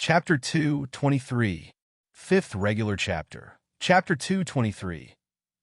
Chapter 223. Fifth Regular Chapter. Chapter 223.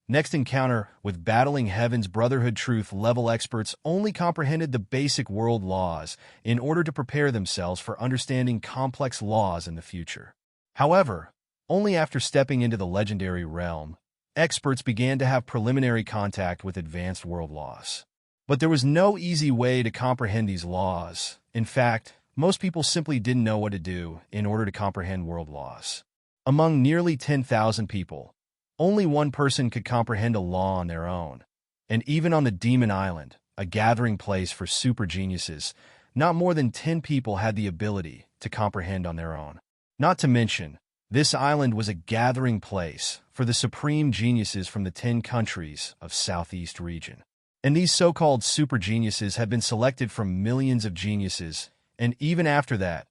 Next encounter with battling heaven's Brotherhood truth level experts only comprehended the basic world laws in order to prepare themselves for understanding complex laws in the future. However, only after stepping into the legendary realm, experts began to have preliminary contact with advanced world laws. But there was no easy way to comprehend these laws. In fact, most people simply didn't know what to do in order to comprehend world laws. Among nearly 10,000 people, only one person could comprehend a law on their own. And even on the Demon Island, a gathering place for super geniuses, not more than 10 people had the ability to comprehend on their own. Not to mention, this island was a gathering place for the supreme geniuses from the 10 countries of Southeast region. And these so-called super geniuses had been selected from millions of geniuses, and even after that,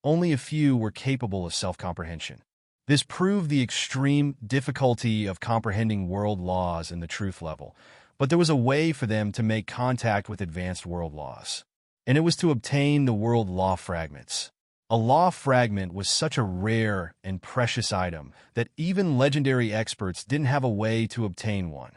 only a few were capable of self-comprehension. This proved the extreme difficulty of comprehending world laws in the truth level, but there was a way for them to make contact with advanced world laws. And it was to obtain the world law fragments. A law fragment was such a rare and precious item that even legendary experts didn't have a way to obtain one,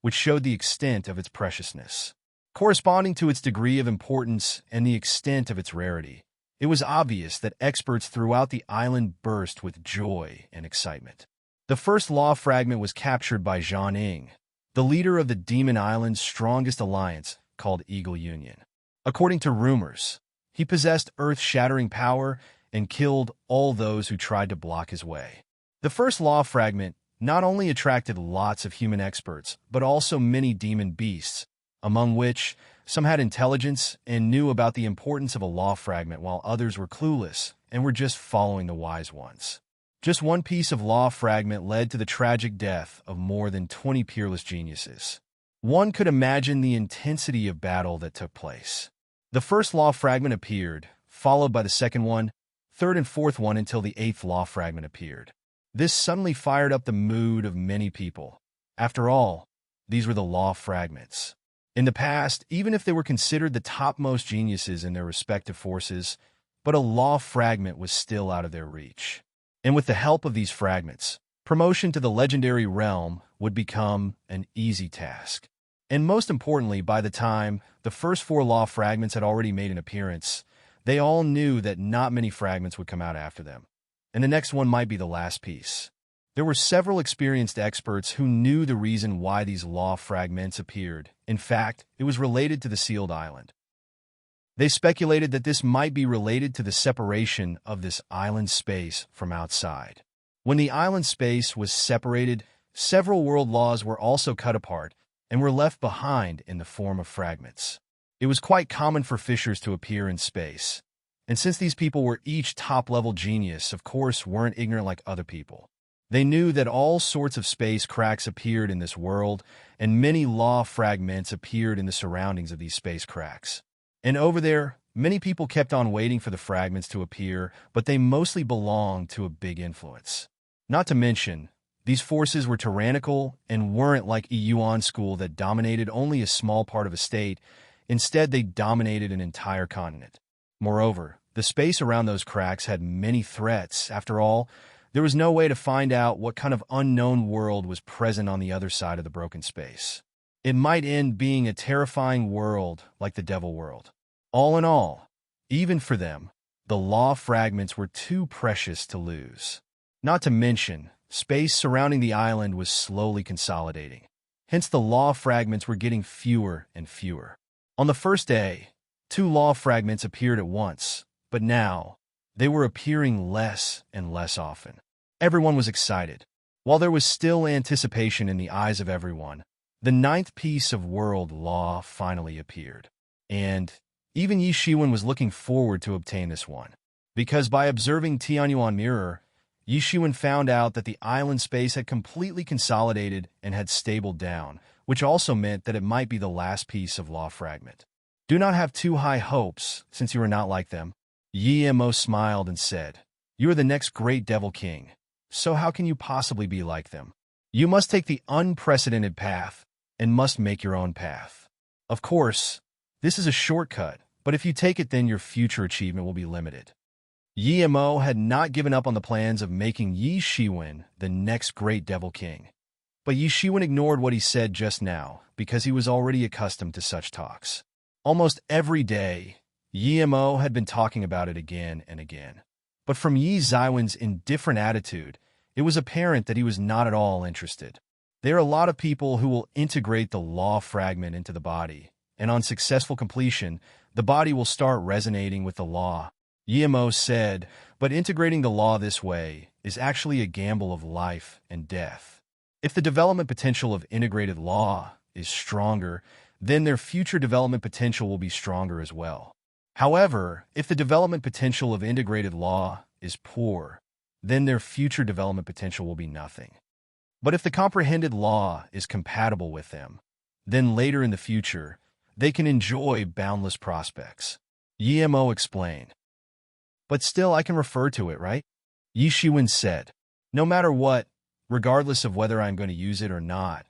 which showed the extent of its preciousness. Corresponding to its degree of importance and the extent of its rarity, it was obvious that experts throughout the island burst with joy and excitement. The first law fragment was captured by Zhang Ying, the leader of the Demon Island's strongest alliance called Eagle Union. According to rumors, he possessed earth-shattering power and killed all those who tried to block his way. The first law fragment not only attracted lots of human experts, but also many demon beasts, among which some had intelligence and knew about the importance of a law fragment while others were clueless and were just following the wise ones. Just one piece of law fragment led to the tragic death of more than 20 peerless geniuses. One could imagine the intensity of battle that took place. The first law fragment appeared, followed by the second one, third and fourth one until the eighth law fragment appeared. This suddenly fired up the mood of many people. After all, these were the law fragments. In the past, even if they were considered the topmost geniuses in their respective forces, but a law fragment was still out of their reach. And with the help of these fragments, promotion to the legendary realm would become an easy task. And most importantly, by the time the first 4 law fragments had already made an appearance, they all knew that not many fragments would come out after them. And the next one might be the last piece. There were several experienced experts who knew the reason why these law fragments appeared. In fact, it was related to the sealed island. They speculated that this might be related to the separation of this island space from outside. When the island space was separated, several world laws were also cut apart and were left behind in the form of fragments. It was quite common for fissures to appear in space, and since these people were each top-level genius, of course, weren't ignorant like other people. They knew that all sorts of space cracks appeared in this world, and many law fragments appeared in the surroundings of these space cracks. And over there, many people kept on waiting for the fragments to appear, but they mostly belonged to a big influence. Not to mention, these forces were tyrannical and weren't like a Yuan school that dominated only a small part of a state. Instead, they dominated an entire continent. Moreover, the space around those cracks had many threats. After all, there was no way to find out what kind of unknown world was present on the other side of the broken space. It might end being a terrifying world like the Devil World. All in all, even for them, the law fragments were too precious to lose. Not to mention, space surrounding the island was slowly consolidating. Hence, the law fragments were getting fewer and fewer. On the first day, 2 law fragments appeared at once, but now, they were appearing less and less often. Everyone was excited. While there was still anticipation in the eyes of everyone, the 9th piece of world law finally appeared. And even Yi Shiwen was looking forward to obtain this one, because by observing Tianyuan Mirror, Yi Shiwen found out that the island space had completely consolidated and had stabled down, which also meant that it might be the last piece of law fragment. Do not have too high hopes, since you are not like them. Yi Mo smiled and said, "You are the next great Devil King, so how can you possibly be like them? You must take the unprecedented path and must make your own path. Of course, this is a shortcut, but if you take it, then your future achievement will be limited. Yi Mo had not given up on the plans of making Yi Shiwen the next great devil king. But Yi Shiwen ignored what he said just now because he was already accustomed to such talks. Almost every day, Yi Mo had been talking about it again and again. But from Yi Ziwen's indifferent attitude, it was apparent that he was not at all interested. There are a lot of people who will integrate the law fragment into the body, and on successful completion, the body will start resonating with the law. Yi Mo said, but integrating the law this way is actually a gamble of life and death. If the development potential of integrated law is stronger, then their future development potential will be stronger as well. However, if the development potential of integrated law is poor, then their future development potential will be nothing. But if the comprehended law is compatible with them, then later in the future, they can enjoy boundless prospects. Yi Mo explained. But still I can refer to it, right? Yi Shiwen said. No matter what, regardless of whether I'm going to use it or not,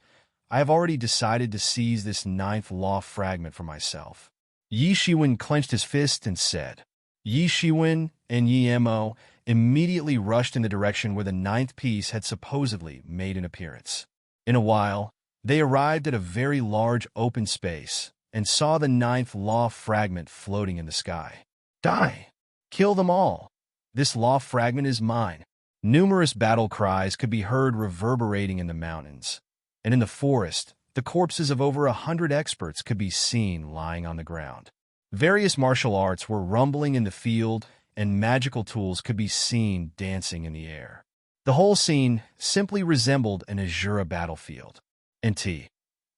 I have already decided to seize this 9th law fragment for myself. Yi Shiwen clenched his fist and said. Yi Shiwen and Yi Mo immediately rushed in the direction where the 9th piece had supposedly made an appearance. In a while, they arrived at a very large open space and saw the 9th law fragment floating in the sky. Die! Kill them all! This law fragment is mine. Numerous battle cries could be heard reverberating in the mountains, and in the forest, the corpses of over 100 experts could be seen lying on the ground. Various martial arts were rumbling in the field, and magical tools could be seen dancing in the air. The whole scene simply resembled an Azura battlefield. NT.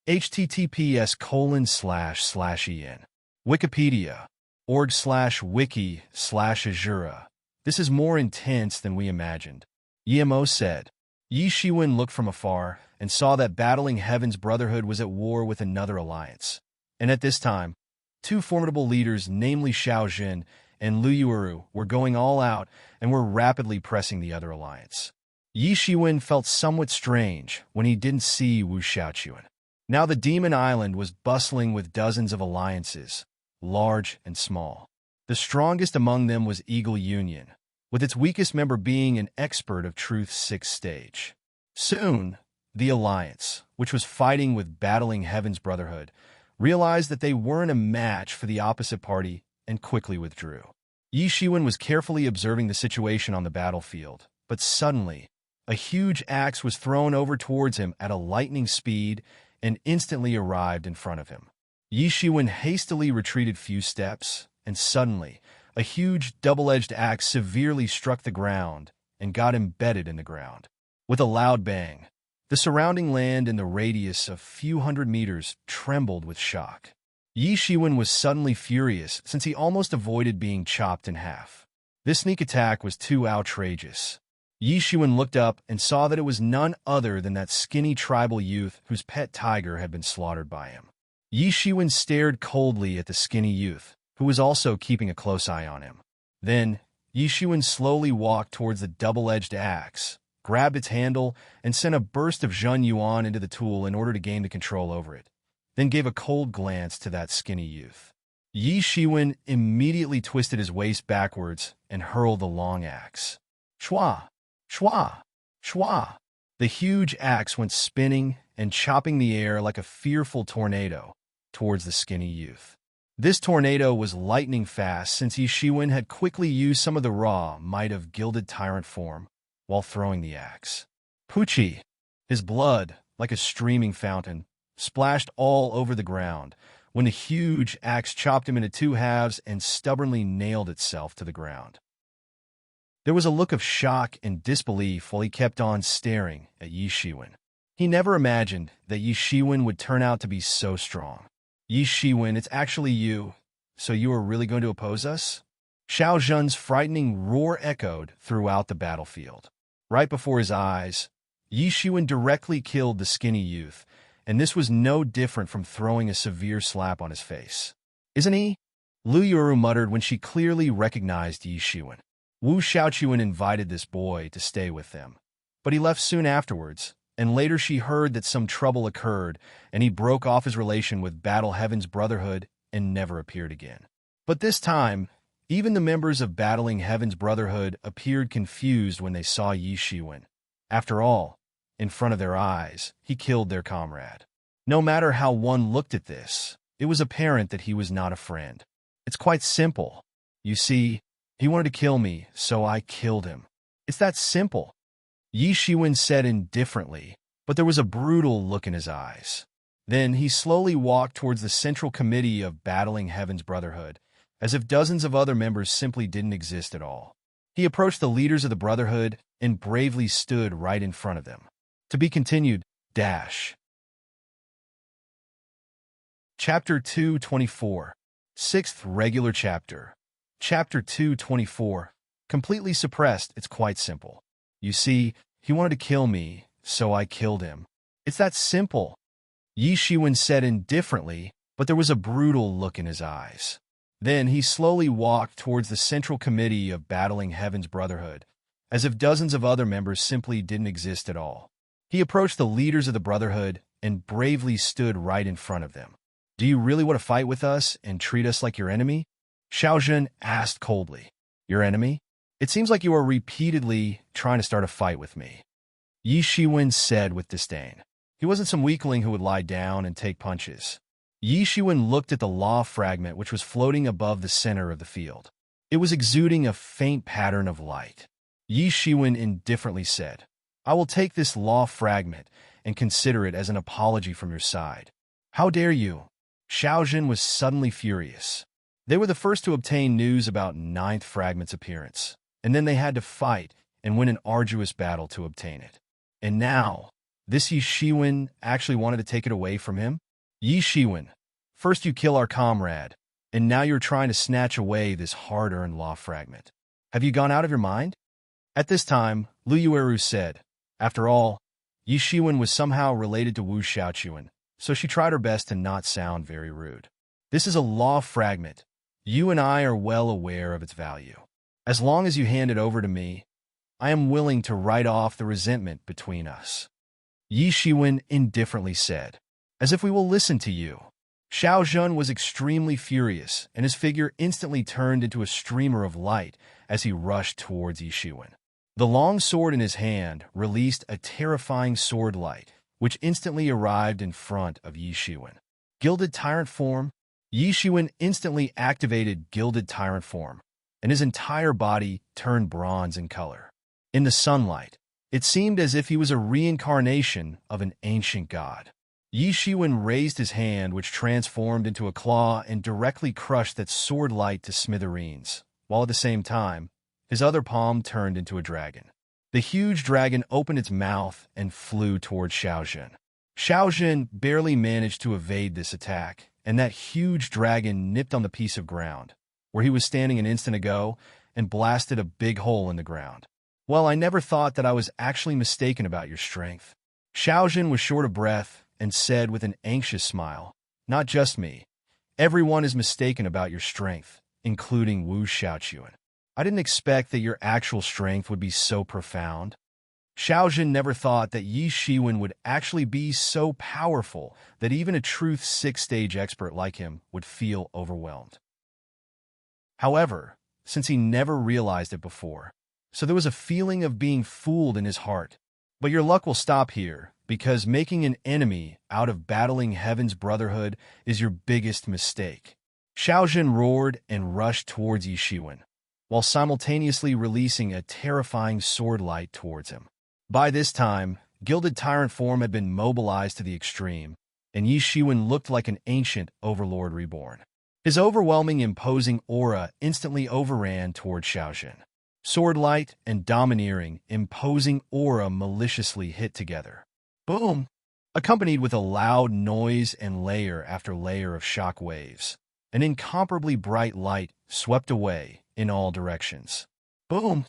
https://en. Wikipedia. org/wiki/Azura. This is more intense than we imagined. Yi Mo said. Yi Shiwen looked from afar and saw that battling Heaven's Brotherhood was at war with another alliance. And at this time, two formidable leaders, namely Xiao Jin and Lu Yuuru, were going all out and were rapidly pressing the other alliance. Yi Shiwen felt somewhat strange when he didn't see Wu Xiaochuan. Now the Demon Island was bustling with dozens of alliances, large and small. The strongest among them was Eagle Union, with its weakest member being an expert of Truth's 6th stage. Soon, the alliance, which was fighting with battling Heaven's Brotherhood, realized that they weren't a match for the opposite party and quickly withdrew. Yi Shiwen was carefully observing the situation on the battlefield, but suddenly, a huge axe was thrown over towards him at a lightning speed and instantly arrived in front of him. Yi Shiwen hastily retreated few steps, and suddenly, a huge double-edged axe severely struck the ground and got embedded in the ground. With a loud bang, the surrounding land in the radius of few hundred meters trembled with shock. Yi Shiwen was suddenly furious since he almost avoided being chopped in half. This sneak attack was too outrageous. Yi Shiwen looked up and saw that it was none other than that skinny tribal youth whose pet tiger had been slaughtered by him. Yi Shiwen stared coldly at the skinny youth, who was also keeping a close eye on him. Then, Yi Shiwen slowly walked towards the double-edged axe, grabbed its handle, and sent a burst of Zhen Yuan into the tool in order to gain the control over it, then gave a cold glance to that skinny youth. Yi Shiwen immediately twisted his waist backwards and hurled the long axe. Shwa! Shwa! Shwa! The huge axe went spinning and chopping the air like a fearful tornado towards the skinny youth. This tornado was lightning fast since Yi Shiwen had quickly used some of the raw might of gilded tyrant form while throwing the axe. Pucci! His blood, like a streaming fountain, splashed all over the ground when the huge axe chopped him into two halves and stubbornly nailed itself to the ground. There was a look of shock and disbelief while he kept on staring at Yi Shiwen. He never imagined that Yi Shiwen would turn out to be so strong. Yi Shiwen, it's actually you. So you are really going to oppose us? Xiao Zhen's frightening roar echoed throughout the battlefield. Right before his eyes, Yi Shiwen directly killed the skinny youth, and this was no different from throwing a severe slap on his face. Isn't he? Lu Yuuru muttered when she clearly recognized Yi Shiwen. Wu Xiaochuan invited this boy to stay with them, but he left soon afterwards, and later she heard that some trouble occurred, and he broke off his relation with Battle Heaven's Brotherhood and never appeared again. But this time, Even the members of Battling Heaven's Brotherhood appeared confused when they saw Yi Shiwen. After all, in front of their eyes, he killed their comrade. No matter how one looked at this, it was apparent that he was not a friend. It's quite simple. You see, he wanted to kill me, so I killed him. It's that simple. Yi Shiwen said indifferently, but there was a brutal look in his eyes. Then he slowly walked towards the central committee of Battling Heaven's Brotherhood, as if dozens of other members simply didn't exist at all. He approached the leaders of the Brotherhood and bravely stood right in front of them. To be continued, dash. Chapter 224. Sixth Regular Chapter. Chapter 224. Completely suppressed, it's quite simple. You see, he wanted to kill me, so I killed him. It's that simple. Yi Shiwen said indifferently, but there was a brutal look in his eyes. Then he slowly walked towards the central committee of Battling Heaven's Brotherhood, as if dozens of other members simply didn't exist at all. He approached the leaders of the Brotherhood and bravely stood right in front of them. Do you really want to fight with us and treat us like your enemy? Xiaozhen asked coldly. Your enemy? It seems like you are repeatedly trying to start a fight with me. Yi Shiwen said with disdain. He wasn't some weakling who would lie down and take punches. Yi Shiwen looked at the law fragment which was floating above the center of the field. It was exuding a faint pattern of light. Yi Shiwen indifferently said, I will take this law fragment and consider it as an apology from your side. How dare you? Xiaozhen was suddenly furious. They were the first to obtain news about Ninth Fragment's appearance, and then they had to fight and win an arduous battle to obtain it. And now, this Yi Shiwen actually wanted to take it away from him? Yi Shiwen, first you kill our comrade, and now you're trying to snatch away this hard-earned law fragment. Have you gone out of your mind? At this time, Lu Yueru said, after all, Yi Shiwen was somehow related to Wu Xiaochuan, so she tried her best to not sound very rude. This is a law fragment. You and I are well aware of its value. As long as you hand it over to me, I am willing to write off the resentment between us. Yi Shiwen indifferently said, as if we will listen to you. Xiaozhen was extremely furious, and his figure instantly turned into a streamer of light as he rushed towards Yi Shiwen. The long sword in his hand released a terrifying sword light, which instantly arrived in front of Yi Shiwen. Gilded Tyrant Form? Yi Shiwen instantly activated Gilded Tyrant Form, and his entire body turned bronze in color. In the sunlight, it seemed as if he was a reincarnation of an ancient god. Yi Shiwen raised his hand, which transformed into a claw and directly crushed that sword light to smithereens, while at the same time, his other palm turned into a dragon. The huge dragon opened its mouth and flew toward Xiaozhen. Xiaozhen barely managed to evade this attack, and that huge dragon nipped on the piece of ground, where he was standing an instant ago, and blasted a big hole in the ground. Well, I never thought that I was actually mistaken about your strength. Xiaozhen was short of breath and said with an anxious smile, not just me. Everyone is mistaken about your strength, including Wu Xiaochuan. I didn't expect that your actual strength would be so profound. Xiaozhen never thought that Yi Shiwen would actually be so powerful that even a Truth 6-stage expert like him would feel overwhelmed. However, since he never realized it before, so there was a feeling of being fooled in his heart. But your luck will stop here, because making an enemy out of Battling Heaven's Brotherhood is your biggest mistake. Xiaozhen roared and rushed towards Yi Shiwen, while simultaneously releasing a terrifying sword light towards him. By this time, Gilded Tyrant Form had been mobilized to the extreme, and Yi Shiwen looked like an ancient overlord reborn. His overwhelming, imposing aura instantly overran toward Xiaozhen. Sword light and domineering, imposing aura maliciously hit together. Boom! Accompanied with a loud noise and layer after layer of shock waves. An incomparably bright light swept away in all directions. Boom!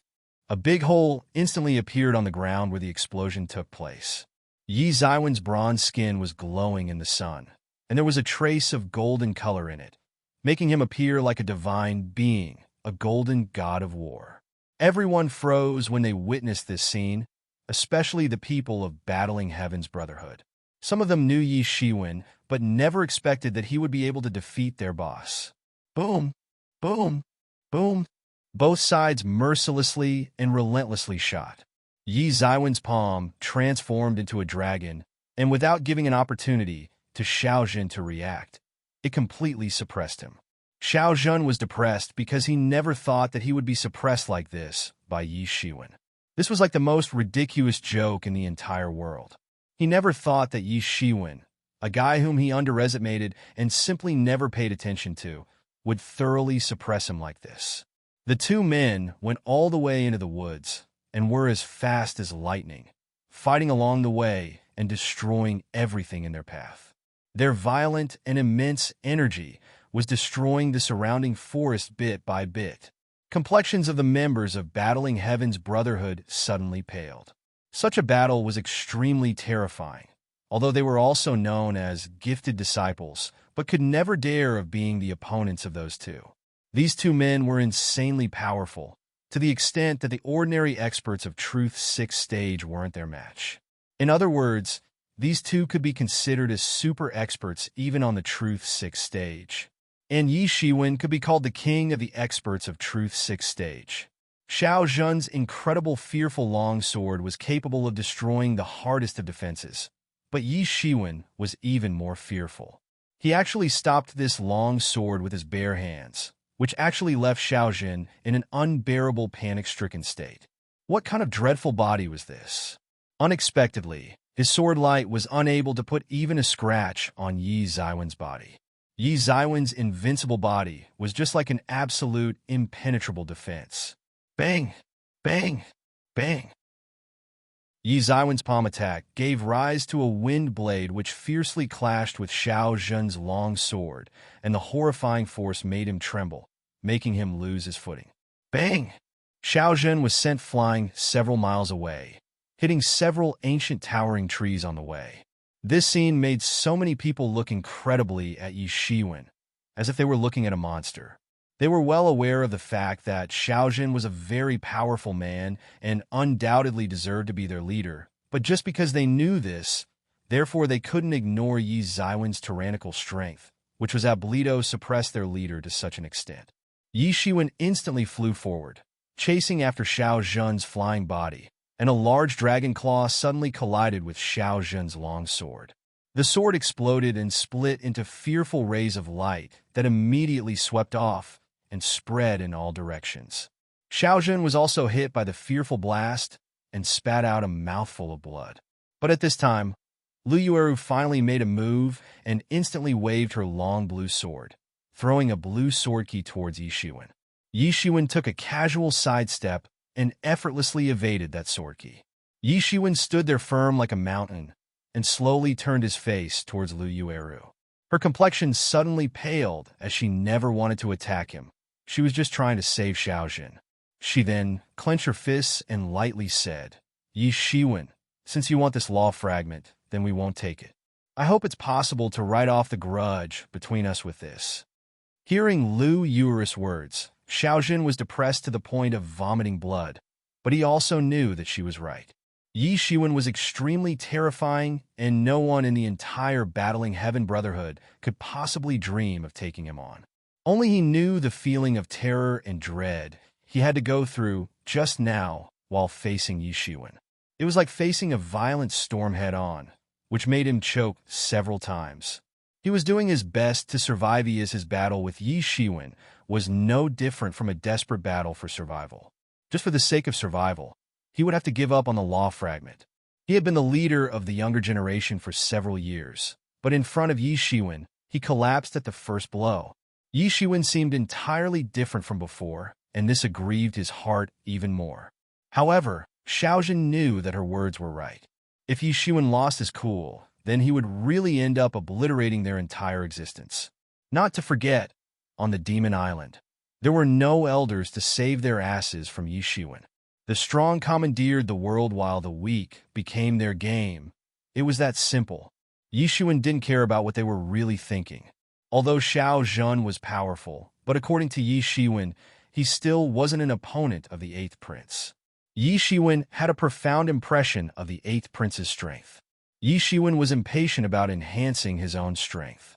A big hole instantly appeared on the ground where the explosion took place. Yi Ziwen's bronze skin was glowing in the sun, and there was a trace of golden color in it, making him appear like a divine being, a golden god of war. Everyone froze when they witnessed this scene, especially the people of Battling Heaven's Brotherhood. Some of them knew Yi Shiwen, but never expected that he would be able to defeat their boss. Boom! Boom! Boom! Both sides mercilessly and relentlessly shot. Yi Zaiwen's palm transformed into a dragon, and without giving an opportunity to Xiao Zhen to react, it completely suppressed him. Xiao Zhen was depressed because he never thought that he would be suppressed like this by Yi Shiwen. This was like the most ridiculous joke in the entire world. He never thought that Yi Shiwen, a guy whom he underestimated and simply never paid attention to, would thoroughly suppress him like this. The two men went all the way into the woods and were as fast as lightning, fighting along the way and destroying everything in their path. Their violent and immense energy was destroying the surrounding forest bit by bit. Complexions of the members of Battling Heaven's Brotherhood suddenly paled. Such a battle was extremely terrifying, although they were also known as gifted disciples, but could never dare of being the opponents of those two. These two men were insanely powerful, to the extent that the ordinary experts of Truth's 6th stage weren't their match. In other words, these two could be considered as super experts even on the Truth's 6th stage. And Yi Shiwen could be called the king of the experts of Truth's 6th stage. Xiao Zhen's incredible fearful longsword was capable of destroying the hardest of defenses, but Yi Shiwen was even more fearful. He actually stopped this long sword with his bare hands, which actually left Xiao Zhen in an unbearable panic-stricken state. What kind of dreadful body was this? Unexpectedly, his sword light was unable to put even a scratch on Yi Zaiwen's body. Yi Zaiwen's invincible body was just like an absolute, impenetrable defense. Bang! Bang! Bang! Yi Zaiwen's palm attack gave rise to a wind blade which fiercely clashed with Xiao Zhen's long sword, and the horrifying force made him tremble, making him lose his footing. Bang! Xiao Zhen was sent flying several miles away, hitting several ancient towering trees on the way. This scene made so many people look incredibly at Yi Shiwen, as if they were looking at a monster. They were well aware of the fact that Xiao Zhen was a very powerful man and undoubtedly deserved to be their leader, but just because they knew this, therefore they couldn't ignore Yi Zaiwen's tyrannical strength, which was able suppress their leader to such an extent. Yi Shiwen instantly flew forward, chasing after Xiao Zhen's flying body, and a large dragon claw suddenly collided with Xiao Zhen's long sword. The sword exploded and split into fearful rays of light that immediately swept off and spread in all directions. Xiao Zhen was also hit by the fearful blast and spat out a mouthful of blood. But at this time, Lu Yueru finally made a move and instantly waved her long blue sword, throwing a blue sword key towards Yi Shiwen. Yi Shiwen took a casual sidestep and effortlessly evaded that sword key. Yi Shiwen stood there firm like a mountain and slowly turned his face towards Lu Yueru. Her complexion suddenly paled as she never wanted to attack him. She was just trying to save Xiao Zhen. She then clenched her fists and lightly said, Yi Shiwen, since you want this law fragment, then we won't take it. I hope it's possible to write off the grudge between us with this. Hearing Lu Yueru's words, Xiao Zhen was depressed to the point of vomiting blood, but he also knew that she was right. Yi Shiwen was extremely terrifying, and no one in the entire Battling Heaven Brotherhood could possibly dream of taking him on. Only he knew the feeling of terror and dread he had to go through just now while facing Yi Shiwen. It was like facing a violent storm head-on, which made him choke several times. He was doing his best to survive as his battle with Yi Shiwen was no different from a desperate battle for survival. Just for the sake of survival, he would have to give up on the law fragment. He had been the leader of the younger generation for several years, but in front of Yi Shiwen, he collapsed at the first blow. Yi Shiwen seemed entirely different from before, and this aggrieved his heart even more. However, Xiao Zhen knew that her words were right. If Yi Shiwen lost his cool, then he would really end up obliterating their entire existence. Not to forget, on the Demon Island, there were no elders to save their asses from Yi Shiwen. The strong commandeered the world while the weak became their game. It was that simple. Yi Shiwen didn't care about what they were really thinking. Although Xiao Zhen was powerful, but according to Yi Shiwen, he still wasn't an opponent of the 8th Prince. Yi Shiwen had a profound impression of the 8th Prince's strength. Yi Shiwen was impatient about enhancing his own strength.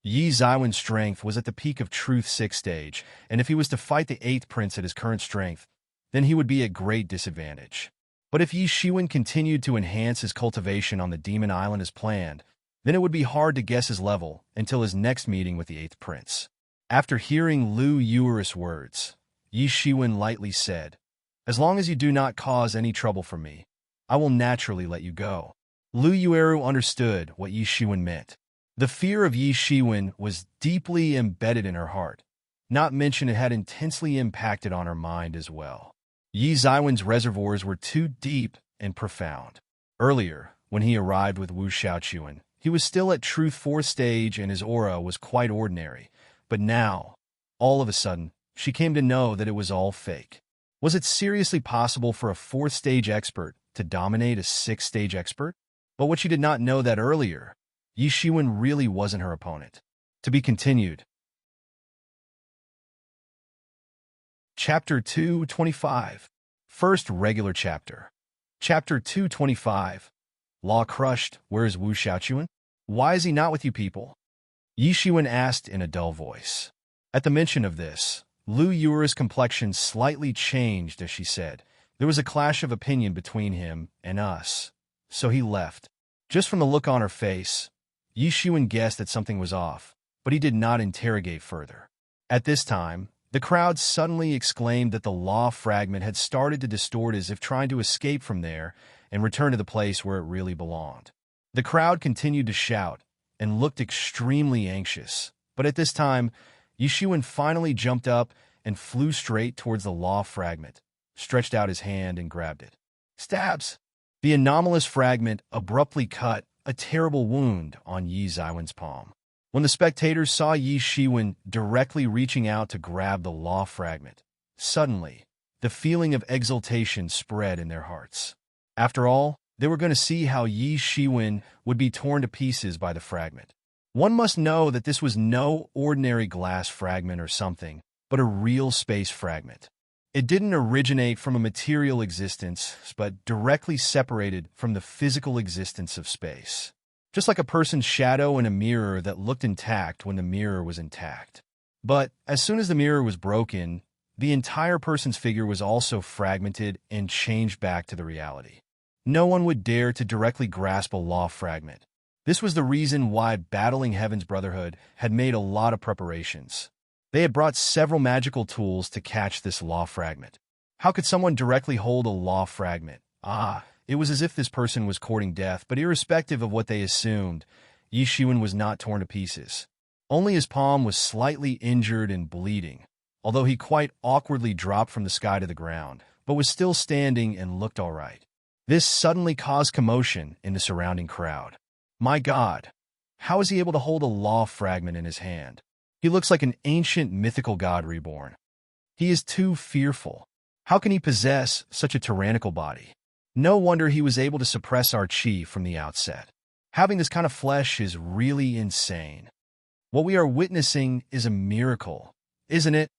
Yi Zaiwen's strength was at the peak of Truth 6th stage, and if he was to fight the 8th prince at his current strength, then he would be at great disadvantage. But if Yi Shiwen continued to enhance his cultivation on the Demon Island as planned, then it would be hard to guess his level until his next meeting with the 8th prince. After hearing Lu Yuer's words, Yi Shiwen lightly said, "As long as you do not cause any trouble for me, I will naturally let you go." Lu Yueru understood what Yi Shiwen meant. The fear of Yi Shiwen was deeply embedded in her heart, not mention it had intensely impacted on her mind as well. Yi Zaiwen's reservoirs were too deep and profound. Earlier, when he arrived with Wu Shaochuan, he was still at Truth 4th stage and his aura was quite ordinary. But now, all of a sudden, she came to know that it was all fake. Was it seriously possible for a 4th stage expert to dominate a 6th stage expert? But what she did not know that earlier, Yi Shiwen really wasn't her opponent. To be continued. Chapter 225. First regular chapter. Chapter 225. Law crushed, where is Wu Shaochuan? Why is he not with you people? Yi Shiwen asked in a dull voice. At the mention of this, Lu Yuer's complexion slightly changed as she said, "There was a clash of opinion between him and us, so he left." Just from the look on her face, Yi Shiwen guessed that something was off, but he did not interrogate further. At this time, the crowd suddenly exclaimed that the law fragment had started to distort as if trying to escape from there and return to the place where it really belonged. The crowd continued to shout and looked extremely anxious, but at this time, Yi Shiwen finally jumped up and flew straight towards the law fragment, stretched out his hand and grabbed it. Stabs! The anomalous fragment abruptly cut a terrible wound on Yi Zaiwen's palm. When the spectators saw Yi Shiwen directly reaching out to grab the law fragment, suddenly, the feeling of exultation spread in their hearts. After all, they were going to see how Yi Shiwen would be torn to pieces by the fragment. One must know that this was no ordinary glass fragment or something, but a real space fragment. It didn't originate from a material existence, but directly separated from the physical existence of space. Just like a person's shadow in a mirror that looked intact when the mirror was intact. But as soon as the mirror was broken, the entire person's figure was also fragmented and changed back to the reality. No one would dare to directly grasp a law fragment. This was the reason why Battling Heaven's Brotherhood had made a lot of preparations. They had brought several magical tools to catch this law fragment. How could someone directly hold a law fragment? It was as if this person was courting death, but irrespective of what they assumed, Yi Shiwen was not torn to pieces. Only his palm was slightly injured and bleeding, although he quite awkwardly dropped from the sky to the ground, but was still standing and looked all right. This suddenly caused commotion in the surrounding crowd. My God, how is he able to hold a law fragment in his hand? He looks like an ancient mythical god reborn. He is too fearful. How can he possess such a tyrannical body? No wonder he was able to suppress our chi from the outset. Having this kind of flesh is really insane. What we are witnessing is a miracle, isn't it?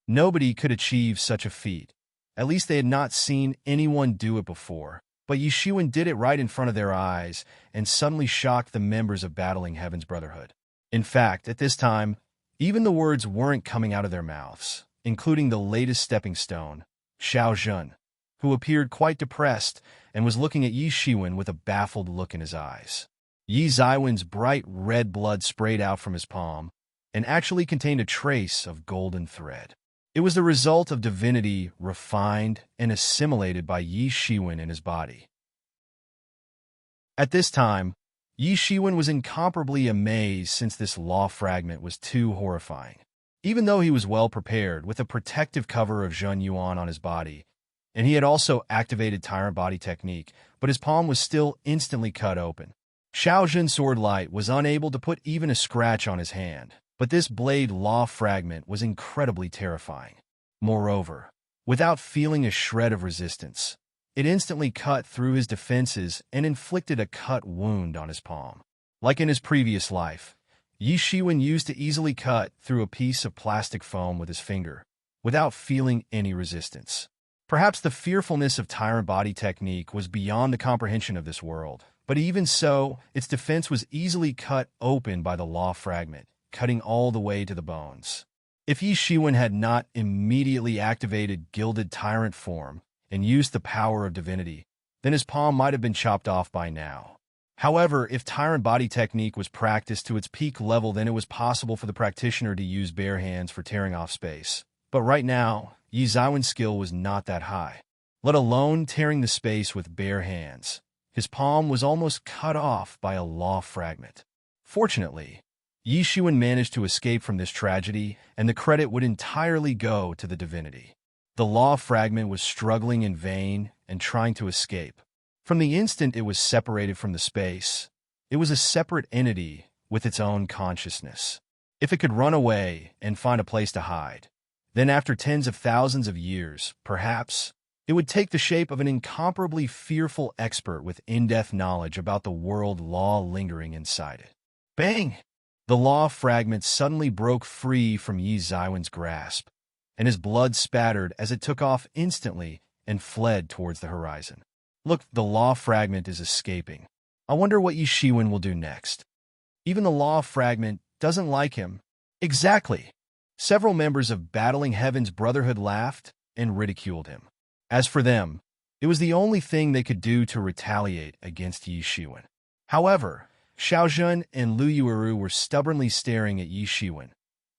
Nobody could achieve such a feat. At least they had not seen anyone do it before. But Yi Shiwen did it right in front of their eyes and suddenly shocked the members of Battling Heaven's Brotherhood. In fact, at this time, even the words weren't coming out of their mouths, including the latest stepping stone, Xiao Zhen, who appeared quite depressed and was looking at Yi Shiwen with a baffled look in his eyes. Yi Zaiwen's bright red blood sprayed out from his palm and actually contained a trace of golden thread. It was the result of divinity refined and assimilated by Yi Shiwen in his body. At this time, Yi Shiwen was incomparably amazed since this law fragment was too horrifying. Even though he was well prepared with a protective cover of Zhen Yuan on his body, and he had also activated Tyrant Body Technique, but his palm was still instantly cut open. Xiao Zhen's sword light was unable to put even a scratch on his hand, but this blade law fragment was incredibly terrifying. Moreover, without feeling a shred of resistance, it instantly cut through his defenses and inflicted a cut wound on his palm. Like in his previous life, Yi Shiwen used to easily cut through a piece of plastic foam with his finger, without feeling any resistance. Perhaps the fearfulness of Tyrant Body Technique was beyond the comprehension of this world, but even so, its defense was easily cut open by the law fragment, cutting all the way to the bones. If Yi Shiwen had not immediately activated Gilded Tyrant form and used the power of divinity, then his palm might have been chopped off by now. However, if Tyrant Body technique was practiced to its peak level, then it was possible for the practitioner to use bare hands for tearing off space. But right now, Yi Zaiwen's skill was not that high, let alone tearing the space with bare hands. His palm was almost cut off by a law fragment. Fortunately, Yi Shiwen managed to escape from this tragedy, and the credit would entirely go to the divinity. The law fragment was struggling in vain and trying to escape. From the instant it was separated from the space, it was a separate entity with its own consciousness. If it could run away and find a place to hide, then after tens of thousands of years, perhaps, it would take the shape of an incomparably fearful expert with in-depth knowledge about the world law lingering inside it. Bang! The law fragment suddenly broke free from Yi Zaiwen's grasp, and his blood spattered as it took off instantly and fled towards the horizon. Look, the law fragment is escaping. I wonder what Yi Shiwen will do next. Even the law fragment doesn't like him. Exactly. Several members of Battling Heaven's Brotherhood laughed and ridiculed him. As for them, it was the only thing they could do to retaliate against Yi Shiwen. However, Xiaojun and Lu Yueru were stubbornly staring at Yi Shiwen,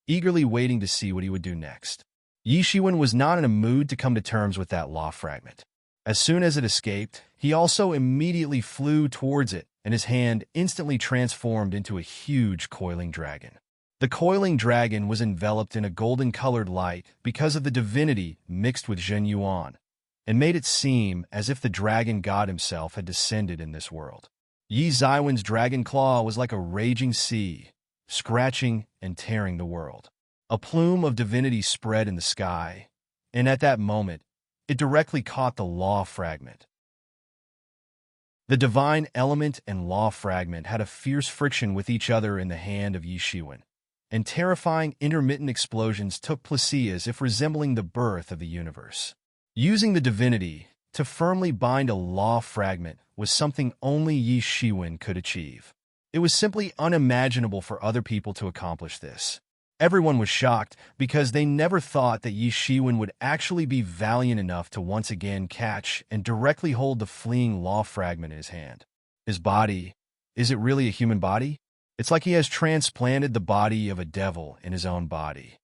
eagerly waiting to see what he would do next. Yi Shiwen was not in a mood to come to terms with that law fragment. As soon as it escaped, he also immediately flew towards it, and his hand instantly transformed into a huge coiling dragon. The coiling dragon was enveloped in a golden-colored light because of the divinity mixed with Zhen Yuan, and made it seem as if the dragon god himself had descended in this world. Yi Zaiwen's dragon claw was like a raging sea, scratching and tearing the world. A plume of divinity spread in the sky, and at that moment, it directly caught the law fragment. The divine element and law fragment had a fierce friction with each other in the hand of Yi Shiwen, and terrifying intermittent explosions took place as if resembling the birth of the universe. Using the divinity to firmly bind a law fragment was something only Yi Shiwen could achieve. It was simply unimaginable for other people to accomplish this. Everyone was shocked because they never thought that Yi Shiwen would actually be valiant enough to once again catch and directly hold the fleeing law fragment in his hand. His body, is it really a human body? It's like he has transplanted the body of a devil in his own body.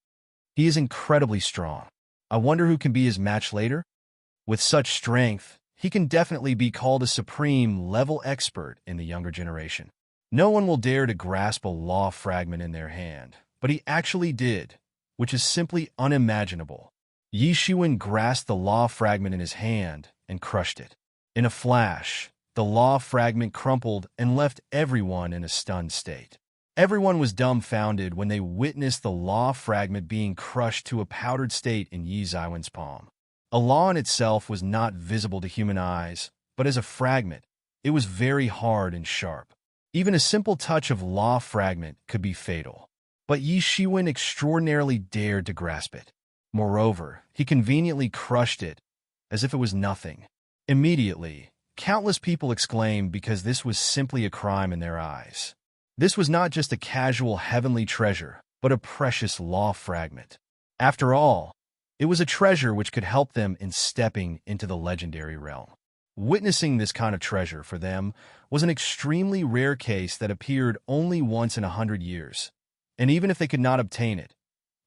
He is incredibly strong. I wonder who can be his match later? With such strength, he can definitely be called a supreme-level expert in the younger generation. No one will dare to grasp a law fragment in their hand, but he actually did, which is simply unimaginable. Yi Shiwen grasped the law fragment in his hand and crushed it. In a flash, the law fragment crumpled and left everyone in a stunned state. Everyone was dumbfounded when they witnessed the law fragment being crushed to a powdered state in Yi Zaiwen's palm. A law in itself was not visible to human eyes, but as a fragment, it was very hard and sharp. Even a simple touch of law fragment could be fatal. But Yi Shiwen extraordinarily dared to grasp it. Moreover, he conveniently crushed it, as if it was nothing. Immediately, countless people exclaimed because this was simply a crime in their eyes. This was not just a casual heavenly treasure, but a precious law fragment. After all, it was a treasure which could help them in stepping into the legendary realm. Witnessing this kind of treasure for them was an extremely rare case that appeared only once in 100 years. And even if they could not obtain it,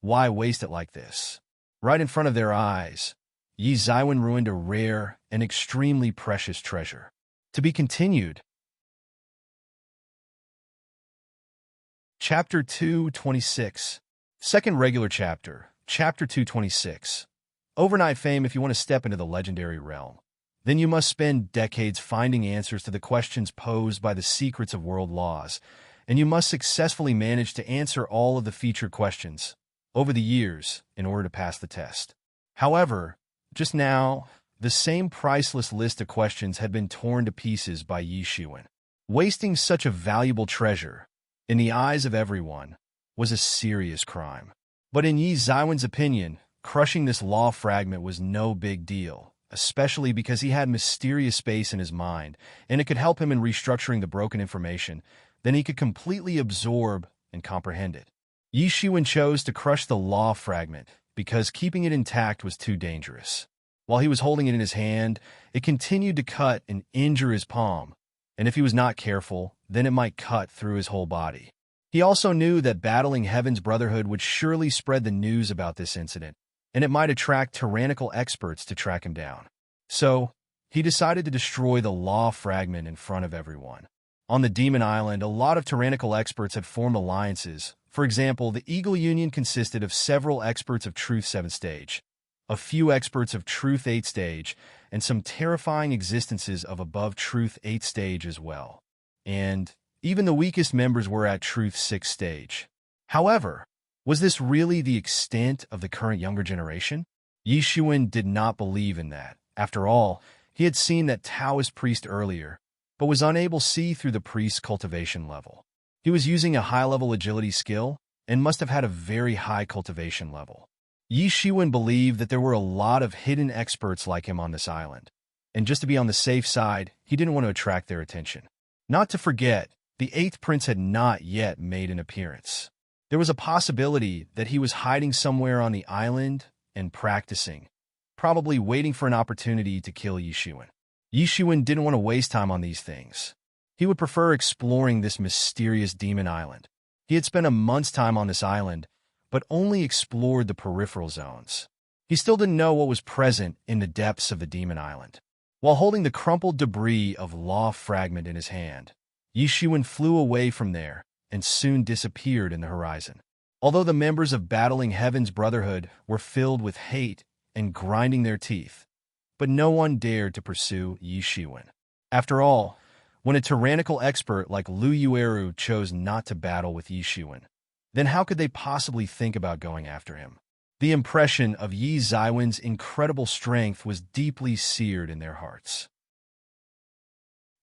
why waste it like this? Right in front of their eyes, Yi Zaiwen ruined a rare and extremely precious treasure. To be continued. Chapter 226. Second regular chapter, Chapter 226. Overnight fame. If you want to step into the legendary realm, then you must spend decades finding answers to the questions posed by the secrets of world laws, and you must successfully manage to answer all of the featured questions over the years in order to pass the test. However, just now, the same priceless list of questions had been torn to pieces by Yi Shiwen. Wasting such a valuable treasure, in the eyes of everyone, was a serious crime. But in Yi Zaiwen's opinion, crushing this law fragment was no big deal, especially because he had mysterious space in his mind, and it could help him in restructuring the broken information. Then he could completely absorb and comprehend it. Yi Shiwen chose to crush the law fragment because keeping it intact was too dangerous. While he was holding it in his hand, it continued to cut and injure his palm, and if he was not careful, then it might cut through his whole body. He also knew that battling Heaven's Brotherhood would surely spread the news about this incident, and it might attract tyrannical experts to track him down. So, he decided to destroy the law fragment in front of everyone. On the Demon Island, a lot of tyrannical experts had formed alliances. For example, the Eagle Union consisted of several experts of Truth 7th Stage, a few experts of Truth 8th Stage, and some terrifying existences of above Truth 8th Stage as well. And even the weakest members were at Truth 6th Stage. However, was this really the extent of the current younger generation? Yi Shiwen did not believe in that. After all, he had seen that Taoist priest earlier, but was unable to see through the priest's cultivation level. He was using a high-level agility skill and must have had a very high cultivation level. Yi Shiwen believed that there were a lot of hidden experts like him on this island, and just to be on the safe side, he didn't want to attract their attention. Not to forget, the 8th prince had not yet made an appearance. There was a possibility that he was hiding somewhere on the island and practicing, probably waiting for an opportunity to kill Yi Shiwen. Yi Shiwen didn't want to waste time on these things. He would prefer exploring this mysterious demon island. He had spent a month's time on this island, but only explored the peripheral zones. He still didn't know what was present in the depths of the demon island. While holding the crumpled debris of law fragment in his hand, Yi Shiwen flew away from there and soon disappeared in the horizon. Although the members of battling Heaven's Brotherhood were filled with hate and grinding their teeth, but no one dared to pursue Yi Shiwen. After all, when a tyrannical expert like Lu Yueru chose not to battle with Yi Shiwen, then how could they possibly think about going after him? The impression of Yi Ziwen's incredible strength was deeply seared in their hearts.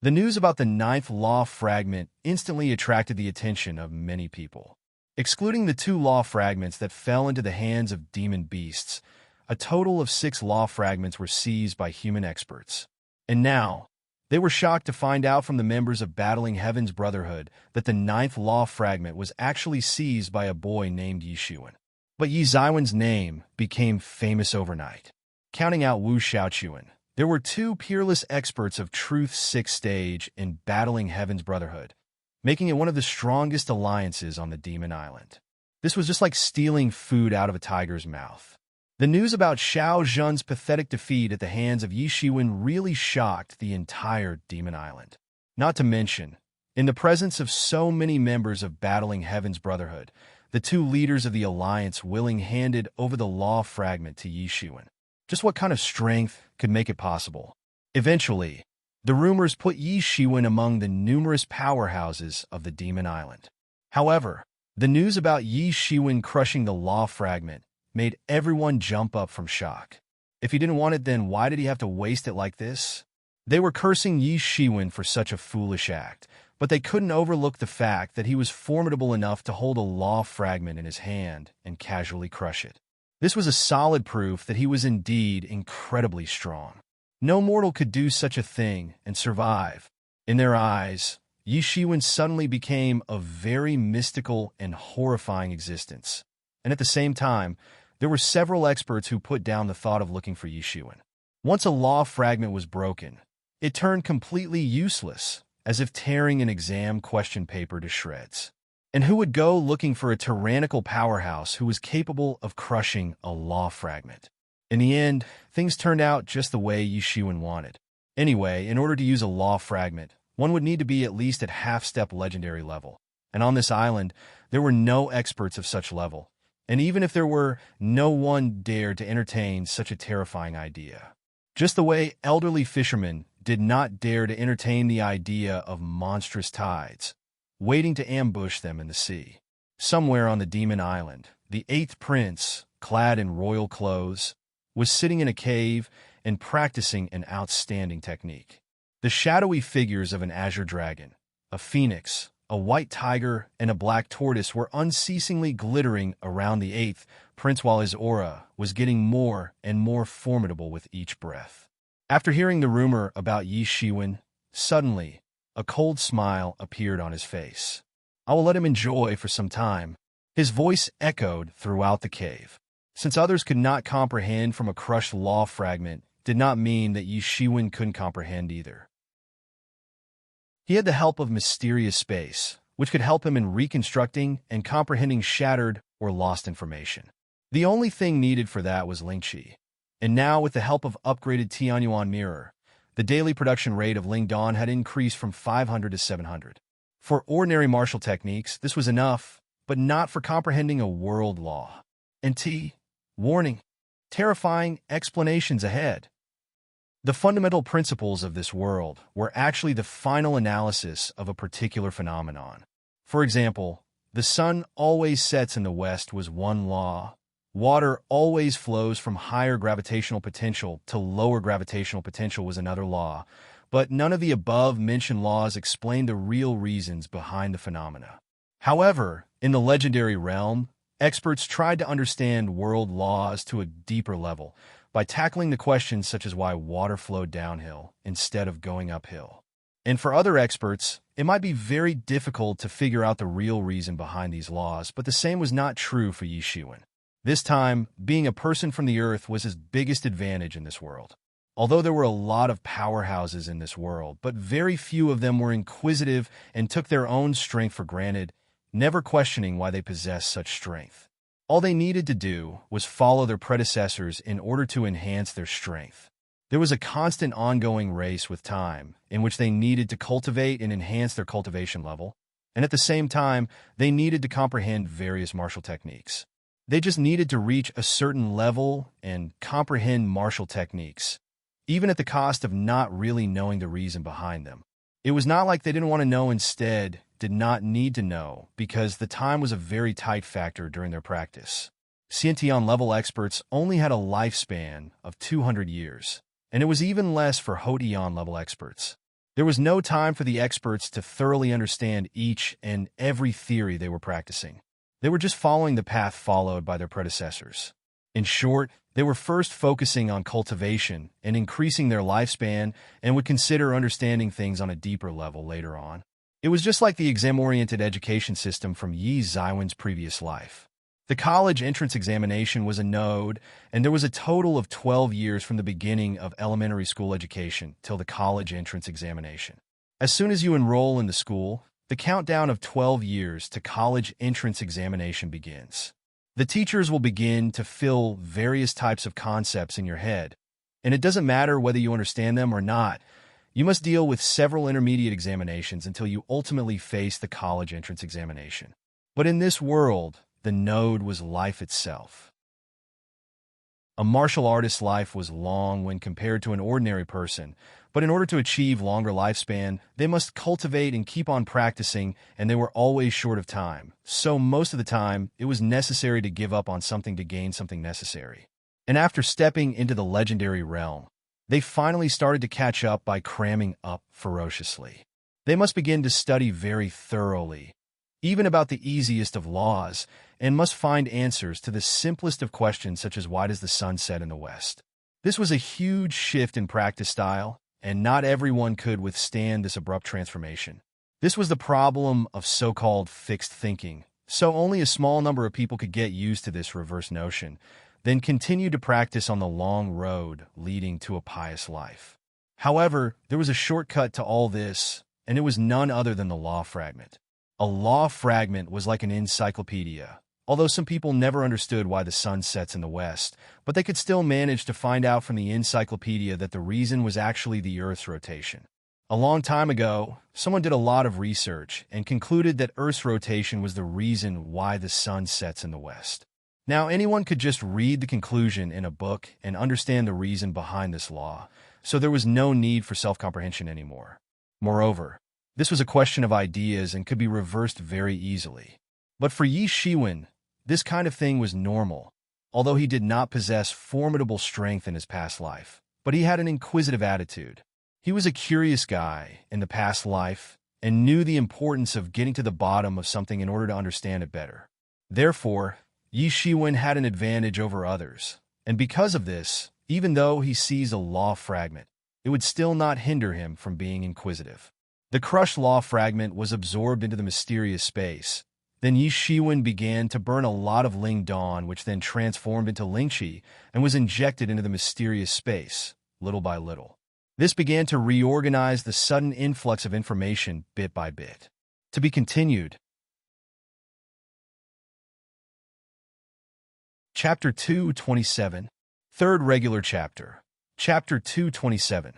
The news about the 9th law fragment instantly attracted the attention of many people. Excluding the 2 law fragments that fell into the hands of demon beasts, a total of 6 law fragments were seized by human experts. And now, they were shocked to find out from the members of Battling Heaven's Brotherhood that the 9th law fragment was actually seized by a boy named Yi Shiwen. But Yi Ziwen's name became famous overnight. Counting out Wu Xiaochuan, there were 2 peerless experts of Truth 6th Stage in Battling Heaven's Brotherhood, making it one of the strongest alliances on the Demon Island. This was just like stealing food out of a tiger's mouth. The news about Xiao Zhen's pathetic defeat at the hands of Yi Shiwen really shocked the entire Demon Island. Not to mention, in the presence of so many members of Battling Heaven's Brotherhood, the 2 leaders of the alliance handed over the law fragment to Yi Shiwen. Just what kind of strength could make it possible? Eventually, the rumors put Yi Shiwen among the numerous powerhouses of the Demon Island. However, the news about Yi Shiwen crushing the law fragment made everyone jump up from shock. If he didn't want it, then why did he have to waste it like this? They were cursing Yi Shiwen for such a foolish act, but they couldn't overlook the fact that he was formidable enough to hold a law fragment in his hand and casually crush it. This was a solid proof that he was indeed incredibly strong. No mortal could do such a thing and survive. In their eyes, Yi Shiwen suddenly became a very mystical and horrifying existence. And at the same time, there were several experts who put down the thought of looking for Yi Shiwen. Once a law fragment was broken, it turned completely useless, as if tearing an exam question paper to shreds. And who would go looking for a tyrannical powerhouse who was capable of crushing a law fragment? In the end, things turned out just the way Yi Shiwen wanted. Anyway, in order to use a law fragment, one would need to be at least at half-step legendary level. And on this island, there were no experts of such level. And even if there were, no one dared to entertain such a terrifying idea. Just the way elderly fishermen did not dare to entertain the idea of monstrous tides, waiting to ambush them in the sea. Somewhere on the Demon Island, the 8th prince, clad in royal clothes, was sitting in a cave and practicing an outstanding technique. The shadowy figures of an azure dragon, a phoenix, a white tiger, and a black tortoise were unceasingly glittering around the 8th prince while his aura was getting more and more formidable with each breath. After hearing the rumor about Yi Shiwen, suddenly, a cold smile appeared on his face. I will let him enjoy for some time. His voice echoed throughout the cave. Since others could not comprehend from a crushed law fragment, did not mean that Yi Shiwen couldn't comprehend either. He had the help of mysterious space, which could help him in reconstructing and comprehending shattered or lost information. The only thing needed for that was Lingqi. And now, with the help of upgraded Tianyuan Mirror, the daily production rate of Ling Dawn had increased from 500 to 700. For ordinary martial techniques, this was enough, but not for comprehending a world law. And warning, terrifying explanations ahead. The fundamental principles of this world were actually the final analysis of a particular phenomenon. For example, the sun always sets in the west was one law. Water always flows from higher gravitational potential to lower gravitational potential was another law, but none of the above-mentioned laws explained the real reasons behind the phenomena. However, in the legendary realm, experts tried to understand world laws to a deeper level by tackling the questions such as why water flowed downhill instead of going uphill. And for other experts, it might be very difficult to figure out the real reason behind these laws, but the same was not true for Yi Shiwen. This time, being a person from the earth was his biggest advantage in this world. Although there were a lot of powerhouses in this world, but very few of them were inquisitive and took their own strength for granted, never questioning why they possessed such strength. All they needed to do was follow their predecessors in order to enhance their strength. There was a constant ongoing race with time, in which they needed to cultivate and enhance their cultivation level, and at the same time, they needed to comprehend various martial techniques. They just needed to reach a certain level and comprehend martial techniques, even at the cost of not really knowing the reason behind them. It was not like they didn't want to know, instead, did not need to know, because the time was a very tight factor during their practice. Xiantian level experts only had a lifespan of 200 years, and it was even less for Houtian level experts. There was no time for the experts to thoroughly understand each and every theory they were practicing. They were just following the path followed by their predecessors. In short, they were first focusing on cultivation and increasing their lifespan and would consider understanding things on a deeper level later on. It was just like the exam-oriented education system from Yi Ziwen's previous life. The college entrance examination was a node, and there was a total of 12 years from the beginning of elementary school education till the college entrance examination. As soon as you enroll in the school, the countdown of 12 years to college entrance examination begins. The teachers will begin to fill various types of concepts in your head, and it doesn't matter whether you understand them or not. You must deal with several intermediate examinations until you ultimately face the college entrance examination. But in this world, the node was life itself. A martial artist's life was long when compared to an ordinary person, but in order to achieve longer lifespan, they must cultivate and keep on practicing, and they were always short of time. So most of the time, it was necessary to give up on something to gain something necessary. And after stepping into the legendary realm, they finally started to catch up by cramming up ferociously. They must begin to study very thoroughly, even about the easiest of laws, and must find answers to the simplest of questions such as why does the sun set in the west. This was a huge shift in practice style, and not everyone could withstand this abrupt transformation. This was the problem of so-called fixed thinking, so only a small number of people could get used to this reverse notion, then continue to practice on the long road leading to a pious life. However, there was a shortcut to all this, and it was none other than the law fragment. A law fragment was like an encyclopedia, although some people never understood why the sun sets in the west, but they could still manage to find out from the encyclopedia that the reason was actually the Earth's rotation. A long time ago, someone did a lot of research and concluded that Earth's rotation was the reason why the sun sets in the west. Now, anyone could just read the conclusion in a book and understand the reason behind this law, so there was no need for self-comprehension anymore. Moreover, this was a question of ideas and could be reversed very easily. But for Yi Shiwen, this kind of thing was normal, although he did not possess formidable strength in his past life, but he had an inquisitive attitude. He was a curious guy in the past life and knew the importance of getting to the bottom of something in order to understand it better. Therefore, Yi Shiwen had an advantage over others, and because of this, even though he seized a law fragment, it would still not hinder him from being inquisitive. The crushed law fragment was absorbed into the mysterious space, Then Yi Shiwen began to burn a lot of Ling Dawn, which then transformed into Ling Qi and was injected into the mysterious space, little by little. This began to reorganize the sudden influx of information bit by bit. To be continued. Chapter 227. Third regular chapter. Chapter 227.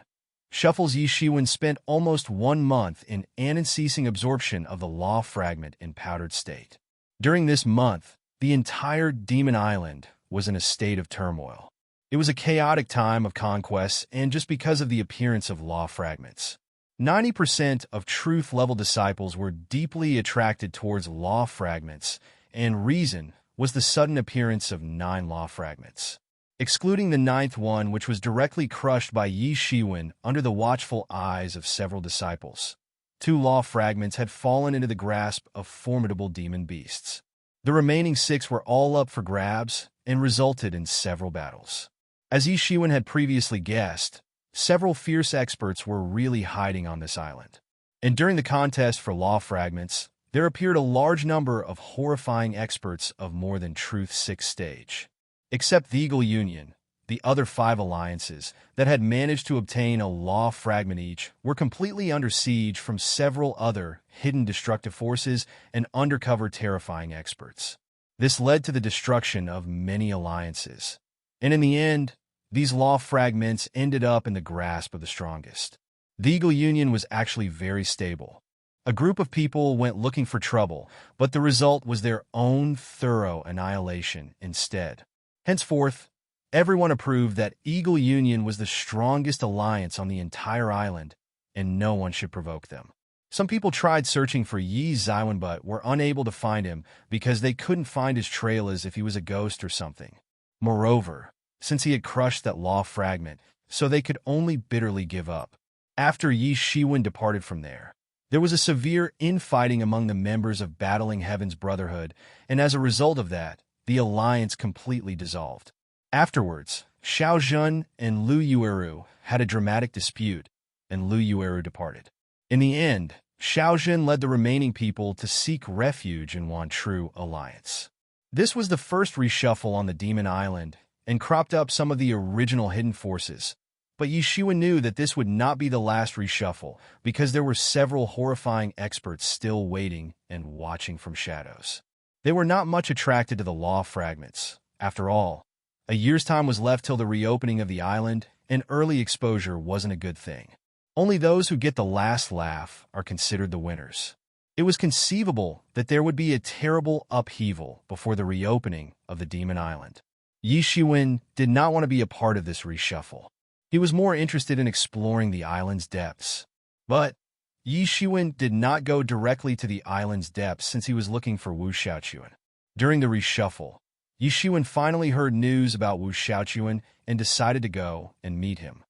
Shuffles. Yi Shiwen spent almost 1 month in an unceasing absorption of the law fragment in powdered state. During this month, the entire Demon Island was in a state of turmoil. It was a chaotic time of conquests, and just because of the appearance of law fragments. 90% of truth-level disciples were deeply attracted towards law fragments, and reason was the sudden appearance of 9 law fragments. Excluding the 9th one, which was directly crushed by Yi Shiwen under the watchful eyes of several disciples. 2 law fragments had fallen into the grasp of formidable demon beasts. The remaining 6 were all up for grabs and resulted in several battles. As Yi Shiwen had previously guessed, several fierce experts were really hiding on this island. And during the contest for law fragments, there appeared a large number of horrifying experts of more than Truth's 6th stage. Except the Eagle Union, the other 5 alliances that had managed to obtain a law fragment each were completely under siege from several other hidden destructive forces and undercover terrifying experts. This led to the destruction of many alliances. And in the end, these law fragments ended up in the grasp of the strongest. The Eagle Union was actually very stable. A group of people went looking for trouble, but the result was their own thorough annihilation instead. Henceforth, everyone approved that Eagle Union was the strongest alliance on the entire island, and no one should provoke them. Some people tried searching for Yi Xiwen but were unable to find him because they couldn't find his trail as if he was a ghost or something. Moreover, since he had crushed that law fragment, so they could only bitterly give up. After Yi Shiwen departed from there was a severe infighting among the members of Battling Heaven's Brotherhood, and as a result of that, the alliance completely dissolved. Afterwards, Xiao Zhen and Lu Yueru had a dramatic dispute, and Lu Yueru departed. In the end, Xiao Zhen led the remaining people to seek refuge in Wan True Alliance. This was the first reshuffle on the Demon Island, and cropped up some of the original hidden forces. But Yi Shiwen knew that this would not be the last reshuffle, because there were several horrifying experts still waiting and watching from shadows. They were not much attracted to the law fragments. After all, a year's time was left till the reopening of the island, and early exposure wasn't a good thing. Only those who get the last laugh are considered the winners. It was conceivable that there would be a terrible upheaval before the reopening of the Demon Island. Yi Shiwen did not want to be a part of this reshuffle. He was more interested in exploring the island's depths. But Yi Shiwen did not go directly to the island's depths since he was looking for Wu Xiaochuan. During the reshuffle, Yi Shiwen finally heard news about Wu Xiaochuan and decided to go and meet him.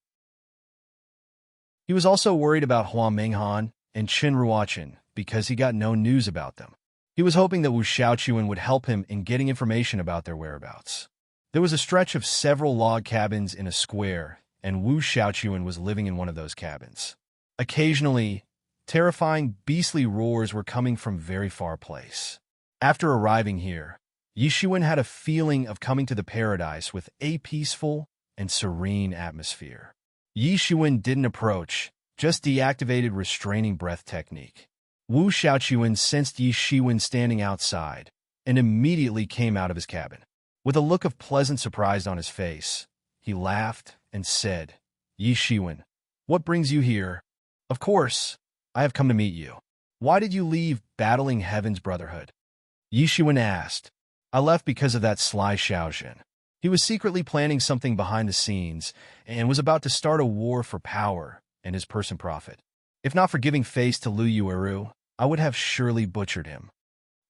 He was also worried about Hua Minghan and Qin Ruochen because he got no news about them. He was hoping that Wu Xiaochuan would help him in getting information about their whereabouts. There was a stretch of several log cabins in a square, and Wu Xiaochuan was living in one of those cabins. Occasionally, terrifying beastly roars were coming from very far place. After arriving here, Yi Shiwen had a feeling of coming to the paradise with a peaceful and serene atmosphere. Yi Shiwen didn't approach, just deactivated restraining breath technique. Wu Xiaochuan sensed Yi Shiwen standing outside and immediately came out of his cabin. With a look of pleasant surprise on his face, he laughed and said, "Yi Shiwen, what brings you here?" "Of course, I have come to meet you." "Why did you leave Battling Heaven's Brotherhood?" Yi Shiwen asked. "I left because of that sly Xiao Zhen. He was secretly planning something behind the scenes and was about to start a war for power and his person profit. If not for giving face to Lu Yueru, I would have surely butchered him."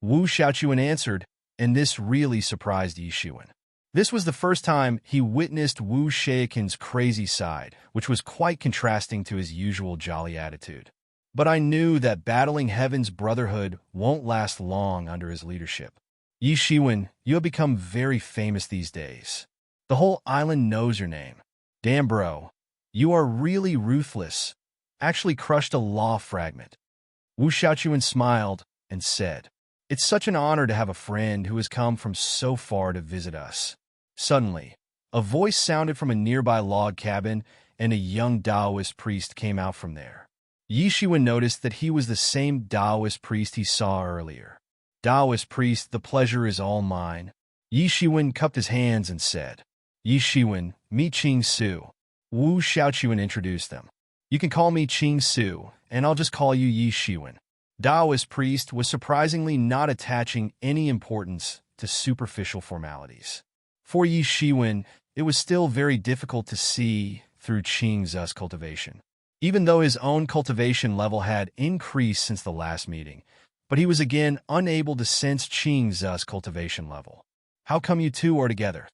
Wu Xiaochuan answered, and this really surprised Yi Shiwen. This was the first time he witnessed Wu Xiaochuan's crazy side, which was quite contrasting to his usual jolly attitude. "But I knew that Battling Heaven's Brotherhood won't last long under his leadership. Yi Shiwen, you have become very famous these days. The whole island knows your name. Damn bro, you are really ruthless. Actually crushed a law fragment." Wu Xiaochuan smiled and said, It's such an honor to have a friend who has come from so far to visit us. Suddenly, a voice sounded from a nearby log cabin, and a young Taoist priest came out from there. Yi Shiwen noticed that he was the same Taoist priest he saw earlier. Taoist priest, the pleasure is all mine. Yi Shiwen cupped his hands and said, Yi Shiwen, meet Qing Su. Wu Xiaoqian introduced them. You can call me Qing Su, and I'll just call you Yi Shiwen. Taoist priest was surprisingly not attaching any importance to superficial formalities. For Yi Shiwen, it was still very difficult to see through Qing's cultivation. Even though his own cultivation level had increased since the last meeting, but he was again unable to sense Qing's cultivation level. How come you two are together?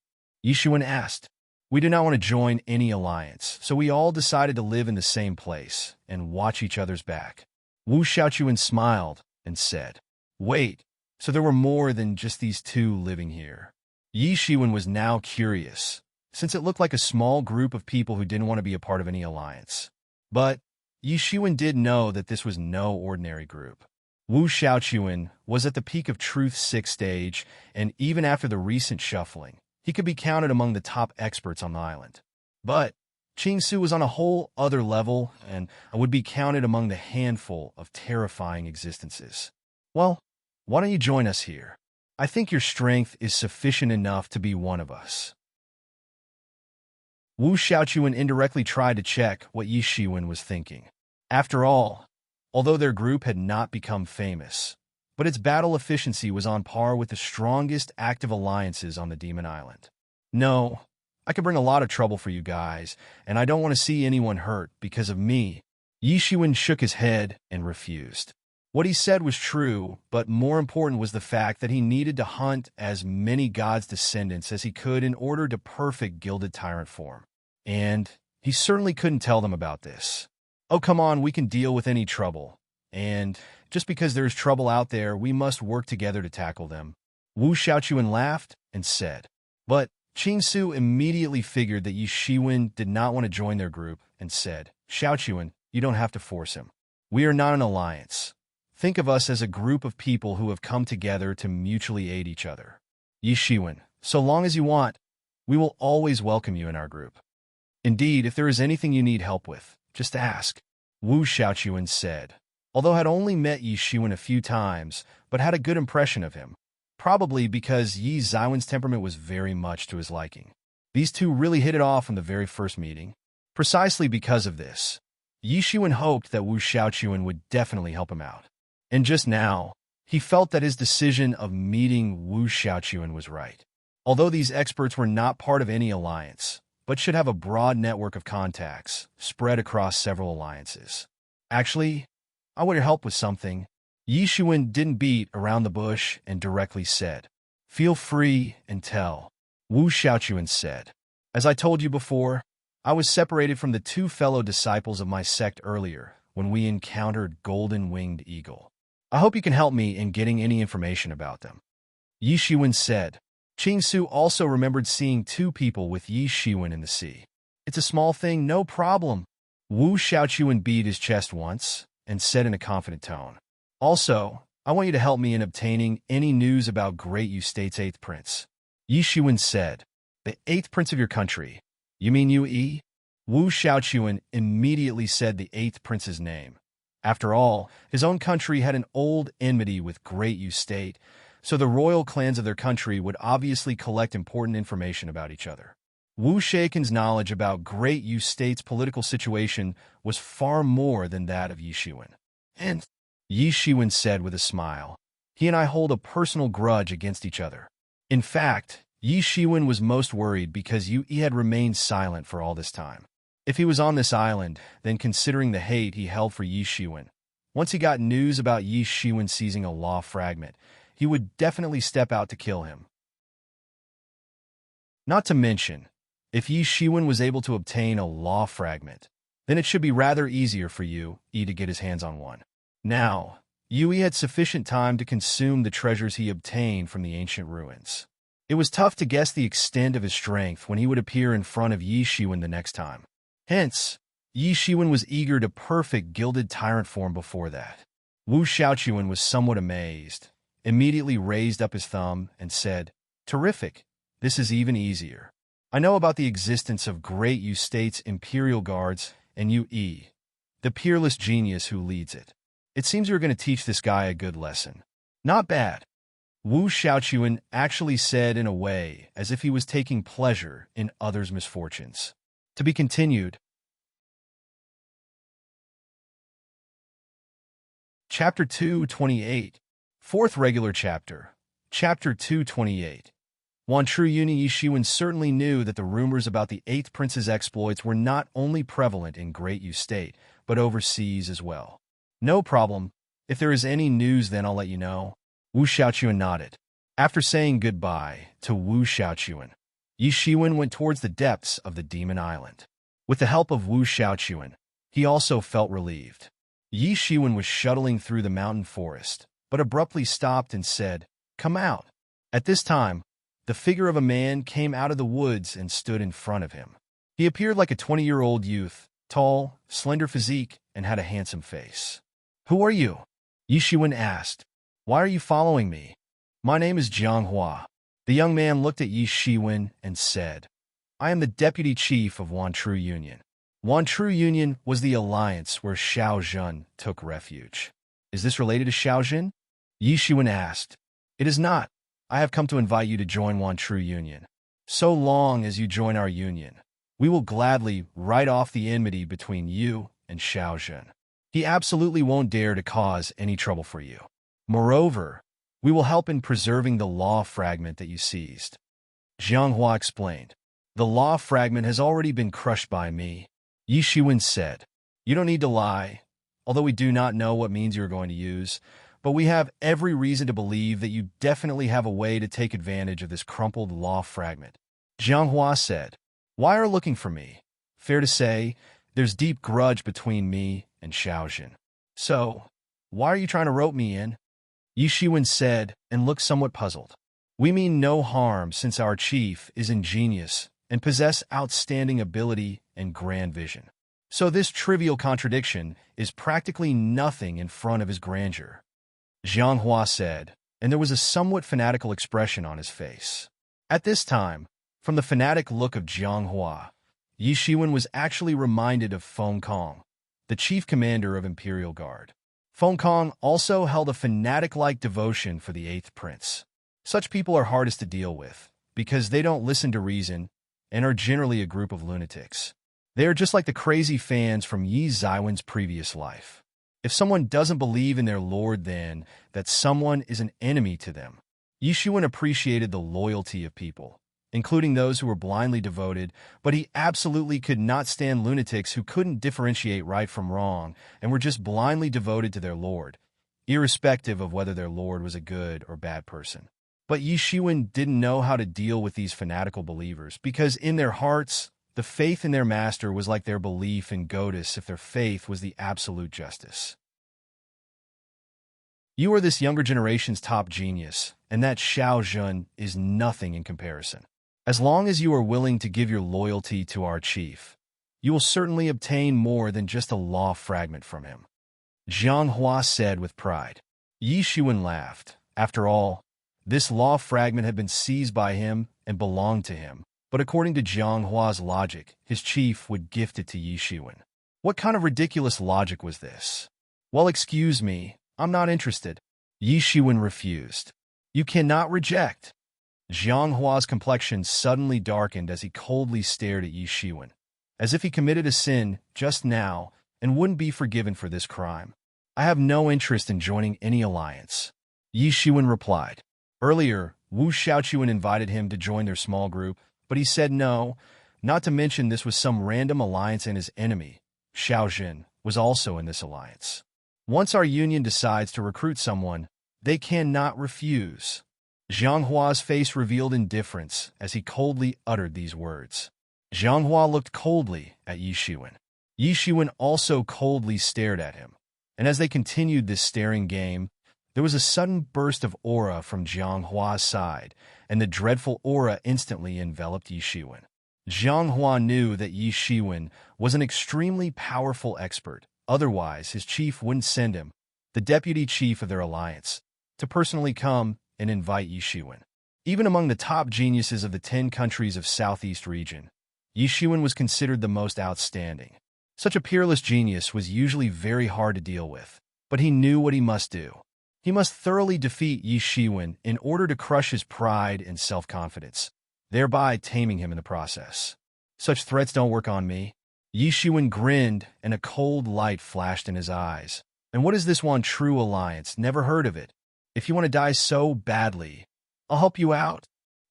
Yi Shiwen asked. We do not want to join any alliance, so we all decided to live in the same place and watch each other's back. Wu Xiaoqian smiled and said, Wait, so there were more than just these two living here? Yi Shiwen was now curious, since it looked like a small group of people who didn't want to be a part of any alliance. But Yi Shiwen did know that this was no ordinary group. Wu Xiaoqian was at the peak of Truth's 6th stage, and even after the recent shuffling, he could be counted among the top experts on the island. But Qing Su was on a whole other level and would be counted among the handful of terrifying existences. Well, why don't you join us here? I think your strength is sufficient enough to be one of us. Wu Xiaoqian indirectly tried to check what Yi Shiwen was thinking. After all, although their group had not become famous, but its battle efficiency was on par with the strongest active alliances on the Demon Island. No, I could bring a lot of trouble for you guys, and I don't want to see anyone hurt because of me. Yi Shiwen shook his head and refused. What he said was true, but more important was the fact that he needed to hunt as many gods' descendants as he could in order to perfect Gilded Tyrant form. And he certainly couldn't tell them about this. Oh, come on, we can deal with any trouble. And just because there's trouble out there, we must work together to tackle them. Wu Xiaoqian laughed and said. But Qing Su immediately figured that Yi Shiwen did not want to join their group and said, Xiaoqian, you don't have to force him. We are not an alliance. Think of us as a group of people who have come together to mutually aid each other. Yi Shiwen, so long as you want, we will always welcome you in our group. Indeed, if there is anything you need help with, just ask. Wu Xiaoqian said, although had only met Yi Shiwen a few times, but had a good impression of him, probably because Yi Xiwen's temperament was very much to his liking. These two really hit it off from the very first meeting. Precisely because of this, Yi Shiwen hoped that Wu Xiaoqian would definitely help him out. And just now, he felt that his decision of meeting Wu Xiaoqian was right. Although these experts were not part of any alliance, but should have a broad network of contacts spread across several alliances. Actually, I want your help with something. Yi Shiwen didn't beat around the bush and directly said, Feel free and tell. Wu Xiaoqian said, As I told you before, I was separated from the two fellow disciples of my sect earlier when we encountered Golden-Winged Eagle. I hope you can help me in getting any information about them. Yi Shiwen said. Qing Su also remembered seeing two people with Yi Shiwen in the sea. It's a small thing, no problem. Wu Xiaoqian beat his chest once and said in a confident tone. Also, I want you to help me in obtaining any news about Great Yu State's 8th prince. Yi Shiwen said, The 8th prince of your country? You mean Yu? Wu Xiaoqian immediately said the 8th prince's name. After all, his own country had an old enmity with Great Yu State, so the royal clans of their country would obviously collect important information about each other. Wu Xiaoqian's knowledge about Great Yu State's political situation was far more than that of Yi Shiwen. And Yi Shiwen said with a smile, He and I hold a personal grudge against each other. In fact, Yi Shiwen was most worried because Yu had remained silent for all this time. If he was on this island, then considering the hate he held for Yi Shiwen, once he got news about Yi Shiwen seizing a law fragment, he would definitely step out to kill him. Not to mention, if Yi Shiwen was able to obtain a law fragment, then it should be rather easier for Yu to get his hands on one. Now, Yu had sufficient time to consume the treasures he obtained from the ancient ruins. It was tough to guess the extent of his strength when he would appear in front of Yi Shiwen the next time. Hence, Yi Shiwen was eager to perfect Gilded Tyrant form before that. Wu Xiaoqian was somewhat amazed, immediately raised up his thumb and said, "Terrific. This is even easier. I know about the existence of Great Yu State's Imperial Guards and UE, the peerless genius who leads it. It seems you're going to teach this guy a good lesson." "Not bad," Wu Xiaochuan actually said in a way as if he was taking pleasure in others' misfortunes. To be continued. Chapter 228. Fourth regular chapter. Chapter 228. True Uni Yishiwen certainly knew that the rumors about the 8th Prince's exploits were not only prevalent in Great Yu State, but overseas as well. "No problem. If there is any news, then I'll let you know." Wu Xiaochuan nodded. After saying goodbye to Wu Xiaochuan, Yishiwen went towards the depths of the Demon Island. With the help of Wu Xiaochuan, he also felt relieved. Yishiwen was shuttling through the mountain forest, but abruptly stopped and said, "Come out." At this time, the figure of a man came out of the woods and stood in front of him. He appeared like a 20-year-old youth, tall, slender physique, and had a handsome face. "Who are you?" Yishiwen asked. "Why are you following me?" "My name is Jiang Hua." The young man looked at Yishiwen and said, "I am the deputy chief of True Union." True Union was the alliance where Xiao Zhen took refuge. "Is this related to Xiao Zhen?" Yishiwen asked. "It is not. I have come to invite you to join True Union. So long as you join our union, we will gladly write off the enmity between you and Xiao Zhen. He absolutely won't dare to cause any trouble for you. Moreover, we will help in preserving the law fragment that you seized." Jiang Hua explained. "The law fragment has already been crushed by me," Yishiwen said. "You don't need to lie, although we do not know what means you're going to use, but we have every reason to believe that you definitely have a way to take advantage of this crumpled law fragment." Jiang Hua said, "Why are you looking for me? Fair to say, there's deep grudge between me and Xiao Zhen. So, why are you trying to rope me in?" Yishiwen said and looked somewhat puzzled. "We mean no harm since our chief is ingenious and possess outstanding ability and grand vision. So this trivial contradiction is practically nothing in front of his grandeur," Jiang Hua said, and there was a somewhat fanatical expression on his face. At this time, from the fanatic look of Jiang Hua, Yishiwen was actually reminded of Feng Kong, the chief commander of Imperial Guard. Feng Kong also held a fanatic-like devotion for the 8th Prince. Such people are hardest to deal with, because they don't listen to reason and are generally a group of lunatics. They are just like the crazy fans from Yi Zaiwen's previous life. If someone doesn't believe in their lord, then that someone is an enemy to them. Yishiwen appreciated the loyalty of people, including those who were blindly devoted, but he absolutely could not stand lunatics who couldn't differentiate right from wrong and were just blindly devoted to their lord, irrespective of whether their lord was a good or bad person. But Yishiwen didn't know how to deal with these fanatical believers, because in their hearts, the faith in their master was like their belief in Godus if their faith was the absolute justice. "You are this younger generation's top genius, and that Xiao Zhen is nothing in comparison. As long as you are willing to give your loyalty to our chief, you will certainly obtain more than just a law fragment from him," Jiang Hua said with pride. Yishiwen laughed. After all, this law fragment had been seized by him and belonged to him, but according to Jiang Hua's logic, his chief would gift it to Yishiwen. What kind of ridiculous logic was this? "Well, excuse me, I'm not interested." Yishiwen refused. "You cannot reject." Jiang Hua's complexion suddenly darkened as he coldly stared at Yishiwen, as if he committed a sin just now and wouldn't be forgiven for this crime. "I have no interest in joining any alliance," Yishiwen replied. Earlier, Wu Xiaochuan invited him to join their small group, but he said no, not to mention this was some random alliance and his enemy, Xiao Zhen, was also in this alliance. "Once our union decides to recruit someone, they cannot refuse." Jiang Hua's face revealed indifference as he coldly uttered these words. Jiang Hua looked coldly at Yishiwen. Yishiwen also coldly stared at him, and as they continued this staring game, there was a sudden burst of aura from Jiang Hua's side, and the dreadful aura instantly enveloped Yishiwen. Jiang Hua knew that Yishiwen was an extremely powerful expert, otherwise his chief wouldn't send him, the deputy chief of their alliance, to personally come and invite Yi Shiwen. Even among the top geniuses of the 10 countries of Southeast region, Yi Shiwen was considered the most outstanding. Such a peerless genius was usually very hard to deal with, but he knew what he must do. He must thoroughly defeat Yi Shiwen in order to crush his pride and self-confidence, thereby taming him in the process. Such threats don't work on me. Yi Shiwen grinned, and a cold light flashed in his eyes. And what is this one true alliance? Never heard of it. If you want to die so badly, I'll help you out.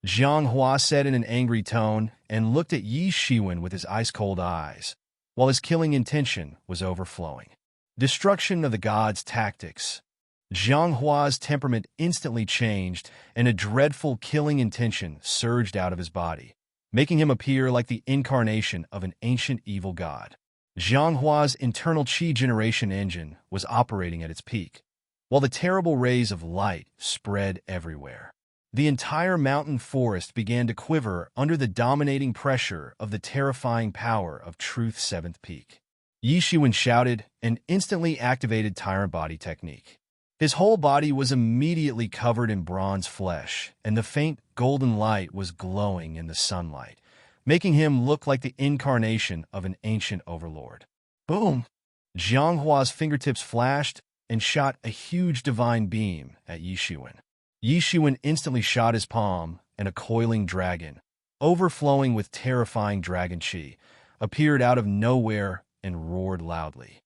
Jiang Hua said in an angry tone and looked at Yi Shiwen with his ice-cold eyes, while his killing intention was overflowing. Destruction of the gods' tactics. Jiang Hua's temperament instantly changed, and a dreadful killing intention surged out of his body, making him appear like the incarnation of an ancient evil god. Jiang Hua's internal qi generation engine was operating at its peak, while the terrible rays of light spread everywhere. The entire mountain forest began to quiver under the dominating pressure of the terrifying power of Truth's seventh peak. Yi Shiwen shouted and instantly activated Tyrant Body technique. His whole body was immediately covered in bronze flesh, and the faint golden light was glowing in the sunlight, making him look like the incarnation of an ancient overlord. Boom! Jiang Hua's fingertips flashed and shot a huge divine beam at Yi Shiwen. Yi Shiwen instantly shot his palm, and a coiling dragon, overflowing with terrifying dragon qi, appeared out of nowhere and roared loudly.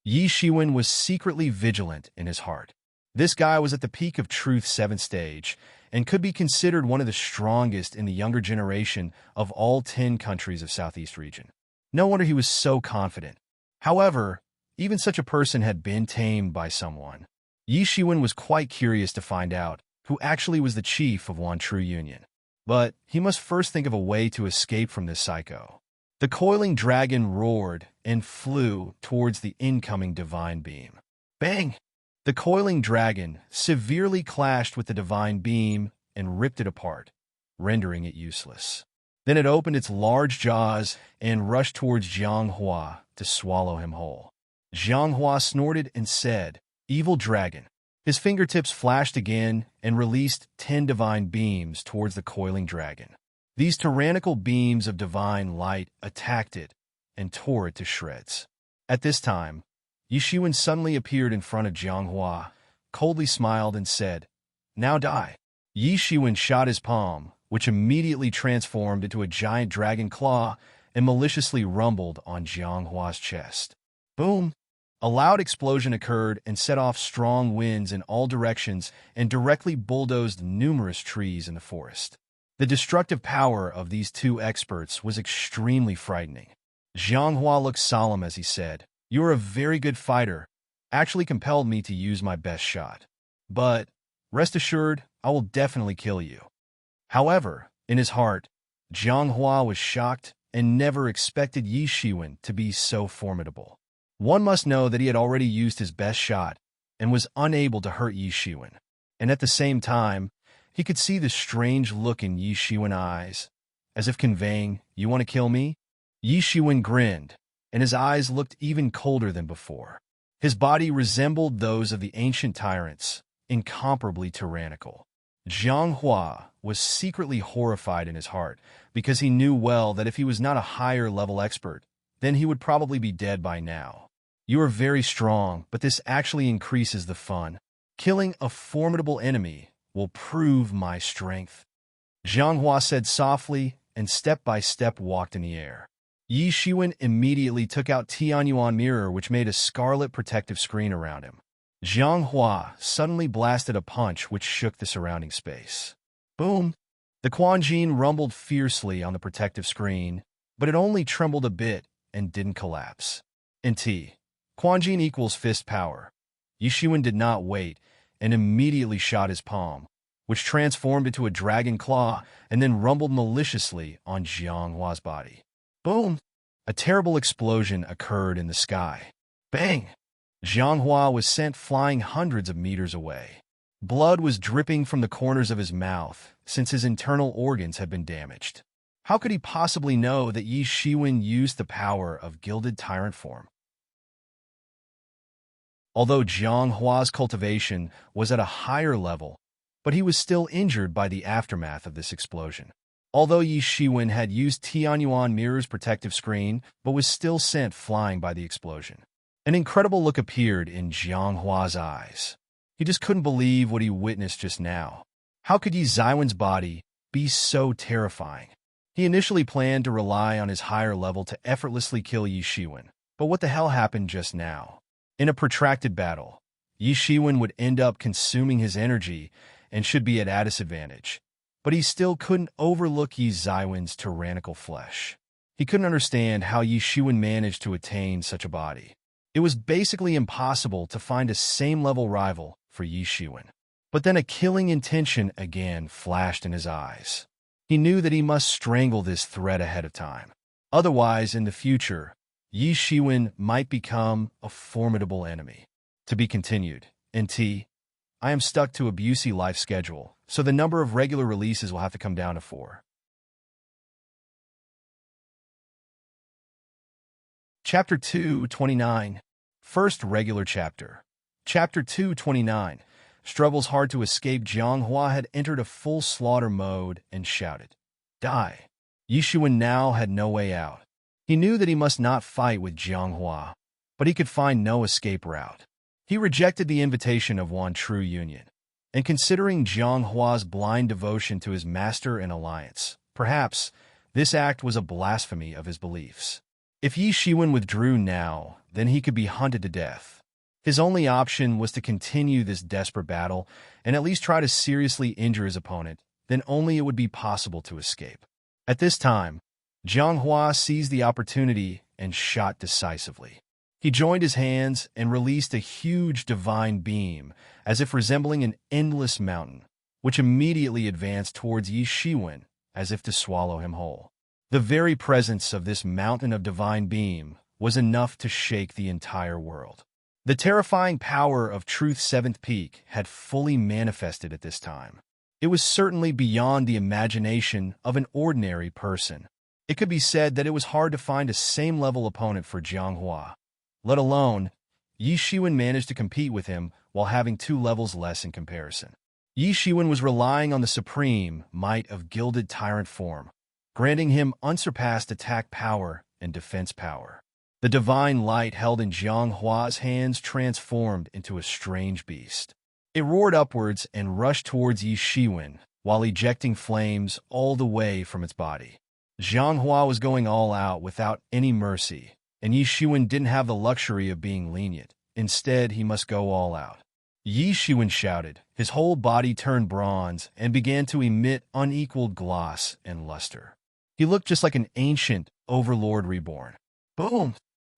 Yi Shiwen was secretly vigilant in his heart. This guy was at the peak of Truth's 7th stage and could be considered one of the strongest in the younger generation of all 10 countries of Southeast region. No wonder he was so confident. However, even such a person had been tamed by someone. Yi Shiwen was quite curious to find out who actually was the chief of one true union. But he must first think of a way to escape from this psycho. The coiling dragon roared and flew towards the incoming divine beam. Bang! The coiling dragon severely clashed with the divine beam and ripped it apart, rendering it useless. Then it opened its large jaws and rushed towards Jiang Hua to swallow him whole. Jiang Hua snorted and said, "Evil dragon." His fingertips flashed again and released 10 divine beams towards the coiling dragon. These tyrannical beams of divine light attacked it and tore it to shreds. At this time, Yi Shiwen suddenly appeared in front of Jiang Hua, coldly smiled and said, "Now die." Yi Shiwen shot his palm, which immediately transformed into a giant dragon claw and maliciously rumbled on Jiang Hua's chest. Boom! A loud explosion occurred and set off strong winds in all directions and directly bulldozed numerous trees in the forest. The destructive power of these two experts was extremely frightening. Jiang Hua looked solemn as he said, "You are a very good fighter, actually compelled me to use my best shot. But rest assured, I will definitely kill you." However, in his heart, Jiang Hua was shocked and never expected Yi Shiwen to be so formidable. One must know that he had already used his best shot and was unable to hurt Yi Shiwen. And at the same time, he could see the strange look in Yi Shiwen's eyes, as if conveying, "You want to kill me?" Yi Shiwen grinned, and his eyes looked even colder than before. His body resembled those of the ancient tyrants, incomparably tyrannical. Jiang Hua was secretly horrified in his heart because he knew well that if he was not a higher-level expert, then he would probably be dead by now. "You are very strong, but this actually increases the fun. Killing a formidable enemy will prove my strength," Jiang Hua said softly and step by step walked in the air. Yi Shiwen immediately took out Tianyuan mirror, which made a scarlet protective screen around him. Jiang Hua suddenly blasted a punch which shook the surrounding space. Boom! The Quan Jin rumbled fiercely on the protective screen, but it only trembled a bit and didn't collapse. Quan Jin equals fist power. Yi Shiwen did not wait and immediately shot his palm, which transformed into a dragon claw and then rumbled maliciously on Jiang Hua's body. Boom! A terrible explosion occurred in the sky. Bang! Jiang Hua was sent flying hundreds of meters away. Blood was dripping from the corners of his mouth since his internal organs had been damaged. How could he possibly know that Yi Shiwen used the power of gilded tyrant form? although Jiang Hua's cultivation was at a higher level, but he was still injured by the aftermath of this explosion. Although Yi Shiwen had used Tianyuan Mirror's protective screen, but was still sent flying by the explosion. An incredible look appeared in Jiang Hua's eyes. He just couldn't believe what he witnessed just now. How could Yi Ziwen's body be so terrifying? He initially planned to rely on his higher level to effortlessly kill Yi Shiwen, but what the hell happened just now? In a protracted battle, Yi Shiwen would end up consuming his energy and should be at a disadvantage. But he still couldn't overlook Yi Ziwen's tyrannical flesh. He couldn't understand how Yi Shiwen managed to attain such a body. It was basically impossible to find a same-level rival for Yi Shiwen. But then a killing intention again flashed in his eyes. He knew that he must strangle this threat ahead of time. Otherwise, in the future, Yi Shiwen might become a formidable enemy. To be continued. NT. I am stuck to a busy life schedule, so the number of regular releases will have to come down to 4. Chapter 229. First regular chapter. Chapter 229. Struggles hard to escape. Jiang Hua had entered a full slaughter mode and shouted, "Die!" Yi Shiwen now had no way out. He knew that he must not fight with Jiang Hua, but he could find no escape route. He rejected the invitation of one true union, and considering Jiang Hua's blind devotion to his master and alliance, perhaps this act was a blasphemy of his beliefs. If Yi Shiwen withdrew now, then he could be hunted to death. His only option was to continue this desperate battle and at least try to seriously injure his opponent, then only it would be possible to escape. At this time, Jiang Hua seized the opportunity and shot decisively. He joined his hands and released a huge divine beam, as if resembling an endless mountain, which immediately advanced towards Yi Shiwen, as if to swallow him whole. The very presence of this mountain of divine beam was enough to shake the entire world. The terrifying power of Truth's seventh peak had fully manifested at this time. It was certainly beyond the imagination of an ordinary person. It could be said that it was hard to find a same-level opponent for Jiang Hua. Let alone, Yi Shiwen managed to compete with him while having 2 levels less in comparison. Yi Shiwen was relying on the supreme might of gilded tyrant form, granting him unsurpassed attack power and defense power. The divine light held in Jiang Hua's hands transformed into a strange beast. It roared upwards and rushed towards Yi Shiwen, while ejecting flames all the way from its body. Jiang Hua was going all out without any mercy, and Yi Shiwen didn't have the luxury of being lenient. Instead, he must go all out. Yi Shiwen shouted. His whole body turned bronze and began to emit unequaled gloss and luster. He looked just like an ancient overlord reborn. Boom!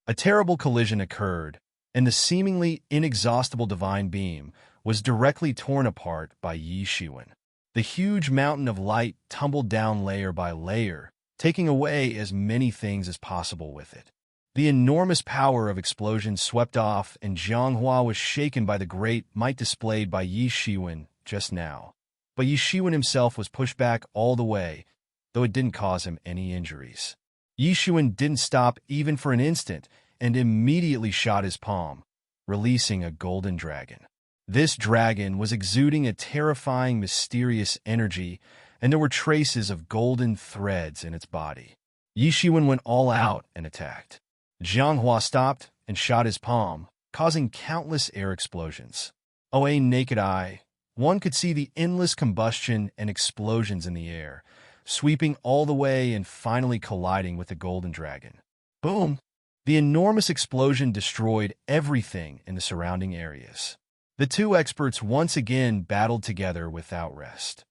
A terrible collision occurred, and the seemingly inexhaustible divine beam was directly torn apart by Yi Shiwen. The huge mountain of light tumbled down layer by layer, taking away as many things as possible with it. The enormous power of explosion swept off, and Jiang Hua was shaken by the great might displayed by Yi Shiwen just now. But Yi Shiwen himself was pushed back all the way, though it didn't cause him any injuries. Yi Shiwen didn't stop even for an instant and immediately shot his palm, releasing a golden dragon. This dragon was exuding a terrifying, mysterious energy, and there were traces of golden threads in its body. Yi Shiwen went all out and attacked. Jiang Hua stopped and shot his palm, causing countless air explosions. Oh, a naked eye, one could see the endless combustion and explosions in the air, sweeping all the way and finally colliding with the golden dragon. Boom! The enormous explosion destroyed everything in the surrounding areas. The 2 experts once again battled together without rest.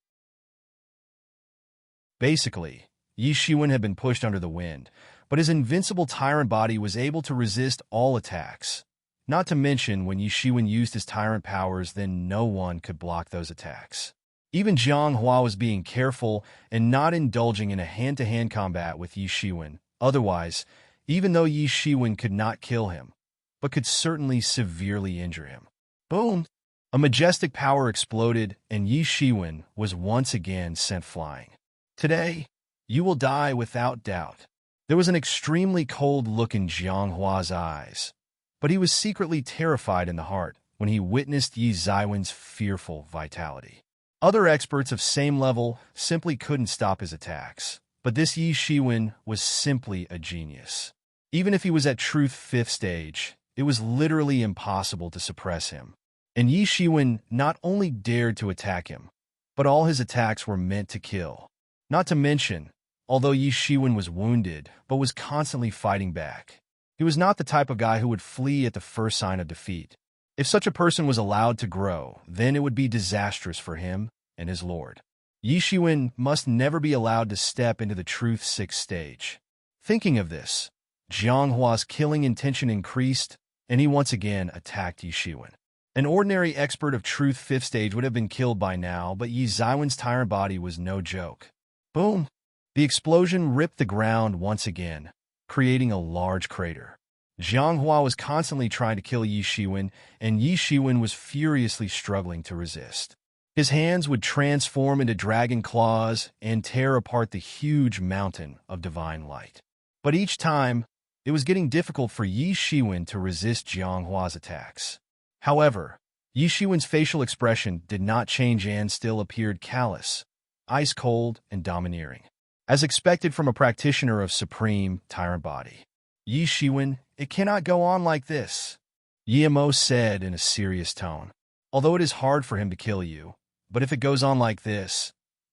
Basically, Yi Shiwen had been pushed under the wind, but his invincible tyrant body was able to resist all attacks. Not to mention, when Yi Shiwen used his tyrant powers, then no one could block those attacks. Even Jiang Hua was being careful and not indulging in a hand-to-hand combat with Yi Shiwen. Otherwise, even though Yi Shiwen could not kill him, but could certainly severely injure him. Boom! A majestic power exploded, and Yi Shiwen was once again sent flying. Today, you will die without doubt. There was an extremely cold look in Jiang Hua's eyes, But he was secretly terrified in the heart when he witnessed Yi Zaiwen's fearful vitality. Other experts of same level simply couldn't stop his attacks, but this Yi Shiwen was simply a genius. Even if he was at Truth 5th stage, it was literally impossible to suppress him. And Yi Shiwen not only dared to attack him, but all his attacks were meant to kill. Not to mention, although Yi Shiwen was wounded, but was constantly fighting back. He was not the type of guy who would flee at the first sign of defeat. If such a person was allowed to grow, then it would be disastrous for him and his lord. Yi Shiwen must never be allowed to step into the Truth 6th stage. Thinking of this, Jiang Hua's killing intention increased, and he once again attacked Yi Shiwen. An ordinary expert of Truth 5th stage would have been killed by now, but Yi Zaiwen's tyrant body was no joke. Boom! The explosion ripped the ground once again, creating a large crater. Jiang Hua was constantly trying to kill Yi Shiwen, and Yi Shiwen was furiously struggling to resist. His hands would transform into dragon claws and tear apart the huge mountain of divine light. But each time, it was getting difficult for Yi Shiwen to resist Jiang Hua's attacks. However, Yi Shiwen's facial expression did not change and still appeared callous, ice-cold, and domineering. As expected from a practitioner of supreme tyrant body. Yi Shiwen, it cannot go on like this, Yi Mo said in a serious tone. Although it is hard for him to kill you, but if it goes on like this,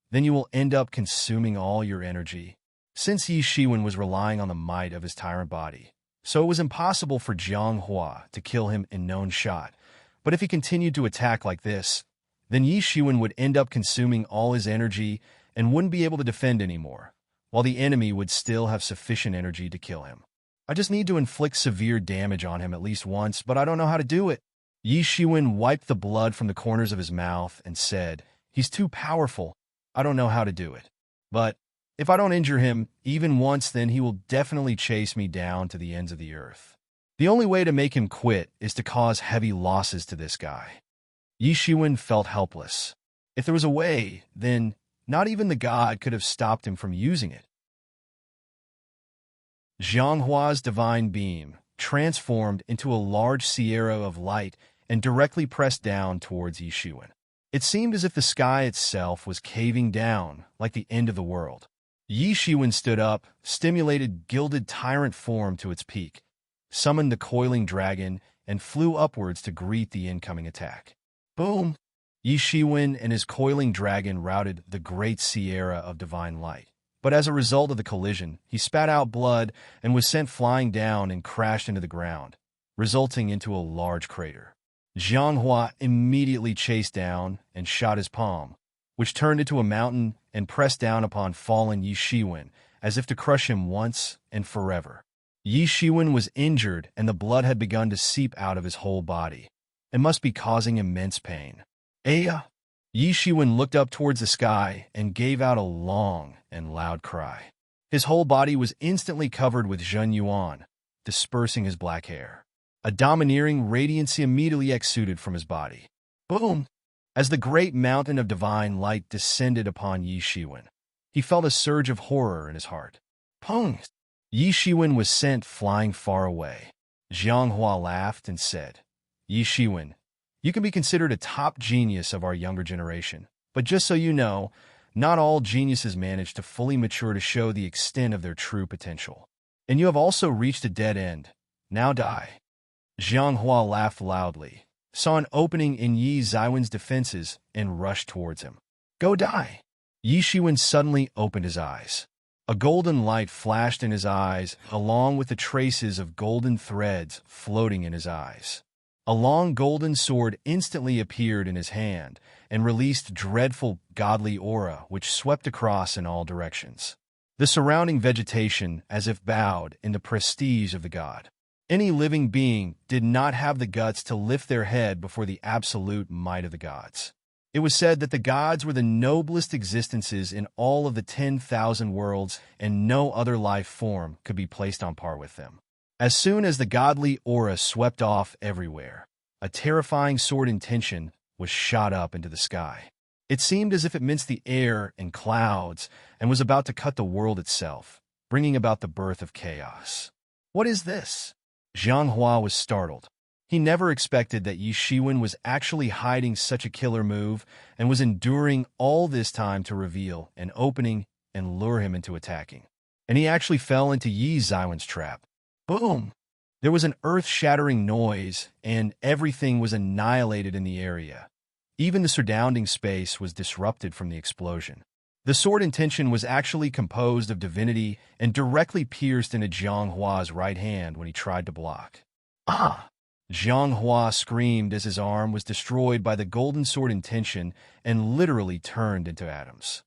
then you will end up consuming all your energy. Since Yi Shiwen was relying on the might of his tyrant body, so it was impossible for Jiang Hua to kill him in known shot. But if he continued to attack like this, then Yi Shiwen would end up consuming all his energy and wouldn't be able to defend anymore, while the enemy would still have sufficient energy to kill him. I just need to inflict severe damage on him at least once, but I don't know how to do it. Yi Shiwen wiped the blood from the corners of his mouth and said, "He's too powerful. I don't know how to do it. But if I don't injure him even once, then he will definitely chase me down to the ends of the earth. The only way to make him quit is to cause heavy losses to this guy." Yi Shiwen felt helpless. If there was a way, then not even the god could have stopped him from using it. Jiang Hua's divine beam transformed into a large sierra of light and directly pressed down towards Yi Shiwen. It seemed as if the sky itself was caving down, like the end of the world. Yi Shiwen stood up, stimulated gilded tyrant form to its peak, summoned the coiling dragon, and flew upwards to greet the incoming attack. Boom! Yi Shiwen and his coiling dragon routed the Great Sierra of Divine Light. But as a result of the collision, he spat out blood and was sent flying down and crashed into the ground, resulting into a large crater. Jiang Hua immediately chased down and shot his palm, which turned into a mountain and pressed down upon fallen Yi Shiwen, as if to crush him once and forever. Yi Shiwen was injured and the blood had begun to seep out of his whole body. It must be causing immense pain. Aya! Yi Shiwen looked up towards the sky and gave out a long and loud cry. His whole body was instantly covered with Zhen Yuan, dispersing his black hair. A domineering radiance immediately exuded from his body. Boom! As the great mountain of divine light descended upon Yi Shiwen, he felt a surge of horror in his heart. Pong! Yi Shiwen was sent flying far away. Jiang Hua laughed and said, "Yi Shiwen, you can be considered a top genius of our younger generation, but just so you know, not all geniuses manage to fully mature to show the extent of their true potential. And you have also reached a dead end. Now die." Jiang Hua laughed loudly, saw an opening in Yi Zaiwen's defenses, and rushed towards him. "Go die!" Yi Shiwen suddenly opened his eyes. A golden light flashed in his eyes, along with the traces of golden threads floating in his eyes. A long golden sword instantly appeared in his hand and released dreadful godly aura which swept across in all directions. The surrounding vegetation as if bowed in the prestige of the god. Any living being did not have the guts to lift their head before the absolute might of the gods. It was said that the gods were the noblest existences in all of the 10,000 worlds, and no other life form could be placed on par with them. As soon as the godly aura swept off everywhere, a terrifying sword intention was shot up into the sky. It seemed as if it minced the air and clouds and was about to cut the world itself, bringing about the birth of chaos. What is this? Zhang Hua was startled. He never expected that Yi Shiwen was actually hiding such a killer move and was enduring all this time to reveal an opening and lure him into attacking. And he actually fell into Yi Xiwen's trap. Boom! There was an earth-shattering noise, and everything was annihilated in the area. Even the surrounding space was disrupted from the explosion. The sword intention was actually composed of divinity and directly pierced into Zhang Hua's right hand when he tried to block. Ah! Zhang Hua screamed as his arm was destroyed by the golden sword intention and literally turned into atoms.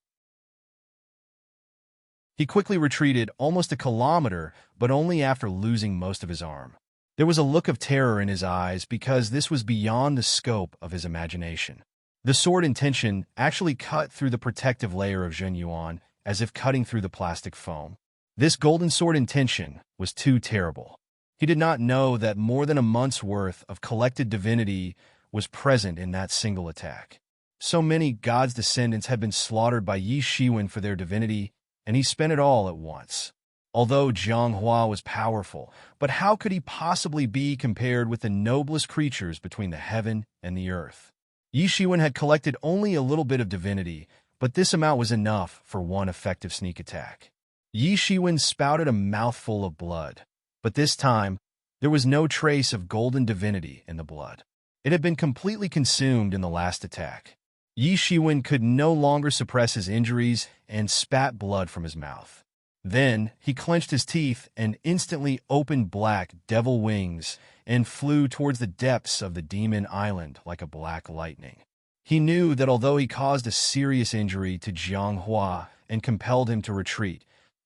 He quickly retreated almost a kilometer, but only after losing most of his arm. There was a look of terror in his eyes because this was beyond the scope of his imagination. The sword intention actually cut through the protective layer of Zhen Yuan as if cutting through the plastic foam. This golden sword intention was too terrible. He did not know that more than a month's worth of collected divinity was present in that single attack. So many gods' descendants had been slaughtered by Yi Shiwen for their divinity, and he spent it all at once. Although Zhang Hua was powerful, but how could he possibly be compared with the noblest creatures between the heaven and the earth? Yi Shiwen had collected only a little bit of divinity, but this amount was enough for one effective sneak attack. Yi Shiwen spouted a mouthful of blood. But this time, there was no trace of golden divinity in the blood. It had been completely consumed in the last attack. Yi Shiwen could no longer suppress his injuries and spat blood from his mouth. Then, he clenched his teeth and instantly opened black devil wings and flew towards the depths of the demon island like a black lightning. He knew that although he caused a serious injury to Zhang Hua and compelled him to retreat,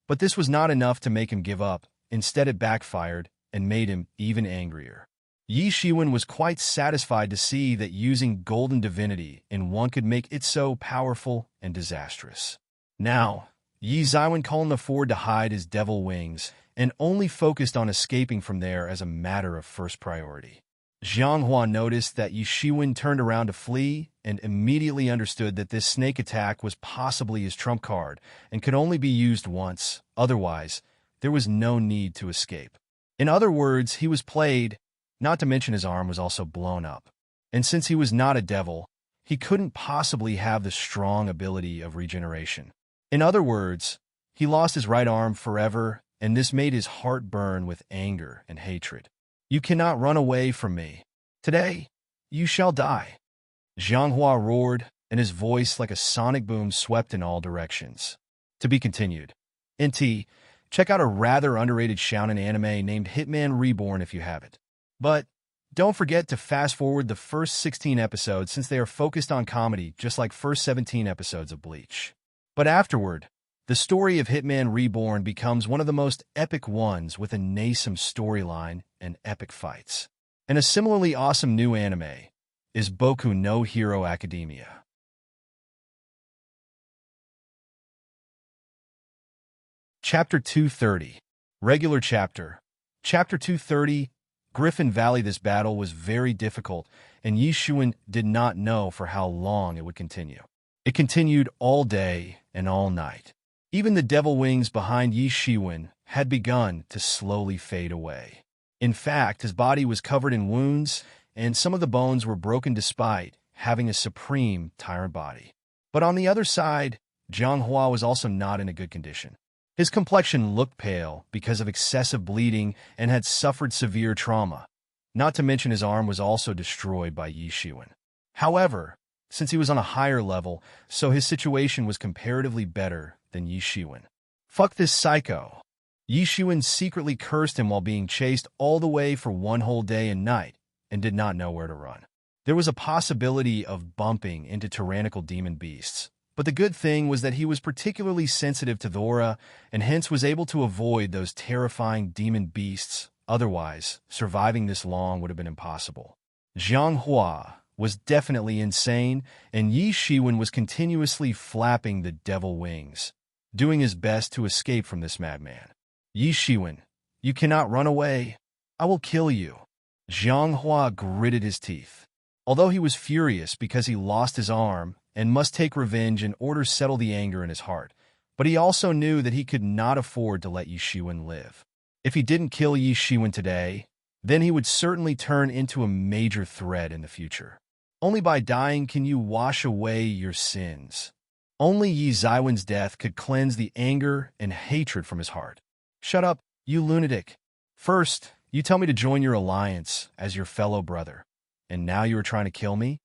but this was not enough to make him give up. Instead, it backfired and made him even angrier. Yi Shiwen was quite satisfied to see that using golden divinity in one could make it so powerful and disastrous. Now, Yi Xiwen couldn't afford to hide his devil wings and only focused on escaping from there as a matter of first priority. Zhang Hua noticed that Yi Shiwen turned around to flee and immediately understood that this snake attack was possibly his trump card and could only be used once. Otherwise, there was no need to escape. In other words, he was played, not to mention his arm was also blown up. And since he was not a devil, he couldn't possibly have the strong ability of regeneration. In other words, he lost his right arm forever, and this made his heart burn with anger and hatred. You cannot run away from me. Today, you shall die. Zhang Hua roared, and his voice like a sonic boom swept in all directions. To be continued. NT, check out a rather underrated shounen anime named Hitman Reborn if you haven't. But don't forget to fast forward the first 16 episodes since they are focused on comedy, just like first 17 episodes of Bleach. But afterward, the story of Hitman Reborn becomes one of the most epic ones with a nascent storyline and epic fights. And a similarly awesome new anime is Boku no Hero Academia. Chapter 230. Regular Chapter. Chapter 230. Griffin Valley. This battle was very difficult, and Yi Shiwen did not know for how long it would continue. It continued all day and all night. Even the devil wings behind Yi Shiwen had begun to slowly fade away. In fact, his body was covered in wounds, and some of the bones were broken despite having a supreme tyrant body. But on the other side, Zhang Hua was also not in a good condition. His complexion looked pale because of excessive bleeding and had suffered severe trauma. Not to mention his arm was also destroyed by Yi Shiwen. However, since he was on a higher level, so his situation was comparatively better than Yi Shiwen. Fuck this psycho. Yi Shiwen secretly cursed him while being chased all the way for one whole day and night and did not know where to run. There was a possibility of bumping into tyrannical demon beasts. But the good thing was that he was particularly sensitive to the aura and hence was able to avoid those terrifying demon beasts. Otherwise, surviving this long would have been impossible. Zhang Hua was definitely insane, and Yi Shiwen was continuously flapping the devil wings, doing his best to escape from this madman. Yi Shiwen, you cannot run away. I will kill you. Zhang Hua gritted his teeth. Although he was furious because he lost his arm and must take revenge in order to settle the anger in his heart, but he also knew that he could not afford to let Yi Shiwen live. If he didn't kill Yi Shiwen today, then he would certainly turn into a major threat in the future. Only by dying can you wash away your sins. Only Yi Zaiwen's death could cleanse the anger and hatred from his heart. Shut up, you lunatic. First, you tell me to join your alliance as your fellow brother, and now you are trying to kill me?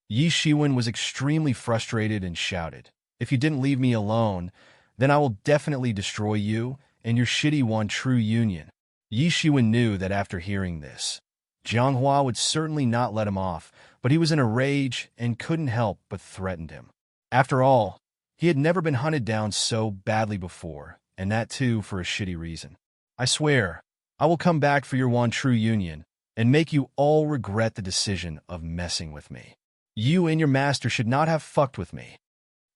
Yi Shiwen was extremely frustrated and shouted, "If you didn't leave me alone, then I will definitely destroy you and your shitty one true union." Yi Shiwen knew that after hearing this, Jiang Hua would certainly not let him off, but he was in a rage and couldn't help but threatened him. After all, he had never been hunted down so badly before, and that too for a shitty reason. "I swear, I will come back for your one true union and make you all regret the decision of messing with me. You and your master should not have fucked with me."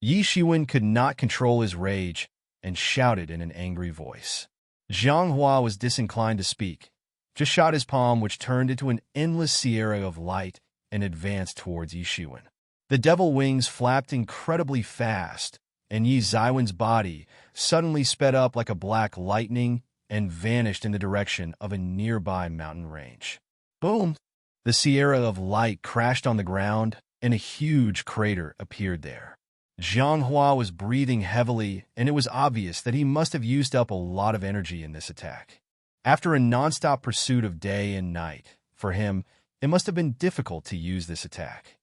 Yi Shiwen could not control his rage and shouted in an angry voice. Jiang Hua was disinclined to speak, just shot his palm, which turned into an endless sierra of light and advanced towards Yi Shiwen. The devil wings flapped incredibly fast, and Yi Zaiwen's body suddenly sped up like a black lightning and vanished in the direction of a nearby mountain range. Boom! The sierra of light crashed on the ground, and a huge crater appeared there. Jiang Hua was breathing heavily, and it was obvious that he must have used up a lot of energy in this attack. After a non-stop pursuit of day and night, for him, it must have been difficult to use this attack.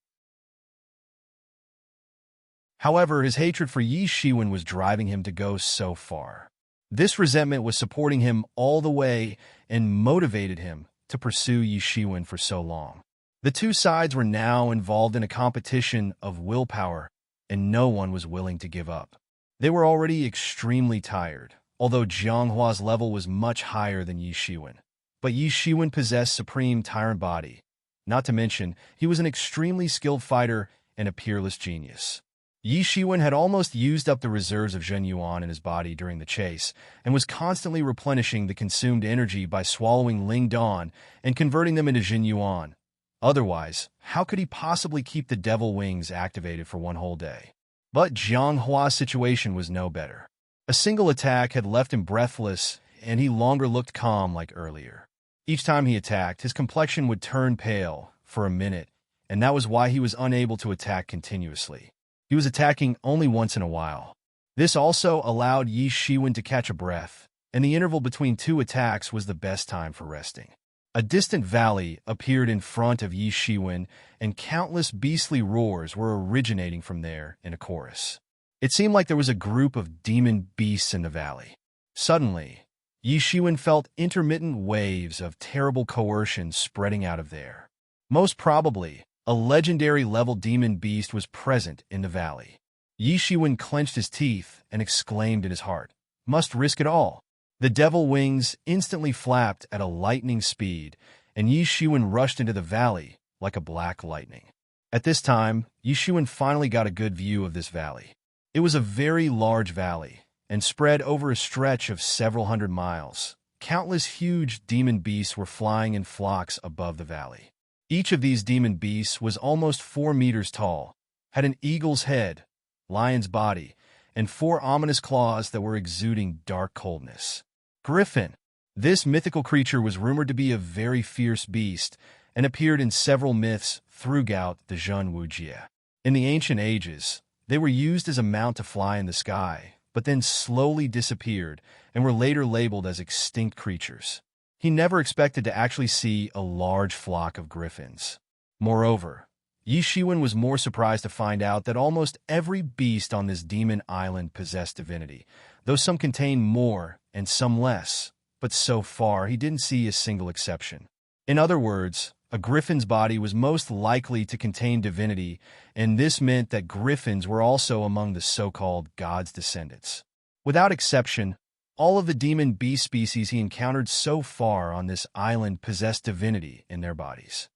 However, his hatred for Yi Shiwen was driving him to go so far. This resentment was supporting him all the way and motivated him to pursue Yi Shiwen for so long. The two sides were now involved in a competition of willpower, and no one was willing to give up. They were already extremely tired, although Jiang Hua's level was much higher than Yi Shiwen. But Yi Shiwen possessed supreme tyrant body. Not to mention, he was an extremely skilled fighter and a peerless genius. Yi Shiwen had almost used up the reserves of Zhen Yuan in his body during the chase, and was constantly replenishing the consumed energy by swallowing Ling Dan and converting them into Zhen Yuan. Otherwise, how could he possibly keep the devil wings activated for one whole day? But Jiang Hua's situation was no better. A single attack had left him breathless, and he longer looked calm like earlier. Each time he attacked, his complexion would turn pale for a minute, and that was why he was unable to attack continuously. He was attacking only once in a while. This also allowed Yi Shiwen to catch a breath, and the interval between two attacks was the best time for resting. A distant valley appeared in front of Yi Shiwen, and countless beastly roars were originating from there in a chorus. It seemed like there was a group of demon beasts in the valley. Suddenly, Yi Shiwen felt intermittent waves of terrible coercion spreading out of there. Most probably, a legendary level demon beast was present in the valley. Yi Shiwen clenched his teeth and exclaimed in his heart, "Must risk it all." The devil wings instantly flapped at a lightning speed, and Yi Shiwen rushed into the valley like a black lightning. At this time, Yi Shiwen finally got a good view of this valley. It was a very large valley, and spread over a stretch of several hundred miles. Countless huge demon beasts were flying in flocks above the valley. Each of these demon beasts was almost 4 meters tall, had an eagle's head, lion's body, and 4 ominous claws that were exuding dark coldness. Griffin. This mythical creature was rumored to be a very fierce beast and appeared in several myths throughout the Zhen Wujie. In the ancient ages, they were used as a mount to fly in the sky, but then slowly disappeared and were later labeled as extinct creatures. He never expected to actually see a large flock of griffins. Moreover, Yi Shiwen was more surprised to find out that almost every beast on this demon island possessed divinity, though some contained more and some less, but so far he didn't see a single exception. In other words, a griffin's body was most likely to contain divinity, and this meant that griffins were also among the so-called God's descendants. Without exception, all of the demon beast species he encountered so far on this island possessed divinity in their bodies.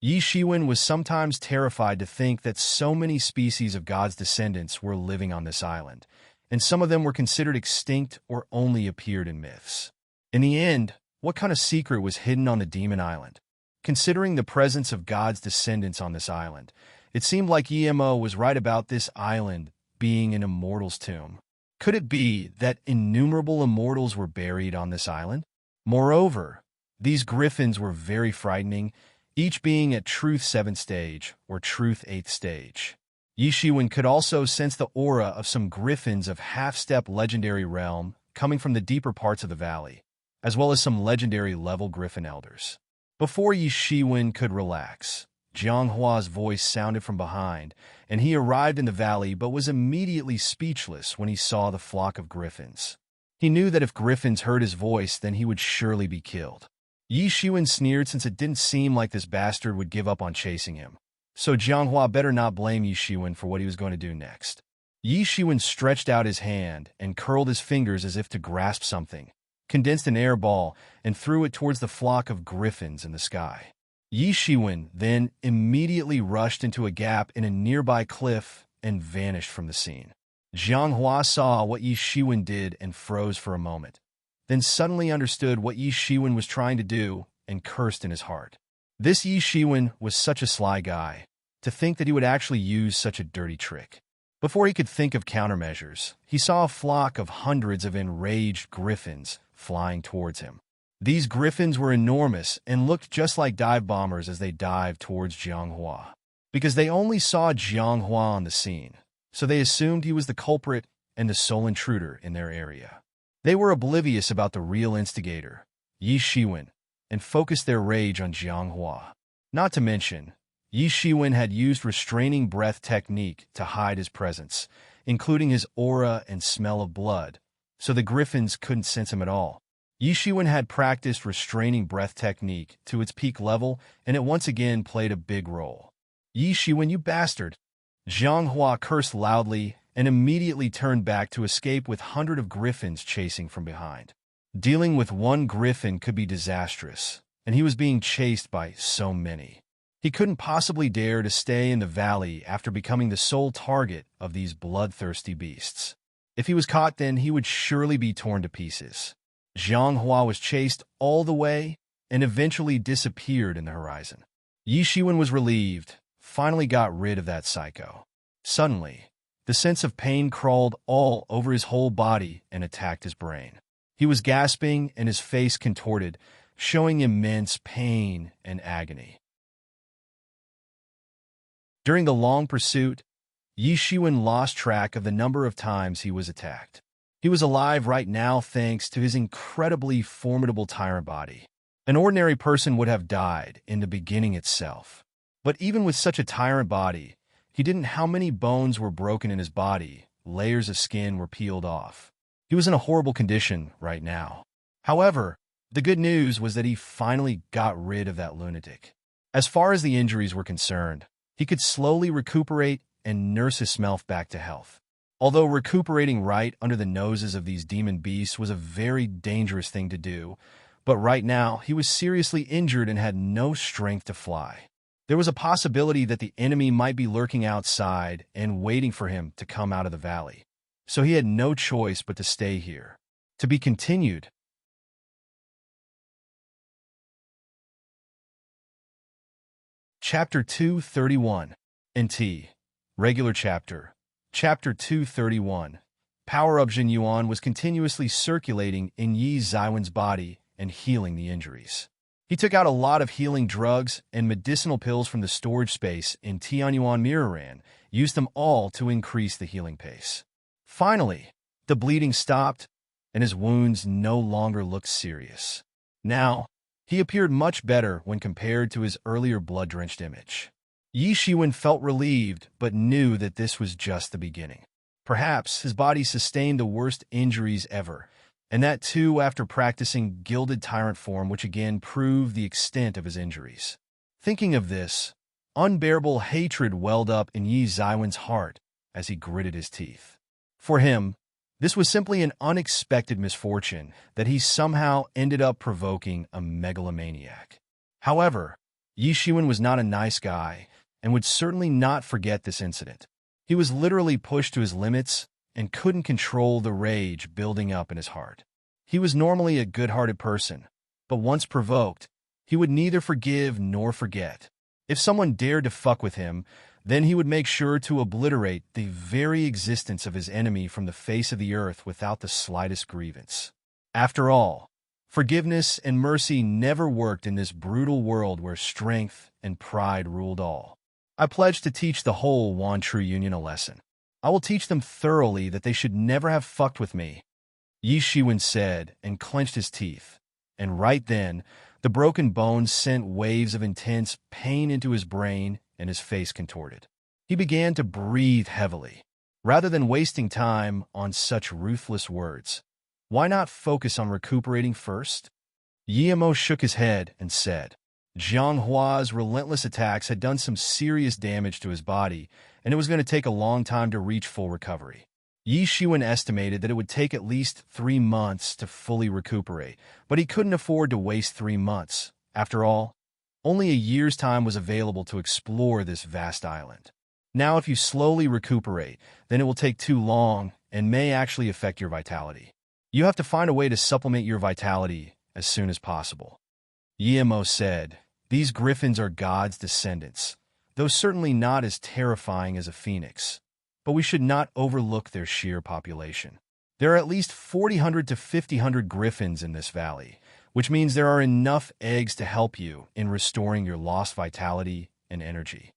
Yi Shiwen was sometimes terrified to think that so many species of God's descendants were living on this island, and some of them were considered extinct or only appeared in myths. In the end, what kind of secret was hidden on the demon island? Considering the presence of God's descendants on this island, it seemed like EMO was right about this island being an immortal's tomb. Could it be that innumerable immortals were buried on this island? Moreover, these griffins were very frightening, each being at Truth 7th stage or Truth 8th stage. Yi Shiwen could also sense the aura of some griffins of half-step legendary realm coming from the deeper parts of the valley, as well as some legendary level griffin elders. Before Yi Shiwen could relax, Jianghua's voice sounded from behind, and he arrived in the valley but was immediately speechless when he saw the flock of griffins. He knew that if griffins heard his voice, then he would surely be killed. Yi Shiwen sneered since it didn't seem like this bastard would give up on chasing him. So Jianghua better not blame Yi Shiwen for what he was going to do next. Yi Shiwen stretched out his hand and curled his fingers as if to grasp something, condensed an air ball, and threw it towards the flock of griffins in the sky. Yi Shiwen then immediately rushed into a gap in a nearby cliff and vanished from the scene. Jianghua saw what Yi Shiwen did and froze for a moment, then suddenly understood what Yi Shiwen was trying to do and cursed in his heart. This Yi Shiwen was such a sly guy, to think that he would actually use such a dirty trick. Before he could think of countermeasures, he saw a flock of hundreds of enraged griffins flying towards him. These griffins were enormous and looked just like dive bombers as they dived towards Jianghua. Because they only saw Jianghua on the scene, so they assumed he was the culprit and the sole intruder in their area. They were oblivious about the real instigator, Yi Shiwen, and focused their rage on Jianghua. Not to mention, Yi Shiwen had used restraining breath technique to hide his presence, including his aura and smell of blood, so the griffins couldn't sense him at all. Yi Shiwen had practiced restraining breath technique to its peak level, and it once again played a big role. Yi Shiwen, you bastard! Jianghua cursed loudly and immediately turned back to escape with hundreds of griffins chasing from behind. Dealing with one griffin could be disastrous, and he was being chased by so many. He couldn't possibly dare to stay in the valley after becoming the sole target of these bloodthirsty beasts. If he was caught, then he would surely be torn to pieces. Jianghua was chased all the way and eventually disappeared in the horizon. Yi Shiwen was relieved, finally got rid of that psycho. Suddenly, the sense of pain crawled all over his whole body and attacked his brain. He was gasping and his face contorted, showing immense pain and agony. During the long pursuit, Yi Shiwen lost track of the number of times he was attacked. He was alive right now thanks to his incredibly formidable tyrant body. An ordinary person would have died in the beginning itself. But even with such a tyrant body, he didn't know how many bones were broken in his body, layers of skin were peeled off. He was in a horrible condition right now. However, the good news was that he finally got rid of that lunatic. As far as the injuries were concerned, he could slowly recuperate and nurse himself back to health. Although recuperating right under the noses of these demon beasts was a very dangerous thing to do, but right now he was seriously injured and had no strength to fly. There was a possibility that the enemy might be lurking outside and waiting for him to come out of the valley. So he had no choice but to stay here. To be continued. Chapter 231. NT. Regular Chapter. Chapter 231. Power-up Jin Yuan was continuously circulating in Yi Ziwen's body and healing the injuries. He took out a lot of healing drugs and medicinal pills from the storage space in Tianyuan Mirroran, used them all to increase the healing pace. Finally, the bleeding stopped, and his wounds no longer looked serious. Now, he appeared much better when compared to his earlier blood-drenched image. Yi Shiwen felt relieved, but knew that this was just the beginning. Perhaps his body sustained the worst injuries ever, and that too after practicing Gilded Tyrant form, which again proved the extent of his injuries. Thinking of this, unbearable hatred welled up in Yi Ziwen's heart as he gritted his teeth. For him, this was simply an unexpected misfortune that he somehow ended up provoking a megalomaniac. However, Yi Shiwen was not a nice guy and would certainly not forget this incident. He was literally pushed to his limits and couldn't control the rage building up in his heart. He was normally a good-hearted person, but once provoked, he would neither forgive nor forget. If someone dared to fuck with him, then he would make sure to obliterate the very existence of his enemy from the face of the earth without the slightest grievance. After all, Forgiveness and mercy never worked in this brutal world where strength and pride ruled all. I pledge to teach the whole One True Union a lesson. I will teach them thoroughly that they should never have fucked with me, Yi Shiwen said, and clenched his teeth. And right then, the broken bones sent waves of intense pain into his brain, and his face contorted. He began to breathe heavily. Rather than wasting time on such ruthless words, why not focus on recuperating first? Yimo shook his head and said, Jiang Hua's relentless attacks had done some serious damage to his body, and it was going to take a long time to reach full recovery. Yi Shiwen estimated that it would take at least 3 months to fully recuperate, but he couldn't afford to waste 3 months. After all, only a year's time was available to explore this vast island. Now, if you slowly recuperate, then it will take too long and may actually affect your vitality. You have to find a way to supplement your vitality as soon as possible. Yimo said, These griffins are God's descendants, though certainly not as terrifying as a phoenix. But we should not overlook their sheer population. There are at least 400 to 500 griffins in this valley, which means there are enough eggs to help you in restoring your lost vitality and energy.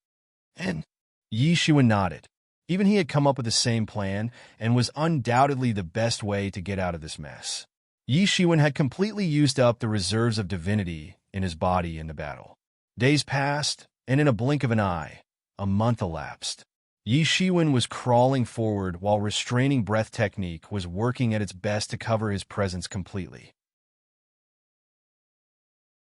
And Yi Shiwen nodded. Even he had come up with the same plan and was undoubtedly the best way to get out of this mess. Yi Shiwen had completely used up the reserves of divinity in his body in the battle. Days passed, and in a blink of an eye, a month elapsed. Yi Shiwen was crawling forward while restraining breath technique was working at its best to cover his presence completely.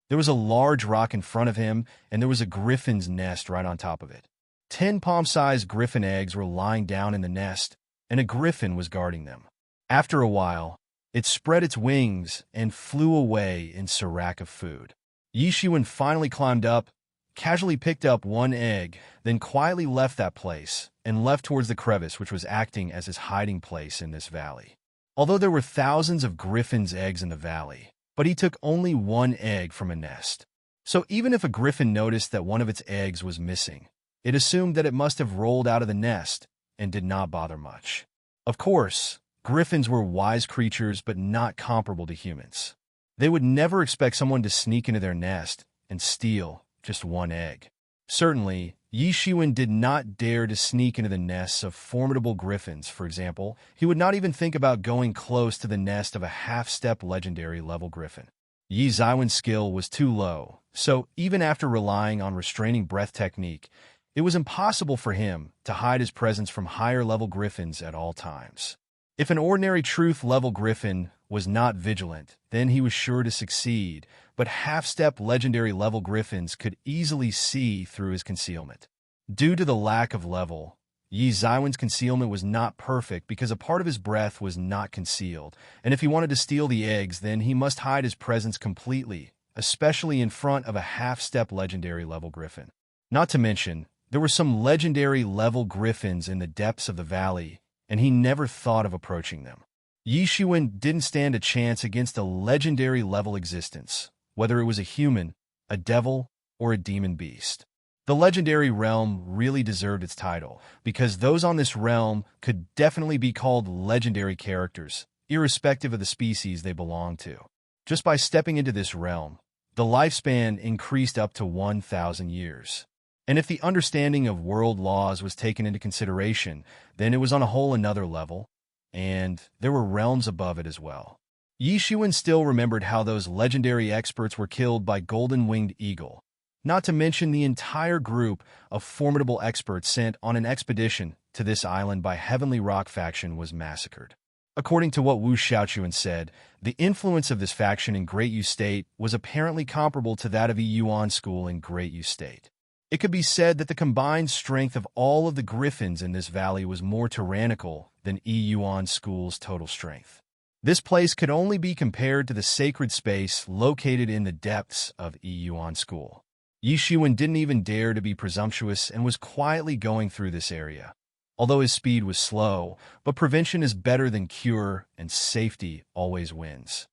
There was a large rock in front of him, and there was a griffin's nest right on top of it. 10 palm-sized griffin eggs were lying down in the nest, and a griffin was guarding them. After a while, it spread its wings and flew away in serac of food. Yi Shiwen finally climbed up, casually picked up 1 egg, then quietly left that place and left towards the crevice which was acting as his hiding place in this valley. Although there were thousands of griffin's eggs in the valley, but he took only 1 egg from a nest. So even if a griffin noticed that one of its eggs was missing, it assumed that it must have rolled out of the nest and did not bother much. Of course, griffins were wise creatures but not comparable to humans. They would never expect someone to sneak into their nest and steal just 1 egg. Certainly, Yi Shiwen did not dare to sneak into the nests of formidable griffins, for example. He would not even think about going close to the nest of a half-step legendary level griffin. Yi Ziwen's skill was too low, so even after relying on restraining breath technique, it was impossible for him to hide his presence from higher-level griffins at all times. If an ordinary truth-level griffin was not vigilant, then he was sure to succeed, but half-step legendary-level griffins could easily see through his concealment. Due to the lack of level, Yi Ziwen's concealment was not perfect because a part of his breath was not concealed, and if he wanted to steal the eggs, then he must hide his presence completely, especially in front of a half-step legendary-level griffin. Not to mention, there were some legendary-level griffins in the depths of the valley, and he never thought of approaching them. Yi Shiwen didn't stand a chance against a legendary-level existence, whether it was a human, a devil, or a demon beast. The legendary realm really deserved its title, because those on this realm could definitely be called legendary characters, irrespective of the species they belonged to. Just by stepping into this realm, the lifespan increased up to 1,000 years. And if the understanding of world laws was taken into consideration, then it was on a whole another level, and there were realms above it as well. Yi Shiwen still remembered how those legendary experts were killed by Golden-Winged Eagle, not to mention the entire group of formidable experts sent on an expedition to this island by Heavenly Rock faction was massacred. According to what Wu Xiaochuan said, the influence of this faction in Great Yu State was apparently comparable to that of Yuan School in Great Yu State. It could be said that the combined strength of all of the griffins in this valley was more tyrannical than Yuan School's total strength. This place could only be compared to the sacred space located in the depths of Yuan School. Yi Shiwen didn't even dare to be presumptuous and was quietly going through this area. Although his speed was slow, but prevention is better than cure, and safety always wins.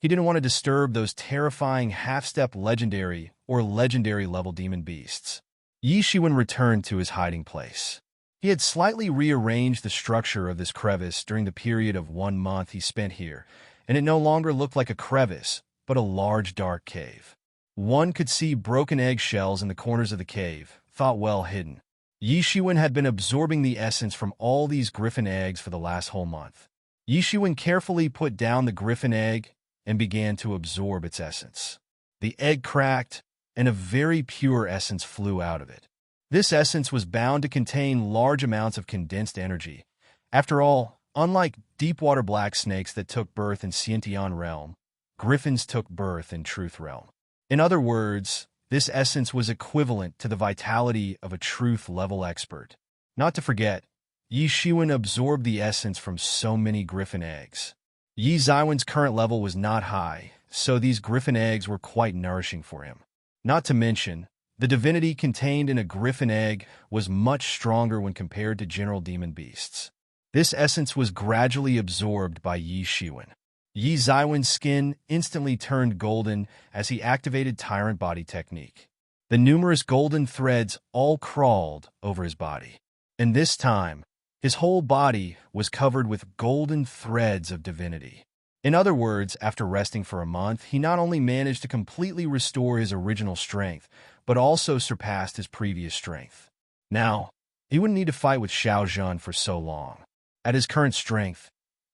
He didn't want to disturb those terrifying half-step legendary or legendary-level demon beasts. Yi Shiwen returned to his hiding place. He had slightly rearranged the structure of this crevice during the period of 1 month he spent here, and it no longer looked like a crevice, but a large dark cave. One could see broken eggshells in the corners of the cave, thought well hidden. Yi Shiwen had been absorbing the essence from all these griffin eggs for the last whole month. Yi Shiwen carefully put down the griffin egg and began to absorb its essence. The egg cracked, and a very pure essence flew out of it. This essence was bound to contain large amounts of condensed energy. After all, unlike deep-water black snakes that took birth in Xiantian realm, griffins took birth in truth realm. In other words, this essence was equivalent to the vitality of a truth-level expert. Not to forget, Yi Shiwen absorbed the essence from so many griffin eggs. Yi Ziwen's current level was not high, so these griffin eggs were quite nourishing for him. Not to mention, the divinity contained in a griffin egg was much stronger when compared to general demon beasts. This essence was gradually absorbed by Yi Shiwen. Yi Ziwen's skin instantly turned golden as he activated Tyrant Body Technique. The numerous golden threads all crawled over his body. And this time, his whole body was covered with golden threads of divinity. In other words, after resting for a month, he not only managed to completely restore his original strength, but also surpassed his previous strength. Now, he wouldn't need to fight with Xiao Zhan for so long. At his current strength,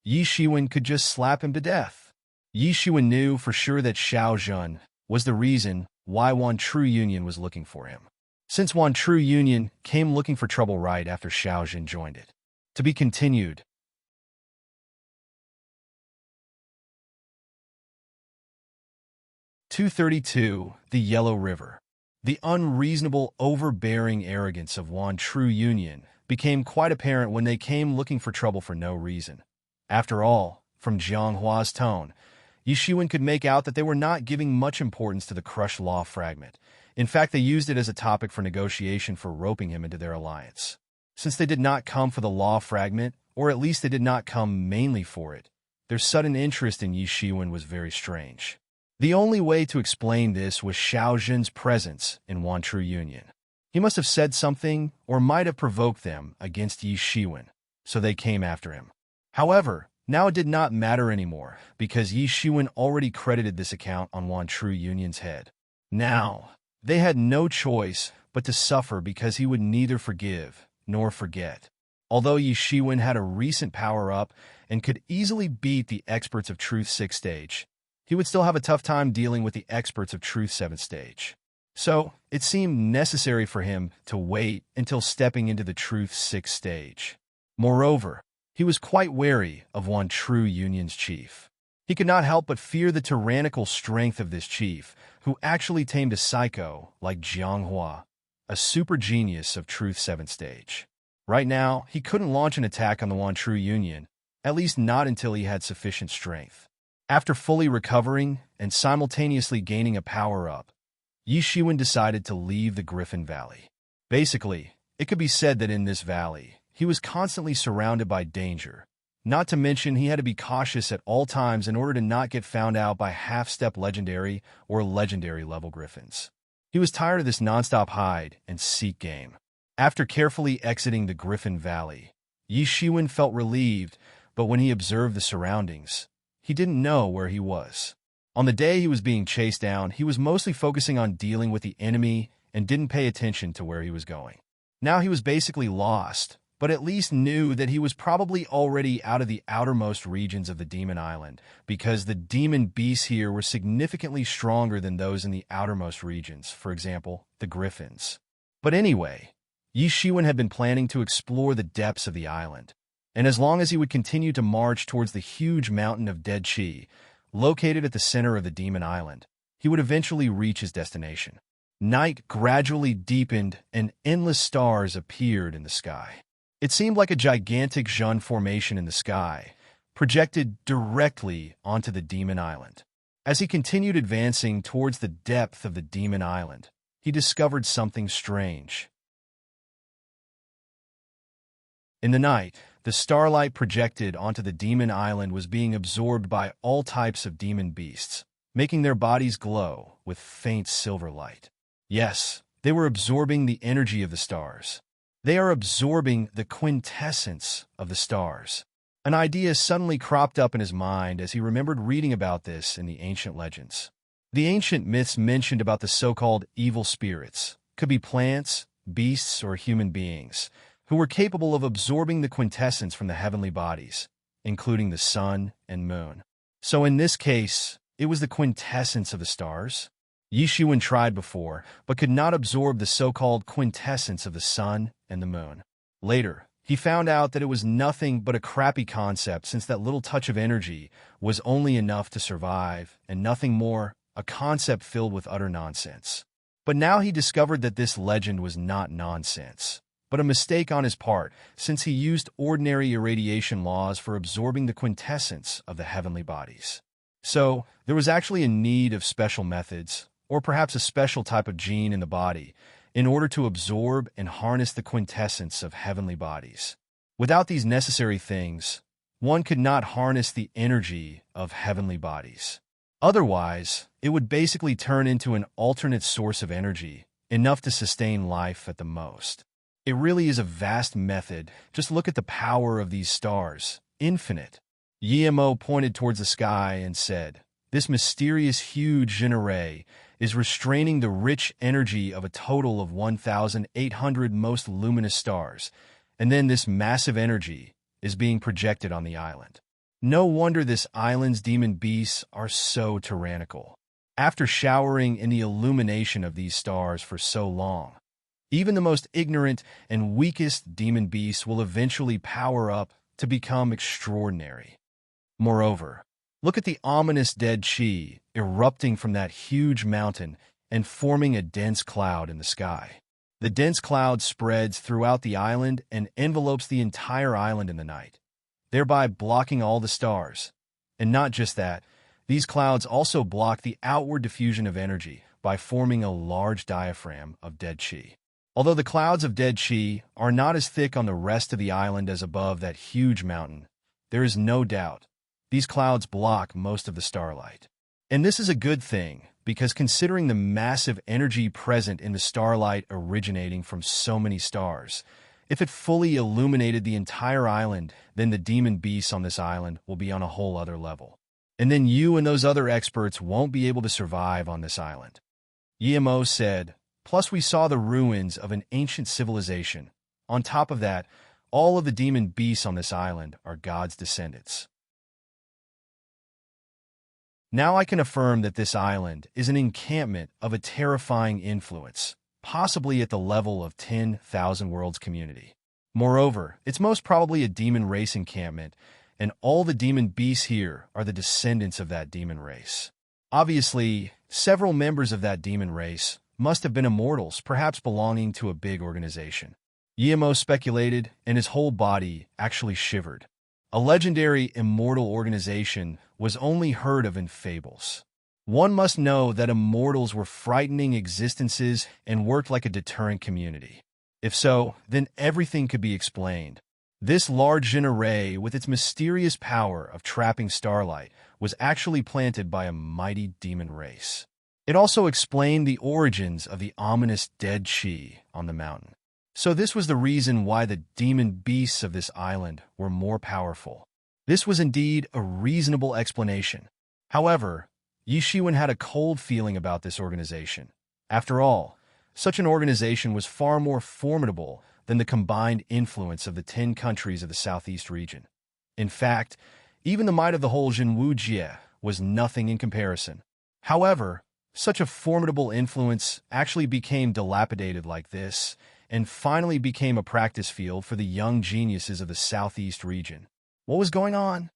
Yi Shiwen could just slap him to death. Yi Shiwen knew for sure that Xiao Zhan was the reason why Wan True Union was looking for him. Since Wan True Union came looking for trouble right after Xiao Zhan joined it. To be continued. 232. The Yellow River. The unreasonable, overbearing arrogance of Wan True Union became quite apparent when they came looking for trouble for no reason. After all, from Jiang Hua's tone, Yi Shiwen could make out that they were not giving much importance to the crushed law fragment. In fact, they used it as a topic for negotiation for roping him into their alliance. Since they did not come for the law fragment, or at least they did not come mainly for it, their sudden interest in Yi Shiwen was very strange. The only way to explain this was Xiao Zhan's presence in Wan True Union. He must have said something or might have provoked them against Yi Shiwen, so they came after him. However, now it did not matter anymore, because Yi Shiwen already credited this account on Wan True Union's head. Now, they had no choice but to suffer because he would neither forgive nor forget. Although Yi Shiwen had a recent power-up and could easily beat the experts of Truth 6th stage, he would still have a tough time dealing with the experts of Truth 7th stage. So, it seemed necessary for him to wait until stepping into the Truth 6th stage. Moreover, he was quite wary of Wan True Union's chief. He could not help but fear the tyrannical strength of this chief, who actually tamed a psycho like Jiang Hua, a super genius of Truth 7th stage. Right now, he couldn't launch an attack on the Wan True Union, at least not until he had sufficient strength. After fully recovering and simultaneously gaining a power-up, Yi Shiwen decided to leave the Griffin Valley. Basically, it could be said that in this valley, he was constantly surrounded by danger. Not to mention he had to be cautious at all times in order to not get found out by half-step legendary or legendary level griffins. He was tired of this non-stop hide and seek game. After carefully exiting the Griffin Valley, Yi Shiwen felt relieved, but when he observed the surroundings, he didn't know where he was. On the day he was being chased down, he was mostly focusing on dealing with the enemy and didn't pay attention to where he was going. Now he was basically lost, but at least knew that he was probably already out of the outermost regions of the Demon Island, because the demon beasts here were significantly stronger than those in the outermost regions, for example, the Griffins. But anyway, Yi Shiwen had been planning to explore the depths of the island, and as long as he would continue to march towards the huge mountain of dead Qi, located at the center of the Demon Island, he would eventually reach his destination. Night gradually deepened and endless stars appeared in the sky. It seemed like a gigantic Zhun formation in the sky, projected directly onto the Demon Island. As he continued advancing towards the depth of the Demon Island, he discovered something strange. In the night, the starlight projected onto the Demon Island was being absorbed by all types of demon beasts, making their bodies glow with faint silver light. Yes, they were absorbing the energy of the stars. They are absorbing the quintessence of the stars. An idea suddenly cropped up in his mind as he remembered reading about this in the ancient legends. The ancient myths mentioned about the so-called evil spirits, could be plants, beasts, or human beings, who were capable of absorbing the quintessence from the heavenly bodies, including the sun and moon. So in this case, it was the quintessence of the stars. Yishuan tried before, but could not absorb the so-called quintessence of the sun and the moon. Later, he found out that it was nothing but a crappy concept, since that little touch of energy was only enough to survive, and nothing more, a concept filled with utter nonsense. But now he discovered that this legend was not nonsense, but a mistake on his part, since he used ordinary irradiation laws for absorbing the quintessence of the heavenly bodies. So, there was actually a need of special methods, or perhaps a special type of gene in the body, in order to absorb and harness the quintessence of heavenly bodies. Without these necessary things, one could not harness the energy of heavenly bodies. Otherwise, it would basically turn into an alternate source of energy, enough to sustain life at the most. It really is a vast method. Just look at the power of these stars, infinite. Yemo pointed towards the sky and said, "This mysterious huge genere is restraining the rich energy of a total of 1,800 most luminous stars, and then this massive energy is being projected on the island. No wonder this island's demon beasts are so tyrannical. After showering in the illumination of these stars for so long, even the most ignorant and weakest demon beasts will eventually power up to become extraordinary. Moreover, look at the ominous dead chi erupting from that huge mountain and forming a dense cloud in the sky. The dense cloud spreads throughout the island and envelopes the entire island in the night, thereby blocking all the stars. And not just that, these clouds also block the outward diffusion of energy by forming a large diaphragm of dead chi. Although the clouds of dead chi are not as thick on the rest of the island as above that huge mountain, there is no doubt these clouds block most of the starlight. And this is a good thing, because considering the massive energy present in the starlight originating from so many stars, if it fully illuminated the entire island, then the demon beasts on this island will be on a whole other level. And then you and those other experts won't be able to survive on this island." Yemo said, "Plus we saw the ruins of an ancient civilization. On top of that, all of the demon beasts on this island are God's descendants. Now I can affirm that this island is an encampment of a terrifying influence, possibly at the level of 10,000 worlds community. Moreover, it's most probably a demon race encampment, and all the demon beasts here are the descendants of that demon race. Obviously, several members of that demon race must have been immortals, perhaps belonging to a big organization." Yemo speculated, and his whole body actually shivered. A legendary immortal organization was only heard of in fables. One must know that immortals were frightening existences and worked like a deterrent community. If so, then everything could be explained. This large genere, with its mysterious power of trapping starlight, was actually planted by a mighty demon race. It also explained the origins of the ominous dead chi on the mountain. So this was the reason why the demon beasts of this island were more powerful. This was indeed a reasonable explanation. However, Yishuan had a cold feeling about this organization. After all, such an organization was far more formidable than the combined influence of the 10 countries of the southeast region. In fact, even the might of the whole Jinwujie was nothing in comparison. However, such a formidable influence actually became dilapidated like this, and finally became a practice field for the young geniuses of the southeast region. What was going on?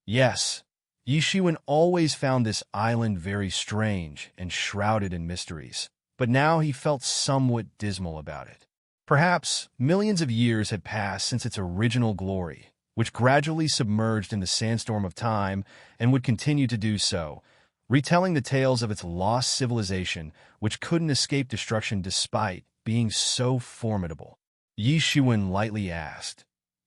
Yes, Yishuan always found this island very strange and shrouded in mysteries, but now he felt somewhat dismal about it. Perhaps millions of years had passed since its original glory, which gradually submerged in the sandstorm of time and would continue to do so, retelling the tales of its lost civilization, which couldn't escape destruction despite being so formidable. Yishuan lightly asked,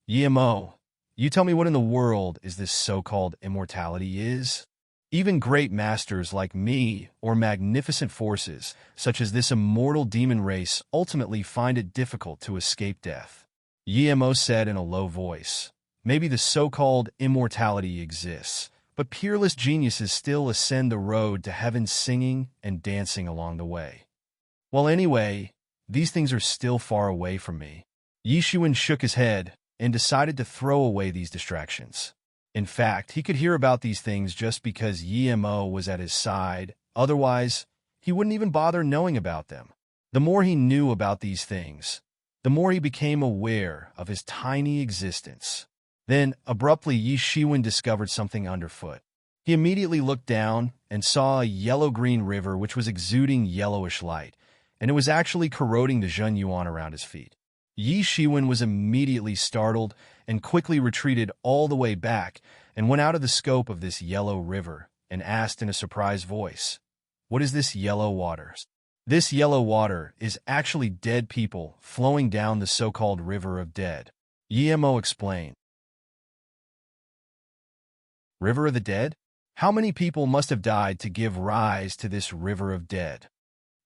"Yemo, you tell me what in the world is this so-called immortality is?" Even great masters like me or magnificent forces, such as this immortal demon race, ultimately find it difficult to escape death. Yemo said in a low voice. Maybe the so-called immortality exists, but peerless geniuses still ascend the road to heaven singing and dancing along the way. Well, anyway, these things are still far away from me. Yishuan shook his head and decided to throw away these distractions. In fact, he could hear about these things just because Yemo was at his side. Otherwise, he wouldn't even bother knowing about them. The more he knew about these things, the more he became aware of his tiny existence. Then, abruptly, Yi Shiwen discovered something underfoot. He immediately looked down and saw a yellow-green river which was exuding yellowish light, and it was actually corroding the Zhen Yuan around his feet. Yi Shiwen was immediately startled and quickly retreated all the way back and went out of the scope of this yellow river and asked in a surprised voice, "What is this yellow water?" This yellow water is actually dead people flowing down the so-called River of Dead. Yemo explained. River of the Dead? How many people must have died to give rise to this River of Dead?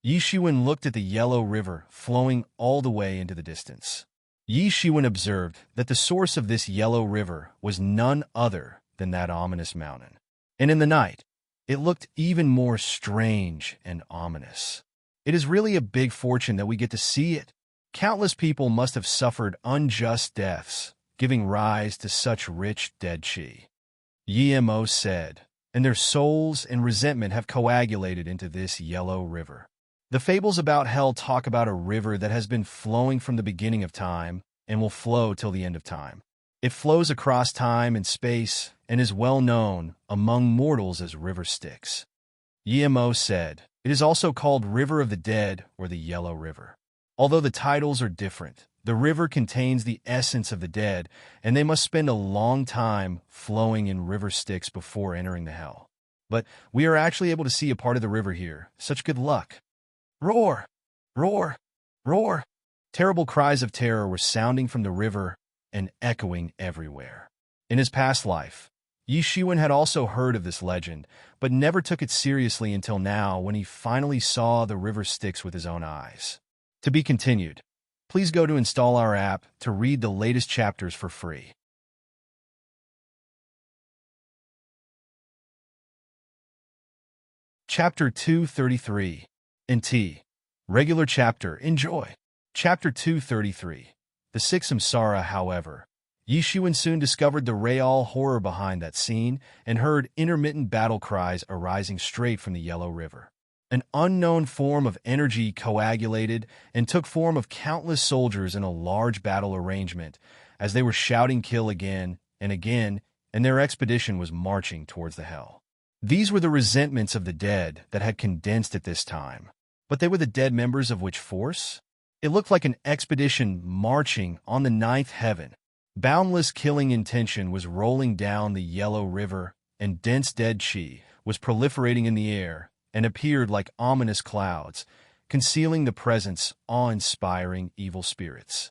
Yi Shiwen looked at the yellow river flowing all the way into the distance. Yi Shiwen observed that the source of this yellow river was none other than that ominous mountain. And in the night, it looked even more strange and ominous. It is really a big fortune that we get to see it. Countless people must have suffered unjust deaths, giving rise to such rich dead qi. Yemo said, and their souls and resentment have coagulated into this yellow river. The fables about hell talk about a river that has been flowing from the beginning of time and will flow till the end of time. It flows across time and space and is well known among mortals as River Styx. Yemo said, it is also called River of the Dead or the Yellow River. Although the titles are different, the river contains the essence of the dead, and they must spend a long time flowing in River Styx before entering the hell. But we are actually able to see a part of the river here. Such good luck. Roar! Roar! Roar! Terrible cries of terror were sounding from the river and echoing everywhere. In his past life, Yi Shiwen had also heard of this legend, but never took it seriously until now when he finally saw the River Styx with his own eyes. To be continued. Please go to install our app to read the latest chapters for free. Chapter 233. NT. Regular chapter. Enjoy. Chapter 233. The Sixth Samsara, however. Yi Shiwen soon discovered the real horror behind that scene and heard intermittent battle cries arising straight from the Yellow River. An unknown form of energy coagulated and took form of countless soldiers in a large battle arrangement as they were shouting kill again, and their expedition was marching towards the hell. These were the resentments of the dead that had condensed at this time. But they were the dead members of which force? It looked like an expedition marching on the ninth heaven. Boundless killing intention was rolling down the Yellow River, and dense dead qi was proliferating in the air and appeared like ominous clouds, concealing the presence awe-inspiring evil spirits.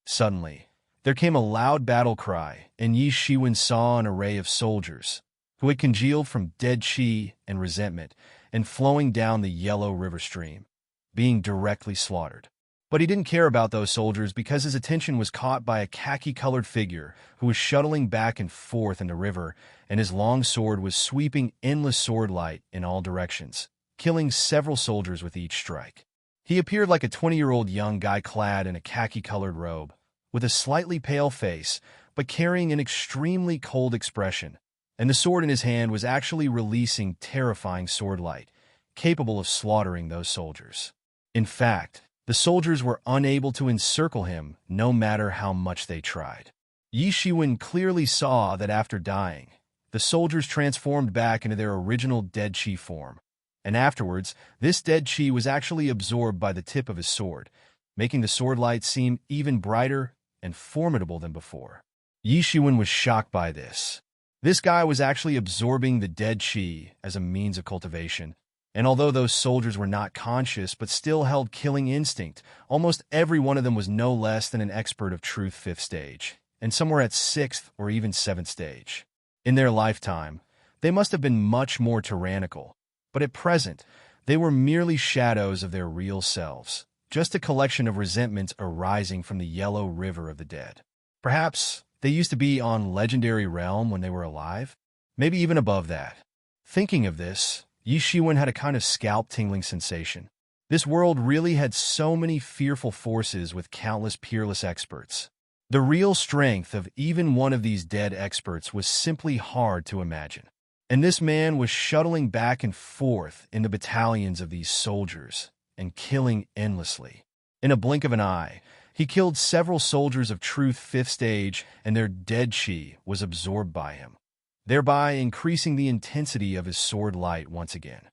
Suddenly, there came a loud battle cry, and Yi Shiwen saw an array of soldiers who had congealed from dead qi and resentment and flowing down the Yellow River stream, being directly slaughtered. But he didn't care about those soldiers because his attention was caught by a khaki-colored figure who was shuttling back and forth in the river, and his long sword was sweeping endless sword light in all directions, killing several soldiers with each strike. He appeared like a 20-year-old young guy clad in a khaki-colored robe, with a slightly pale face, but carrying an extremely cold expression, and the sword in his hand was actually releasing terrifying sword light, capable of slaughtering those soldiers. In fact, the soldiers were unable to encircle him no matter how much they tried. Yi Shiwen clearly saw that after dying, the soldiers transformed back into their original dead qi form, and afterwards, this dead qi was actually absorbed by the tip of his sword, making the sword light seem even brighter and formidable than before. Yi Shiwen was shocked by this. This guy was actually absorbing the dead qi as a means of cultivation, and although those soldiers were not conscious but still held killing instinct, almost every one of them was no less than an expert of truth 5th stage, and some were at 6th or even 7th stage. In their lifetime, they must have been much more tyrannical. But at present, they were merely shadows of their real selves, just a collection of resentments arising from the yellow river of the dead. Perhaps they used to be on legendary realm when they were alive? Maybe even above that. Thinking of this, Yi Shiwen had a kind of scalp-tingling sensation. This world really had so many fearful forces with countless peerless experts. The real strength of even one of these dead experts was simply hard to imagine. And this man was shuttling back and forth in the battalions of these soldiers and killing endlessly. In a blink of an eye, he killed several soldiers of Truth 5th stage, and their dead chi was absorbed by him, thereby increasing the intensity of his sword light once again.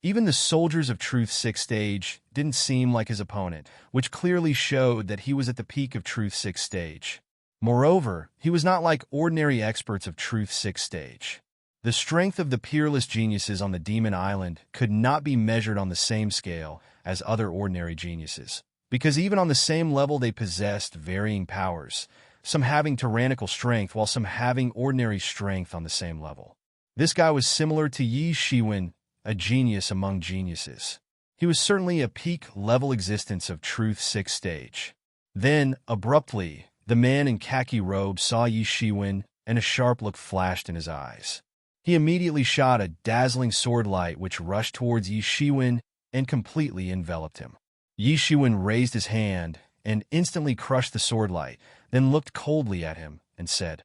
Even the soldiers of Truth 6th stage didn't seem like his opponent, which clearly showed that he was at the peak of Truth 6th stage. Moreover, he was not like ordinary experts of Truth 6th stage. The strength of the peerless geniuses on the Demon Island could not be measured on the same scale as other ordinary geniuses, because even on the same level they possessed varying powers, some having tyrannical strength while some having ordinary strength on the same level. This guy was similar to Yi Shiwen, a genius among geniuses. He was certainly a peak-level existence of Truth 6th stage. Then, abruptly, the man in khaki robe saw Yi Shiwen, and a sharp look flashed in his eyes. He immediately shot a dazzling sword light which rushed towards Yi Shiwen and completely enveloped him. Yi Shiwen raised his hand and instantly crushed the sword light, then looked coldly at him and said,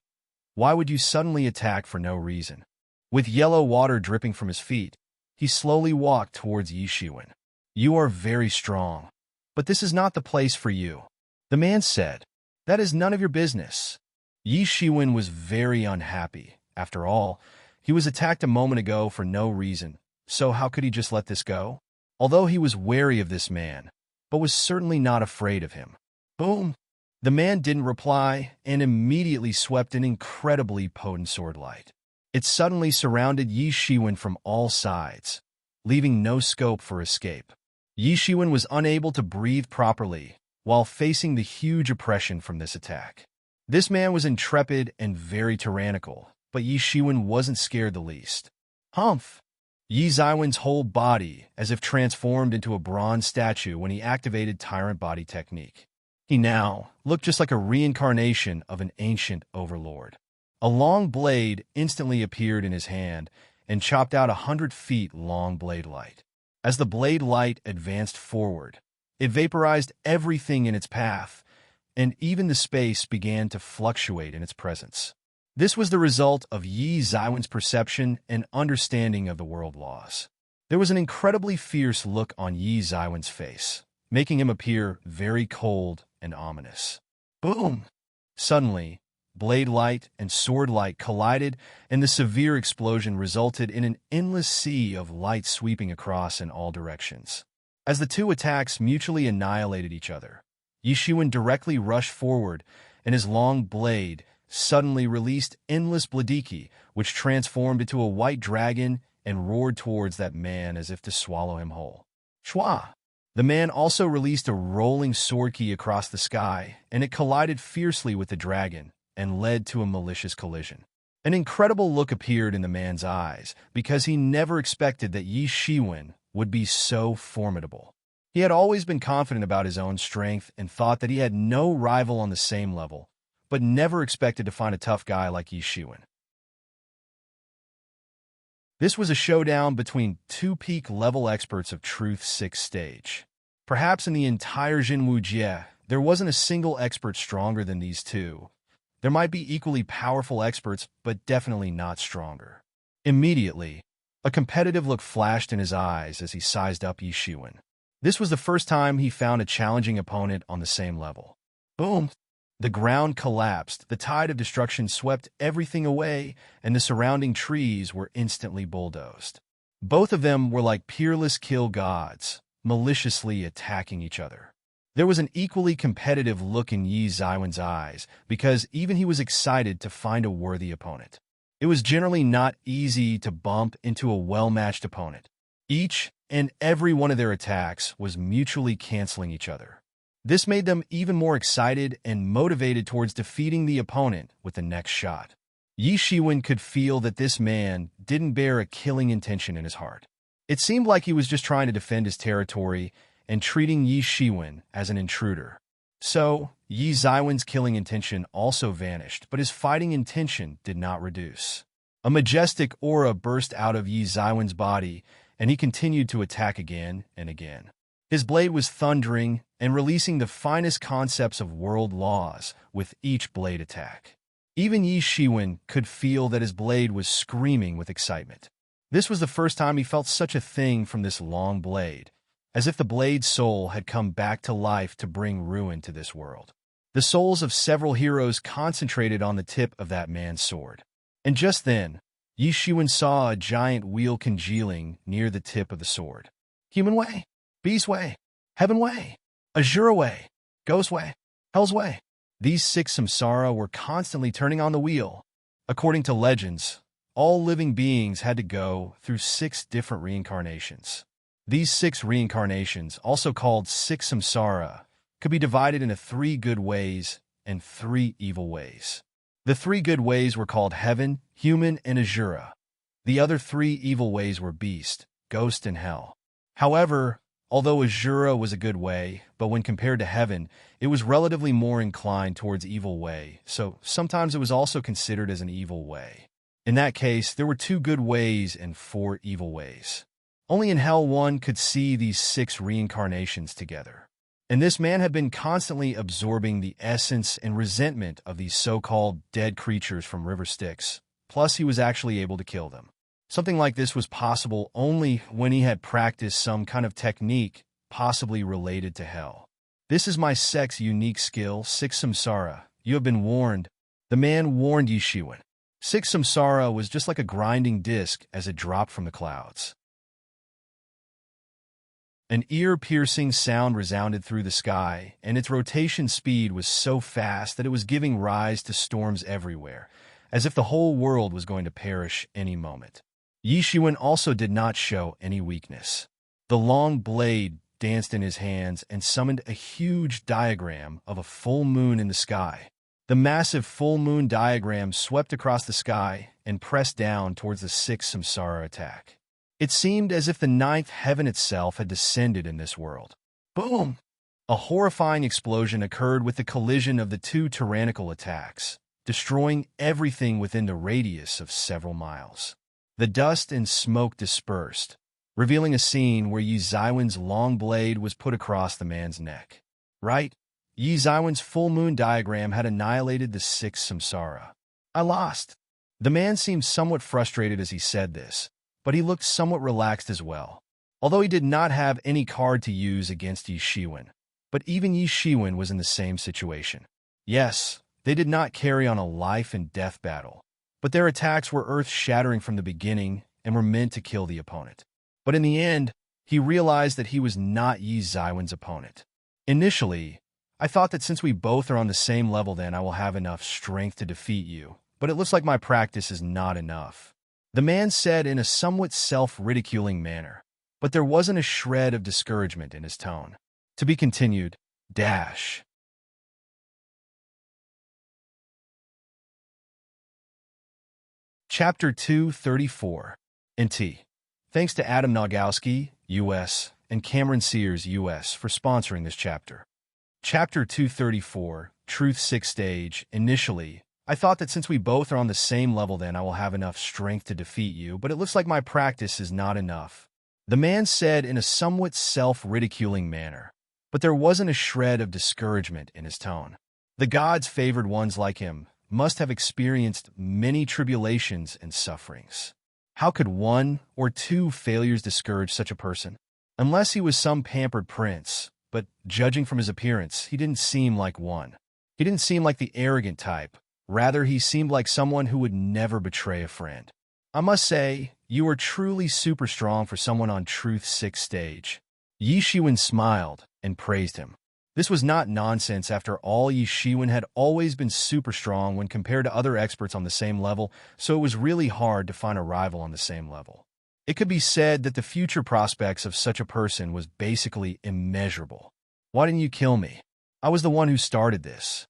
"Why would you suddenly attack for no reason?" With yellow water dripping from his feet, he slowly walked towards Yi Shiwen. "You are very strong, but this is not the place for you," the man said. "That is none of your business." Yi Shiwen was very unhappy. After all, he was attacked a moment ago for no reason, so how could he just let this go? Although he was wary of this man, but was certainly not afraid of him. Boom! The man didn't reply and immediately swept an incredibly potent sword light. It suddenly surrounded Yi Shiwen from all sides, leaving no scope for escape. Yi Shiwen was unable to breathe properly while facing the huge oppression from this attack. This man was intrepid and very tyrannical, but Yi Shiwen wasn't scared the least. Humph! Yi Ziwen's whole body as if transformed into a bronze statue when he activated Tyrant Body technique. He now looked just like a reincarnation of an ancient overlord. A long blade instantly appeared in his hand and chopped out 100 feet long blade light. As the blade light advanced forward, it vaporized everything in its path, and even the space began to fluctuate in its presence. This was the result of Yi Ziwen's perception and understanding of the world laws. There was an incredibly fierce look on Yi Ziwen's face, making him appear very cold and ominous. Boom! Suddenly, blade light and sword light collided, and the severe explosion resulted in an endless sea of light sweeping across in all directions. As the two attacks mutually annihilated each other, Yi Shiwen directly rushed forward, and his long blade suddenly released endless bladiki, which transformed into a white dragon and roared towards that man as if to swallow him whole. Shwa! The man also released a rolling sword key across the sky, and it collided fiercely with the dragon and led to a malicious collision. An incredible look appeared in the man's eyes, because he never expected that Yi Shiwen would be so formidable. He had always been confident about his own strength and thought that he had no rival on the same level, but never expected to find a tough guy like Yi Shiwen. This was a showdown between two peak-level experts of Truth 6th stage. Perhaps in the entire Jinwu Jie, there wasn't a single expert stronger than these two. There might be equally powerful experts, but definitely not stronger. Immediately, a competitive look flashed in his eyes as he sized up Yi Shiwen. This was the first time he found a challenging opponent on the same level. Boom! The ground collapsed, the tide of destruction swept everything away, and the surrounding trees were instantly bulldozed. Both of them were like peerless kill gods, maliciously attacking each other. There was an equally competitive look in Yi Ziwen's eyes, because even he was excited to find a worthy opponent. It was generally not easy to bump into a well-matched opponent. Each and every one of their attacks was mutually canceling each other. This made them even more excited and motivated towards defeating the opponent with the next shot. Yi Shiwen could feel that this man didn't bear a killing intention in his heart. It seemed like he was just trying to defend his territory and treating Yi Shiwen as an intruder. So, Yi Zaiwen's killing intention also vanished, but his fighting intention did not reduce. A majestic aura burst out of Yi Zaiwen's body, and he continued to attack again and again. His blade was thundering and releasing the finest concepts of world laws with each blade attack. Even Yi Shiwen could feel that his blade was screaming with excitement. This was the first time he felt such a thing from this long blade, as if the blade's soul had come back to life to bring ruin to this world. The souls of several heroes concentrated on the tip of that man's sword. And just then, Yi Shiwen saw a giant wheel congealing near the tip of the sword. Human way, beast way, heaven way, Azura way, ghost way, hell's way. These 6 samsara were constantly turning on the wheel. According to legends, all living beings had to go through 6 different reincarnations. These 6 reincarnations, also called 6 samsara, could be divided into 3 good ways and 3 evil ways. The 3 good ways were called heaven, human, and Azura. The other 3 evil ways were beast, ghost, and hell. However, although Azura was a good way, but when compared to heaven, it was relatively more inclined towards evil way, so sometimes it was also considered as an evil way. In that case, there were 2 good ways and 4 evil ways. Only in hell one could see these 6 reincarnations together. And this man had been constantly absorbing the essence and resentment of these so-called dead creatures from River Styx, plus he was actually able to kill them. Something like this was possible only when he had practiced some kind of technique possibly related to hell. This is my sect's unique skill, 6 samsara. You have been warned. The man warned Yi Shiwen. 6 samsara was just like a grinding disc as it dropped from the clouds. An ear-piercing sound resounded through the sky, and its rotation speed was so fast that it was giving rise to storms everywhere, as if the whole world was going to perish any moment. Yi Shiwen also did not show any weakness. The long blade danced in his hands and summoned a huge diagram of a full moon in the sky. The massive full moon diagram swept across the sky and pressed down towards the 6 samsara attack. It seemed as if the 9th heaven itself had descended in this world. Boom! A horrifying explosion occurred with the collision of the 2 tyrannical attacks, destroying everything within the radius of several miles. The dust and smoke dispersed, revealing a scene where Yi Zaiwen's long blade was put across the man's neck. Right? Yi Zaiwen's full moon diagram had annihilated the 6 samsara. I lost. The man seemed somewhat frustrated as he said this, but he looked somewhat relaxed as well, although he did not have any card to use against Yi Shiwen. But even Yi Shiwen was in the same situation. Yes, they did not carry on a life-and-death battle, but their attacks were earth-shattering from the beginning and were meant to kill the opponent. But in the end, he realized that he was not Yi Zaiwen's opponent. Initially, I thought that since we both are on the same level, then I will have enough strength to defeat you, but it looks like my practice is not enough. The man said in a somewhat self-ridiculing manner, but there wasn't a shred of discouragement in his tone. To be continued, dash. Chapter 234. NT. Thanks to Adam Nagowski, U.S., and Cameron Sears, U.S., for sponsoring this chapter. Chapter 234, Truth 6th Stage. Initially, I thought that since we both are on the same level, then I will have enough strength to defeat you, but it looks like my practice is not enough. The man said in a somewhat self-ridiculing manner, but there wasn't a shred of discouragement in his tone. The gods favored ones like him must have experienced many tribulations and sufferings. How could 1 or 2 failures discourage such a person? Unless he was some pampered prince, but judging from his appearance, he didn't seem like one. He didn't seem like the arrogant type. Rather, he seemed like someone who would never betray a friend. I must say, you are truly super strong for someone on Truth's 6th stage. Yi Shiwen smiled and praised him. This was not nonsense. After all, Yi Shiwen had always been super strong when compared to other experts on the same level, so it was really hard to find a rival on the same level. It could be said that the future prospects of such a person was basically immeasurable. Why didn't you kill me? I was the one who started this.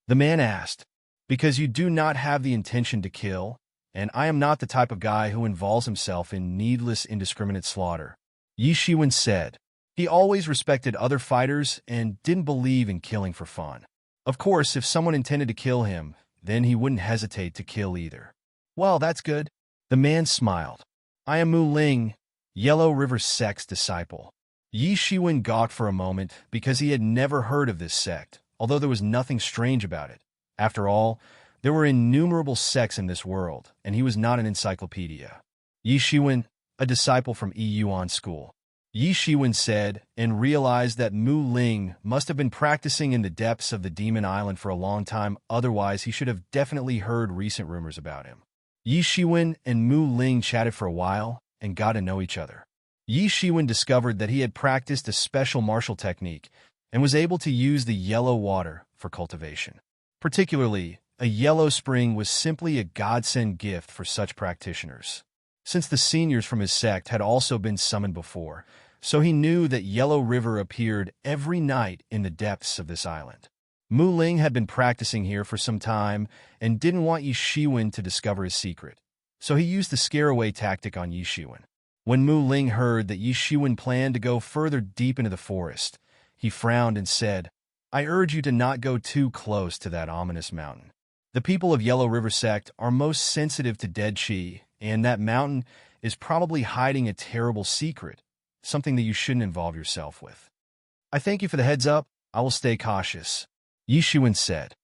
The man asked. Because you do not have the intention to kill, and I am not the type of guy who involves himself in needless, indiscriminate slaughter, Yi Shiwen said. He always respected other fighters and didn't believe in killing for fun. Of course, if someone intended to kill him, then he wouldn't hesitate to kill either. Well, that's good. The man smiled. I am Mu Ling, Yellow River sect's disciple. Yi Shiwen gawked for a moment because he had never heard of this sect, although there was nothing strange about it. After all, there were innumerable sects in this world, and he was not an encyclopedia. Yi Shiwen, a disciple from Yuan School. Yi Shiwen said, and realized that Mu Ling must have been practicing in the depths of the Demon Island for a long time, otherwise he should have definitely heard recent rumors about him. Yi Shiwen and Mu Ling chatted for a while and got to know each other. Yi Shiwen discovered that he had practiced a special martial technique and was able to use the yellow water for cultivation. Particularly, a yellow spring was simply a godsend gift for such practitioners. Since the seniors from his sect had also been summoned before, so he knew that Yellow River appeared every night in the depths of this island. Mu Ling had been practicing here for some time and didn't want Yi Shiwen to discover his secret, so he used the scare-away tactic on Yi Shiwen. When Mu Ling heard that Yi Shiwen planned to go further deep into the forest, he frowned and said, I urge you to not go too close to that ominous mountain. The people of Yellow River sect are most sensitive to dead qi, and that mountain is probably hiding a terrible secret, something that you shouldn't involve yourself with. I thank you for the heads up. I will stay cautious, Yi Shiwen said.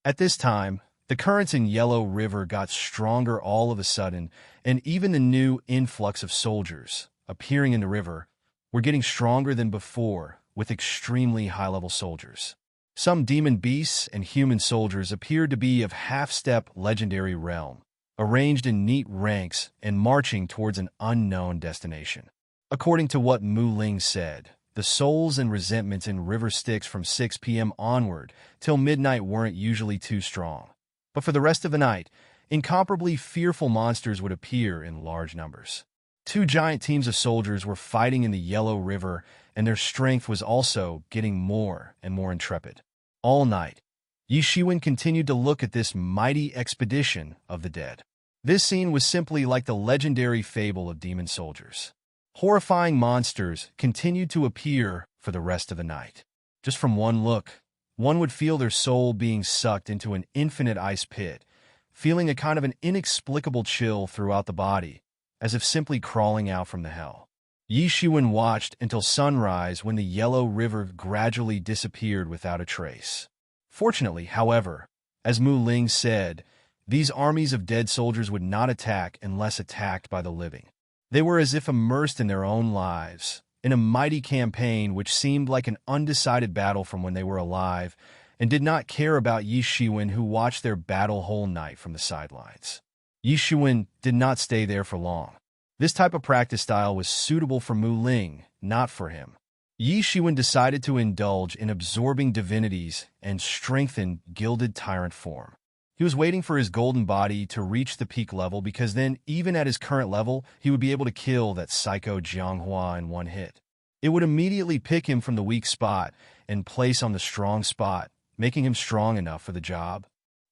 At this time, the currents in Yellow River got stronger all of a sudden, and even the new influx of soldiers appearing in the river were getting stronger than before, with extremely high-level soldiers. Some demon beasts and human soldiers appeared to be of half-step legendary realm, arranged in neat ranks and marching towards an unknown destination. According to what Mu Ling said, the souls and resentments in River Styx from 6 p.m. onward till midnight weren't usually too strong. But for the rest of the night, incomparably fearful monsters would appear in large numbers. 2 giant teams of soldiers were fighting in the Yellow River, and their strength was also getting more and more intrepid. All night, Yi Shiwen continued to look at this mighty expedition of the dead. This scene was simply like the legendary fable of demon soldiers. Horrifying monsters continued to appear for the rest of the night. Just from one look, one would feel their soul being sucked into an infinite ice pit, feeling a kind of an inexplicable chill throughout the body, as if simply crawling out from the hell. Yi Shiwen watched until sunrise when the Yellow River gradually disappeared without a trace. Fortunately, however, as Mu Ling said, these armies of dead soldiers would not attack unless attacked by the living. They were as if immersed in their own lives, in a mighty campaign which seemed like an undecided battle from when they were alive, and did not care about Yi Shiwen, who watched their battle whole night from the sidelines. Yi Shiwen did not stay there for long. This type of practice style was suitable for Mu Ling, not for him. Yi Shiwen decided to indulge in absorbing divinities and strengthen gilded tyrant form. He was waiting for his golden body to reach the peak level because then, even at his current level, he would be able to kill that psycho Jianghua in one hit. It would immediately pick him from the weak spot and place on the strong spot, making him strong enough for the job.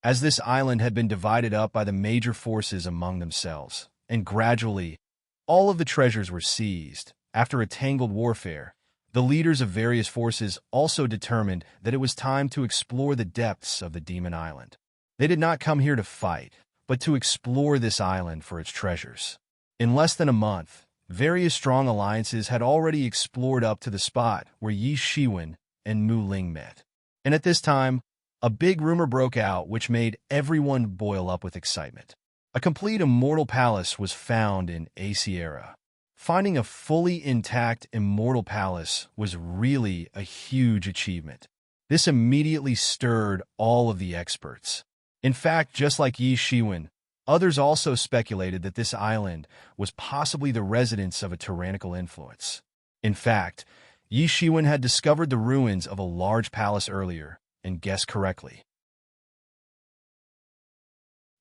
As this island had been divided up by the major forces among themselves, and gradually, all of the treasures were seized. After a tangled warfare, the leaders of various forces also determined that it was time to explore the depths of the Demon Island. They did not come here to fight, but to explore this island for its treasures. In less than a month, various strong alliances had already explored up to the spot where Yi Shiwen and Mu Ling met. And at this time, a big rumor broke out which made everyone boil up with excitement. A complete immortal palace was found in Sierra. Finding a fully intact immortal palace was really a huge achievement. This immediately stirred all of the experts. In fact, just like Yi Shiwen, others also speculated that this island was possibly the residence of a tyrannical influence. In fact, Yi Shiwen had discovered the ruins of a large palace earlier and guessed correctly.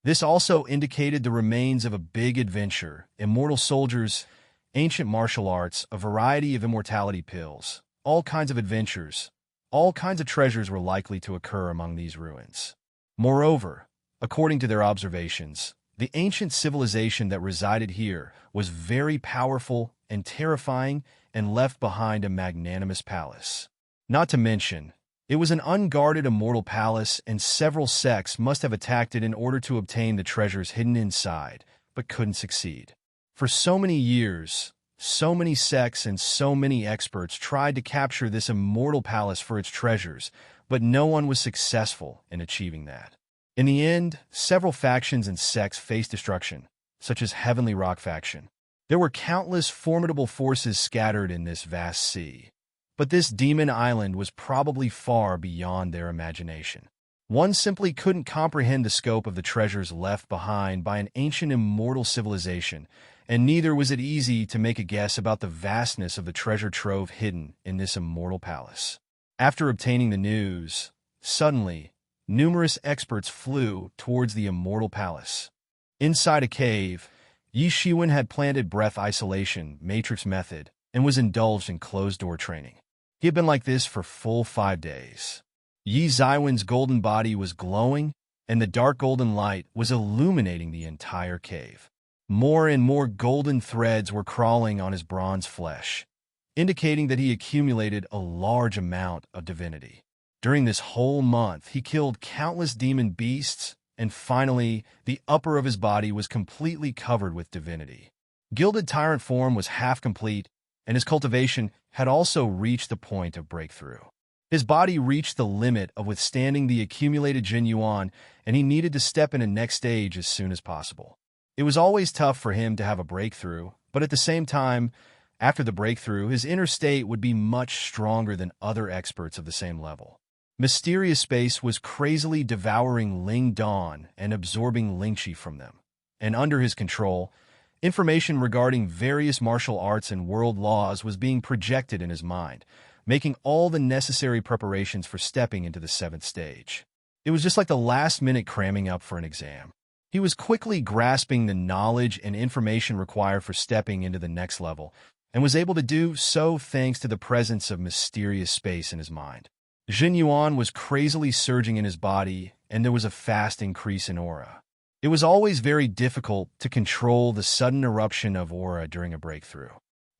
This also indicated the remains of a big adventure, immortal soldiers, ancient martial arts, a variety of immortality pills, all kinds of adventures, all kinds of treasures were likely to occur among these ruins. Moreover, according to their observations, the ancient civilization that resided here was very powerful and terrifying and left behind a magnanimous palace. Not to mention, it was an unguarded immortal palace and several sects must have attacked it in order to obtain the treasures hidden inside, but couldn't succeed. For so many years, so many sects and so many experts tried to capture this immortal palace for its treasures, but no one was successful in achieving that. In the end, several factions and sects faced destruction, such as Heavenly Rock faction. There were countless formidable forces scattered in this vast sea. But this demon island was probably far beyond their imagination. One simply couldn't comprehend the scope of the treasures left behind by an ancient immortal civilization, and neither was it easy to make a guess about the vastness of the treasure trove hidden in this immortal palace. After obtaining the news, suddenly, numerous experts flew towards the immortal palace. Inside a cave, Yi Shiwen had planted breath isolation matrix method and was indulged in closed-door training. He had been like this for full 5 days. Yi Zaiwen's golden body was glowing, and the dark golden light was illuminating the entire cave. More and more golden threads were crawling on his bronze flesh, indicating that he accumulated a large amount of divinity. During this whole month, he killed countless demon beasts, and finally, the upper of his body was completely covered with divinity. Gilded Tyrant form was half complete, and his cultivation had also reached the point of breakthrough. His body reached the limit of withstanding the accumulated Jin Yuan, and he needed to step in a next stage as soon as possible. It was always tough for him to have a breakthrough, but at the same time, after the breakthrough, his inner state would be much stronger than other experts of the same level. Mysterious space was crazily devouring Ling Dawn and absorbing Lingqi from them. And under his control, information regarding various martial arts and world laws was being projected in his mind, making all the necessary preparations for stepping into the 7th stage. It was just like the last-minute cramming up for an exam. He was quickly grasping the knowledge and information required for stepping into the next level, and was able to do so thanks to the presence of mysterious space in his mind. Jin Yuan was crazily surging in his body, and there was a fast increase in aura. It was always very difficult to control the sudden eruption of aura during a breakthrough.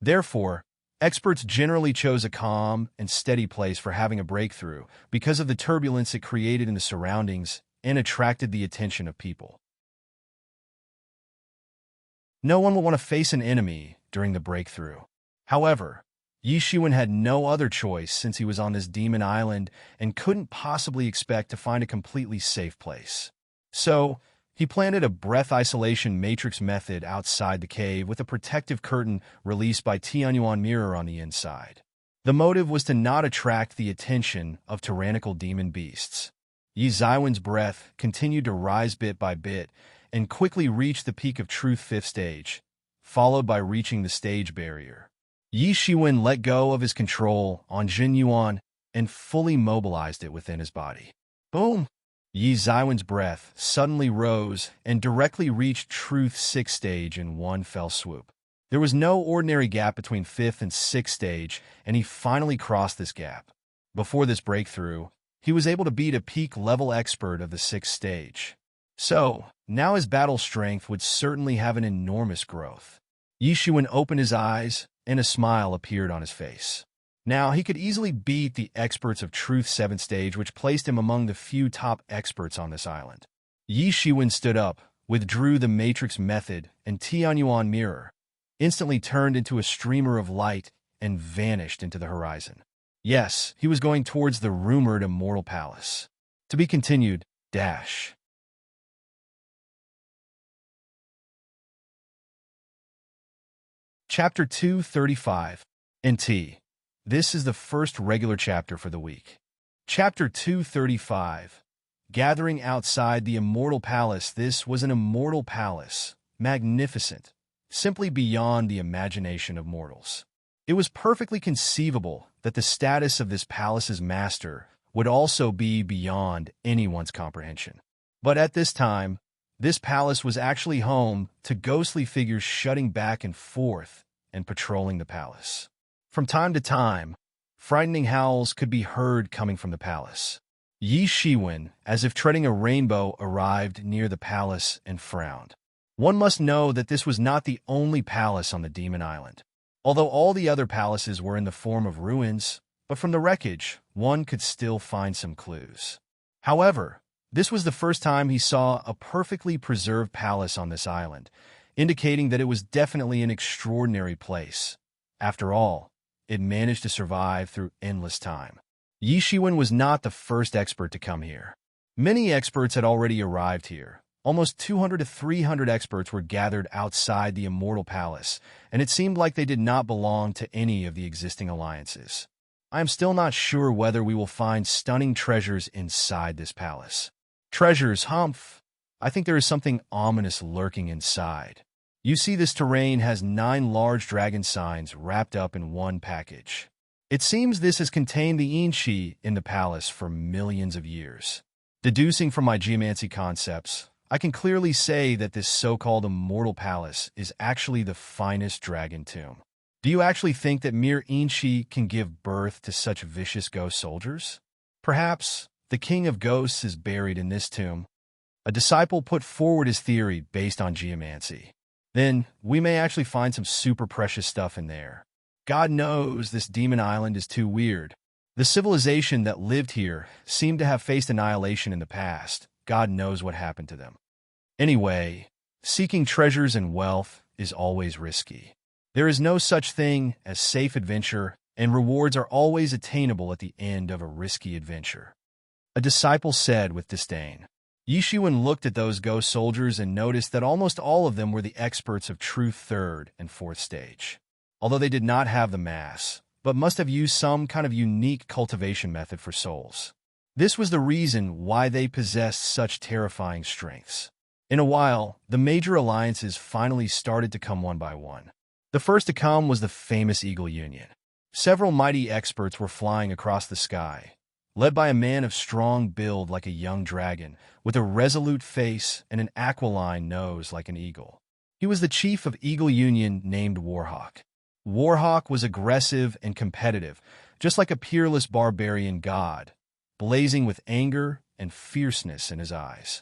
Therefore, experts generally chose a calm and steady place for having a breakthrough because of the turbulence it created in the surroundings and attracted the attention of people. No one will want to face an enemy during the breakthrough. However, Yi Shiwen had no other choice since he was on this demon island and couldn't possibly expect to find a completely safe place. So, he planted a breath isolation matrix method outside the cave with a protective curtain released by Tianyuan mirror on the inside. The motive was to not attract the attention of tyrannical demon beasts. Yi Zaiwen's breath continued to rise bit by bit and quickly reached the peak of truth 5th stage, followed by reaching the stage barrier. Yi Shiwen let go of his control on Jin Yuan and fully mobilized it within his body. Boom! Yi Zaiwen's breath suddenly rose and directly reached truth 6th stage in one fell swoop. There was no ordinary gap between 5th and 6th stage, and he finally crossed this gap. Before this breakthrough, he was able to beat a peak level expert of the 6th stage. So, now his battle strength would certainly have an enormous growth. Yi Shiwen opened his eyes, and a smile appeared on his face. Now, he could easily beat the experts of Truth 7th stage, which placed him among the few top experts on this island. Yi Shiwen stood up, withdrew the Matrix method, and Tianyuan mirror, instantly turned into a streamer of light and vanished into the horizon. Yes, he was going towards the rumored Immortal Palace. To be continued, dash. Chapter 235, NT. This is the first regular chapter for the week. Chapter 235, Gathering Outside the Immortal Palace. This was an immortal palace, magnificent, simply beyond the imagination of mortals. It was perfectly conceivable that the status of this palace's master would also be beyond anyone's comprehension. But at this time, this palace was actually home to ghostly figures shutting back and forth and patrolling the palace. From time to time, Frightening howls could be heard coming from the palace. Yi Shiwen, as if treading a rainbow, arrived near the palace and frowned. One must know that this was not the only palace on the Demon Island. Although all the other palaces were in the form of ruins, but from the wreckage, one could still find some clues. However, this was the first time he saw a perfectly preserved palace on this island, indicating that it was definitely an extraordinary place. After all, it managed to survive through endless time. Yi Shiwen was not the first expert to come here. Many experts had already arrived here. Almost 200 to 300 experts were gathered outside the Immortal Palace, and it seemed like they did not belong to any of the existing alliances. I am still not sure whether we will find stunning treasures inside this palace. Treasures, humph! I think there is something ominous lurking inside. You see, this terrain has 9 large dragon signs wrapped up in one package. It seems this has contained the Inchi in the palace for millions of years. Deducing from my geomancy concepts, I can clearly say that this so-called Immortal Palace is actually the finest dragon tomb. Do you actually think that mere Inchi can give birth to such vicious ghost soldiers? Perhaps the king of ghosts is buried in this tomb. A disciple put forward his theory based on geomancy. Then we may actually find some super precious stuff in there. God knows this demon island is too weird. The civilization that lived here seemed to have faced annihilation in the past. God knows what happened to them. Anyway, seeking treasures and wealth is always risky. There is no such thing as safe adventure, and rewards are always attainable at the end of a risky adventure. A disciple said with disdain. Yi Shiwen looked at those ghost soldiers and noticed that almost all of them were the experts of Truth 3rd and 4th stage. Although they did not have the mass, but must have used some kind of unique cultivation method for souls. This was the reason why they possessed such terrifying strengths. In a while, the major alliances finally started to come one by one. The first to come was the famous Eagle Union. Several mighty experts were flying across the sky, led by a man of strong build like a young dragon, with a resolute face and an aquiline nose like an eagle. He was the chief of Eagle Union named Warhawk. Warhawk was aggressive and competitive, just like a peerless barbarian god, blazing with anger and fierceness in his eyes.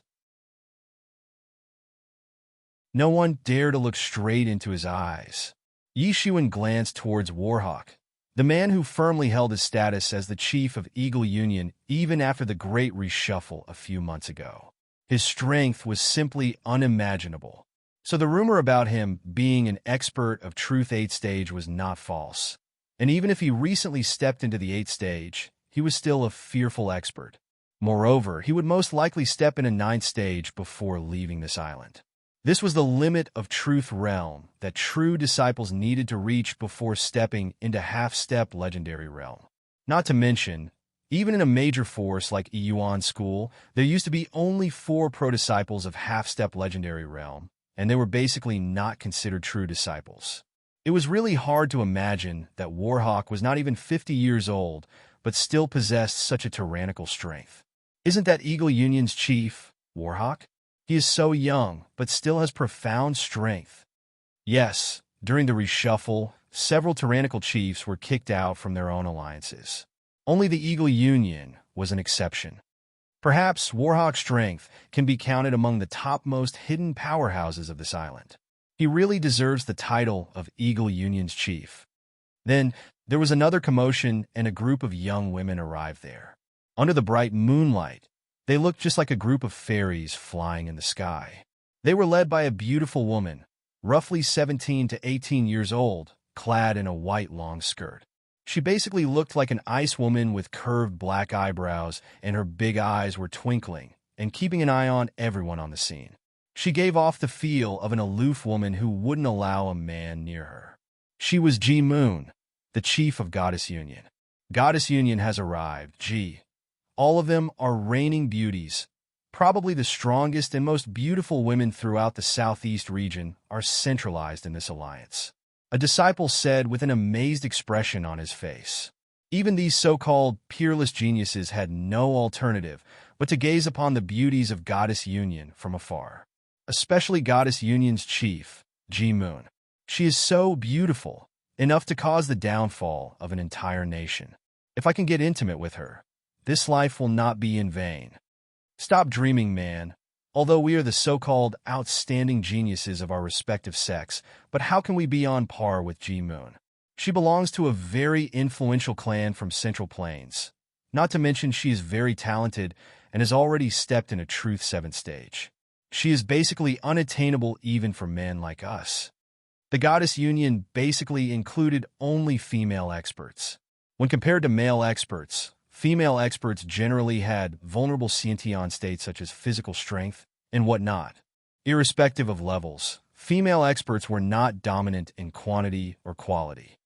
No one dared to look straight into his eyes. Yi Shiwen glanced towards Warhawk, the man who firmly held his status as the chief of Eagle Union even after the great reshuffle a few months ago. His strength was simply unimaginable. So the rumor about him being an expert of Truth 8th stage was not false. And even if he recently stepped into the 8th stage, he was still a fearful expert. Moreover, he would most likely step in a 9th stage before leaving this island. This was the limit of Truth Realm that true disciples needed to reach before stepping into half-step Legendary Realm. Not to mention, even in a major force like Yuan School, there used to be only 4 pro-disciples of half-step Legendary Realm, and they were basically not considered true disciples. It was really hard to imagine that Warhawk was not even 50 years old, but still possessed such a tyrannical strength. Isn't that Eagle Union's chief, Warhawk? He is so young, but still has profound strength. Yes, during the reshuffle, several tyrannical chiefs were kicked out from their own alliances. Only the Eagle Union was an exception. Perhaps Warhawk's strength can be counted among the topmost hidden powerhouses of this island. He really deserves the title of Eagle Union's chief. Then, there was another commotion and a group of young women arrived there. Under the bright moonlight, they looked just like a group of fairies flying in the sky. They were led by a beautiful woman, roughly 17 to 18 years old, clad in a white long skirt. She basically looked like an ice woman with curved black eyebrows, and her big eyes were twinkling and keeping an eye on everyone on the scene. She gave off the feel of an aloof woman who wouldn't allow a man near her. She was Ji Moon, the chief of Goddess Union. Goddess Union has arrived, Ji. All of them are reigning beauties. Probably the strongest and most beautiful women throughout the southeast region are centralized in this alliance. A disciple said with an amazed expression on his face. Even these so-called peerless geniuses had no alternative but to gaze upon the beauties of Goddess Union from afar. Especially Goddess Union's chief, Ji Moon. She is so beautiful, enough to cause the downfall of an entire nation. If I can get intimate with her, this life will not be in vain. Stop dreaming, man. Although we are the so-called outstanding geniuses of our respective sex, but how can we be on par with Ji-moon? She belongs to a very influential clan from Central Plains. Not to mention she is very talented and has already stepped in a Truth 7 stage. She is basically unattainable even for men like us. The Goddess Union basically included only female experts. When compared to male experts, female experts generally had vulnerable sciention states such as physical strength and whatnot. Irrespective of levels, female experts were not dominant in quantity or quality.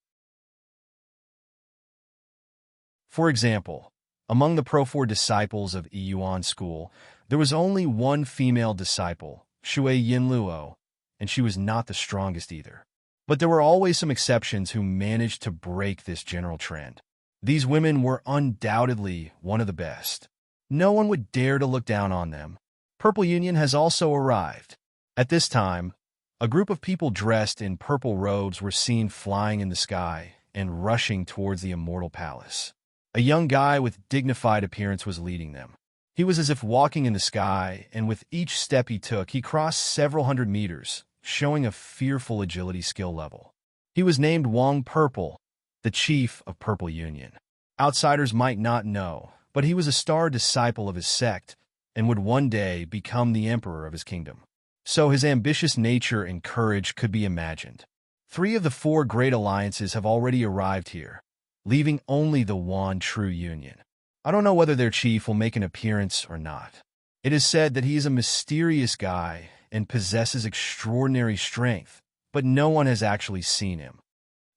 For example, among the Pro-4 disciples of Yuan school, there was only one female disciple, Shui Yinluo, and she was not the strongest either. But there were always some exceptions who managed to break this general trend. These women were undoubtedly one of the best. No one would dare to look down on them. Purple Union has also arrived. At this time, a group of people dressed in purple robes were seen flying in the sky and rushing towards the Immortal Palace. A young guy with dignified appearance was leading them. He was as if walking in the sky, and with each step he took, he crossed several hundred meters, showing a fearful agility skill level. He was named Wang Purple, the chief of Purple Union. Outsiders might not know, but he was a star disciple of his sect and would one day become the emperor of his kingdom. So his ambitious nature and courage could be imagined. 3 of the 4 great alliances have already arrived here, leaving only the one true union. I don't know whether their chief will make an appearance or not. It is said that he is a mysterious guy and possesses extraordinary strength, but no one has actually seen him.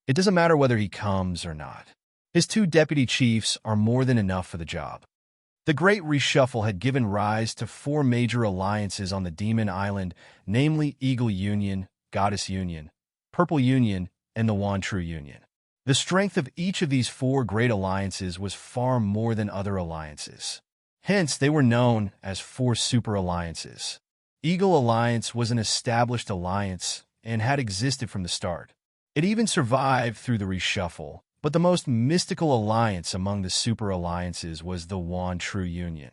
It doesn't matter whether he comes or not. His 2 deputy chiefs are more than enough for the job. The Great Reshuffle had given rise to 4 major alliances on the Demon Island, namely Eagle Union, Goddess Union, Purple Union, and the One True Union. The strength of each of these 4 great alliances was far more than other alliances. Hence, they were known as 4 super alliances. Eagle Alliance was an established alliance and had existed from the start. It even survived through the reshuffle, but the most mystical alliance among the super alliances was the One True Union.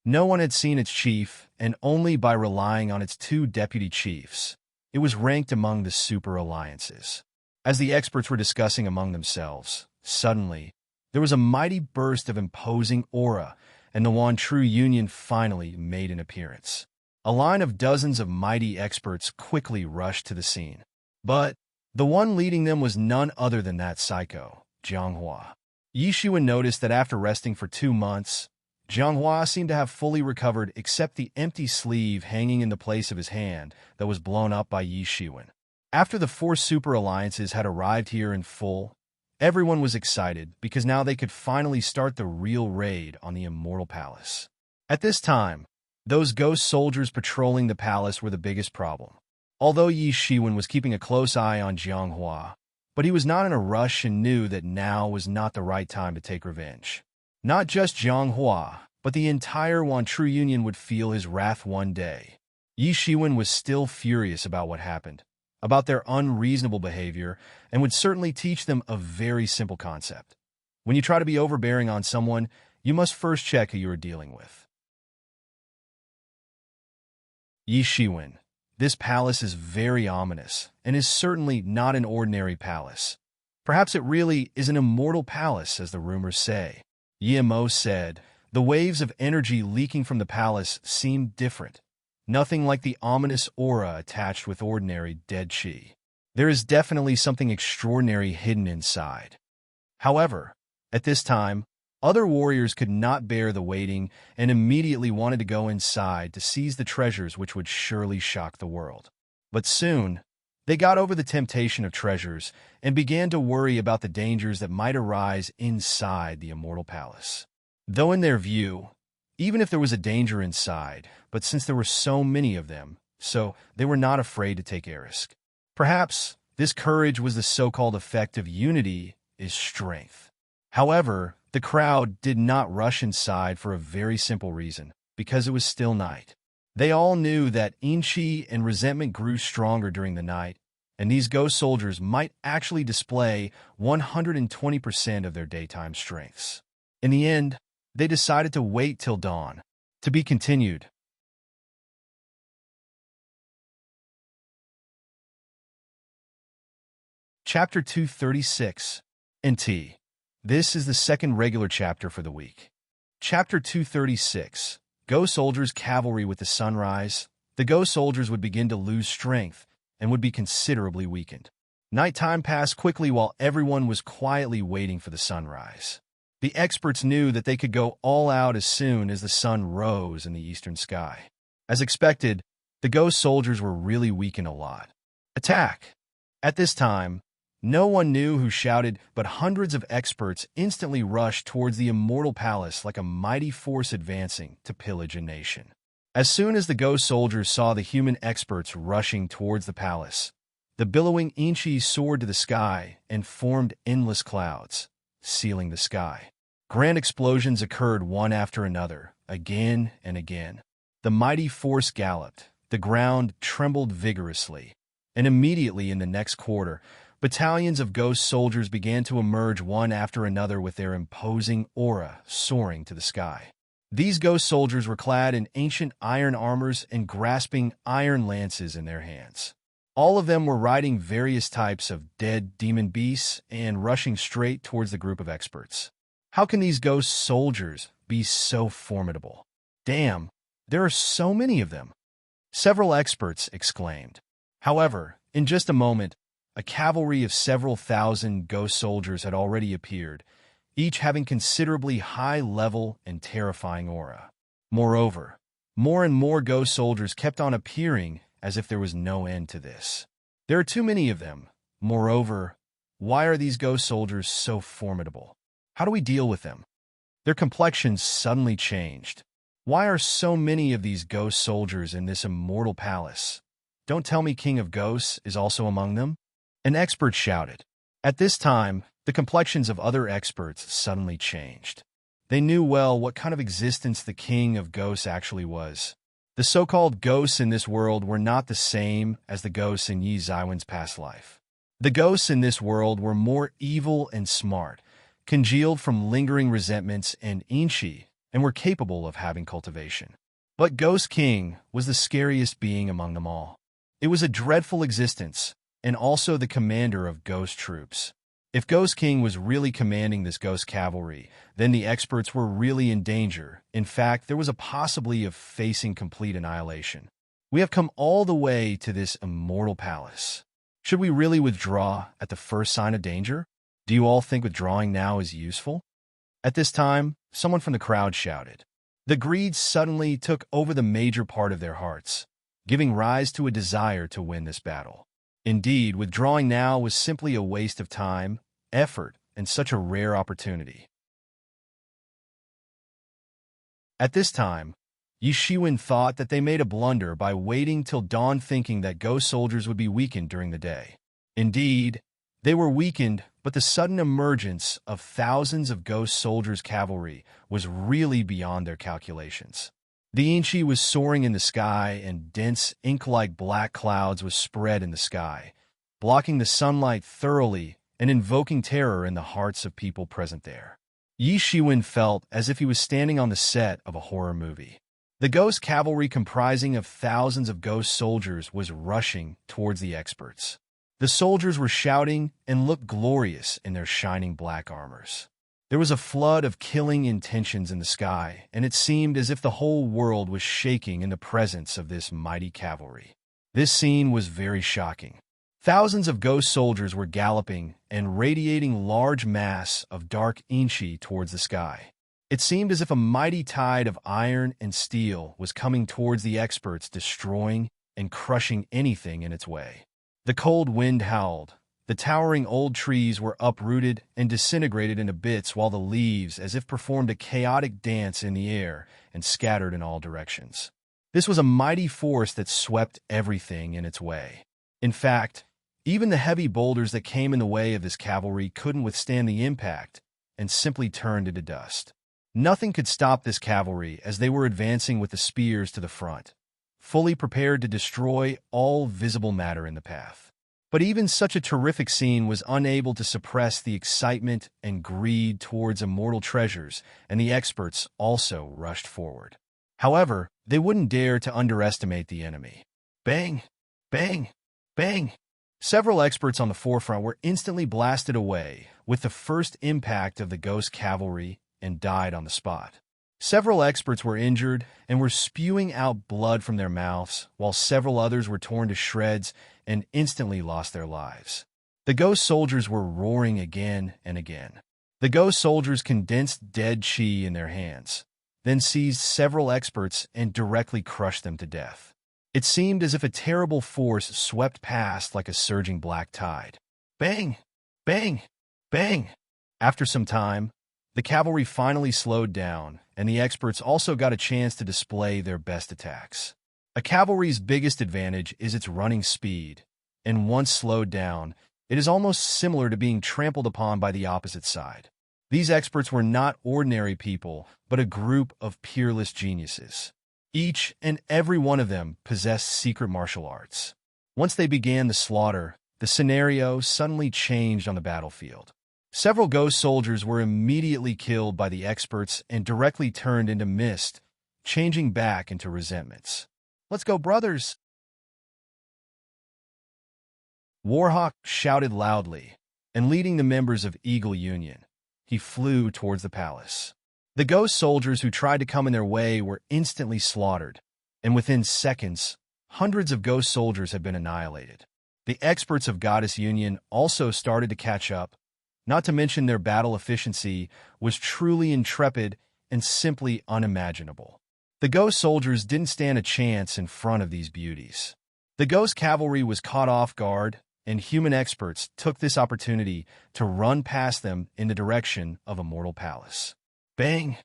No one had seen its chief, and only by relying on its 2 deputy chiefs, it was ranked among the super alliances. As the experts were discussing among themselves, suddenly, there was a mighty burst of imposing aura, and the One True Union finally made an appearance. A line of dozens of mighty experts quickly rushed to the scene. But the one leading them was none other than that psycho, Jianghua. Yi Shiwen noticed that after resting for 2 months, Jianghua seemed to have fully recovered except the empty sleeve hanging in the place of his hand that was blown up by Yi Shiwen. After the 4 super alliances had arrived here in full, everyone was excited because now they could finally start the real raid on the Immortal Palace. At this time, those ghost soldiers patrolling the palace were the biggest problem. Although Yi Shiwen was keeping a close eye on Jianghua, but he was not in a rush and knew that now was not the right time to take revenge. Not just Jianghua, but the entire One True Union would feel his wrath one day. Yi Shiwen was still furious about what happened, about their unreasonable behavior, and would certainly teach them a very simple concept. When you try to be overbearing on someone, you must first check who you are dealing with. Yi Shiwen, this palace is very ominous, and is certainly not an ordinary palace. Perhaps it really is an immortal palace, as the rumors say. Yi Mo said, the waves of energy leaking from the palace seemed different. Nothing like the ominous aura attached with ordinary dead qi. There is definitely something extraordinary hidden inside. However, at this time, other warriors could not bear the waiting and immediately wanted to go inside to seize the treasures which would surely shock the world. But soon, they got over the temptation of treasures and began to worry about the dangers that might arise inside the Immortal Palace. Though in their view, even if there was a danger inside, but since there were so many of them, so they were not afraid to take a risk. Perhaps this courage was the so-called effect of unity is strength. However, the crowd did not rush inside for a very simple reason, because it was still night. They all knew that inchi and resentment grew stronger during the night, and these ghost soldiers might actually display 120% of their daytime strengths. In the end, they decided to wait till dawn. To be continued. Chapter 236. NT. This is the second regular chapter for the week. Chapter 236. Ghost soldiers cavalry with the sunrise. The ghost soldiers would begin to lose strength and would be considerably weakened. Nighttime passed quickly while everyone was quietly waiting for the sunrise. The experts knew that they could go all out as soon as the sun rose in the eastern sky. As expected, the ghost soldiers were really weakened a lot. Attack! At this time, no one knew who shouted, but hundreds of experts instantly rushed towards the immortal palace like a mighty force advancing to pillage a nation. As soon as the ghost soldiers saw the human experts rushing towards the palace, the billowing Inchi soared to the sky and formed endless clouds, sealing the sky. Grand explosions occurred one after another, again and again. The mighty force galloped, the ground trembled vigorously, and immediately in the next quarter, battalions of ghost soldiers began to emerge one after another with their imposing aura soaring to the sky. These ghost soldiers were clad in ancient iron armors and grasping iron lances in their hands. All of them were riding various types of dead demon beasts and rushing straight towards the group of experts. How can these ghost soldiers be so formidable? Damn, there are so many of them! Several experts exclaimed. However, in just a moment, a cavalry of several thousand ghost soldiers had already appeared, each having considerably high level and terrifying aura. Moreover, more and more ghost soldiers kept on appearing as if there was no end to this. There are too many of them. Moreover, why are these ghost soldiers so formidable? How do we deal with them? Their complexions suddenly changed. Why are so many of these ghost soldiers in this immortal palace? Don't tell me King of Ghosts is also among them? An expert shouted. At this time, the complexions of other experts suddenly changed. They knew well what kind of existence the King of Ghosts actually was. The so-called ghosts in this world were not the same as the ghosts in Yi Zaiwen's past life. The ghosts in this world were more evil and smart, congealed from lingering resentments and inchi, and were capable of having cultivation. But Ghost King was the scariest being among them all. It was a dreadful existence, and also the commander of ghost troops. If Ghost King was really commanding this ghost cavalry, then the experts were really in danger. In fact, there was a possibility of facing complete annihilation. We have come all the way to this immortal palace. Should we really withdraw at the first sign of danger? Do you all think withdrawing now is useful? At this time, someone from the crowd shouted. The greed suddenly took over the major part of their hearts, giving rise to a desire to win this battle. Indeed, withdrawing now was simply a waste of time, effort, and such a rare opportunity. At this time, Yi Shiwen thought that they made a blunder by waiting till dawn thinking that ghost soldiers would be weakened during the day. Indeed, they were weakened, but the sudden emergence of thousands of ghost soldiers' cavalry was really beyond their calculations. The Inchi was soaring in the sky, and dense, ink-like black clouds was spread in the sky, blocking the sunlight thoroughly and invoking terror in the hearts of people present there. Yi Shiwen felt as if he was standing on the set of a horror movie. The ghost cavalry comprising of thousands of ghost soldiers was rushing towards the experts. The soldiers were shouting and looked glorious in their shining black armors. There was a flood of killing intentions in the sky, and it seemed as if the whole world was shaking in the presence of this mighty cavalry. This scene was very shocking. Thousands of ghost soldiers were galloping and radiating large mass of dark inchi towards the sky. It seemed as if a mighty tide of iron and steel was coming towards the experts, destroying and crushing anything in its way. The cold wind howled. The towering old trees were uprooted and disintegrated into bits, while the leaves, as if performed a chaotic dance in the air, and scattered in all directions. This was a mighty force that swept everything in its way. In fact, even the heavy boulders that came in the way of this cavalry couldn't withstand the impact and simply turned into dust. Nothing could stop this cavalry as they were advancing with the spears to the front, fully prepared to destroy all visible matter in the path. But even such a terrific scene was unable to suppress the excitement and greed towards immortal treasures, and the experts also rushed forward. However, they wouldn't dare to underestimate the enemy. Bang! Bang! Bang! Several experts on the forefront were instantly blasted away with the first impact of the ghost cavalry and died on the spot. Several experts were injured and were spewing out blood from their mouths, while several others were torn to shreds and instantly lost their lives. The ghost soldiers were roaring again and again. The ghost soldiers condensed dead chi in their hands, then seized several experts and directly crushed them to death. It seemed as if a terrible force swept past like a surging black tide. Bang! Bang! Bang! After some time, the cavalry finally slowed down, and the experts also got a chance to display their best attacks. A cavalry's biggest advantage is its running speed, and once slowed down, it is almost similar to being trampled upon by the opposite side. These experts were not ordinary people, but a group of peerless geniuses. Each and every one of them possessed secret martial arts. Once they began the slaughter, the scenario suddenly changed on the battlefield. Several ghost soldiers were immediately killed by the experts and directly turned into mist, changing back into resentments. "Let's go, brothers!" Warhawk shouted loudly, and leading the members of Eagle Union, he flew towards the palace. The ghost soldiers who tried to come in their way were instantly slaughtered, and within seconds, hundreds of ghost soldiers had been annihilated. The experts of Goddess Union also started to catch up, not to mention their battle efficiency was truly intrepid and simply unimaginable. The ghost soldiers didn't stand a chance in front of these beauties. The ghost cavalry was caught off guard, and human experts took this opportunity to run past them in the direction of Immortal Palace. Bang!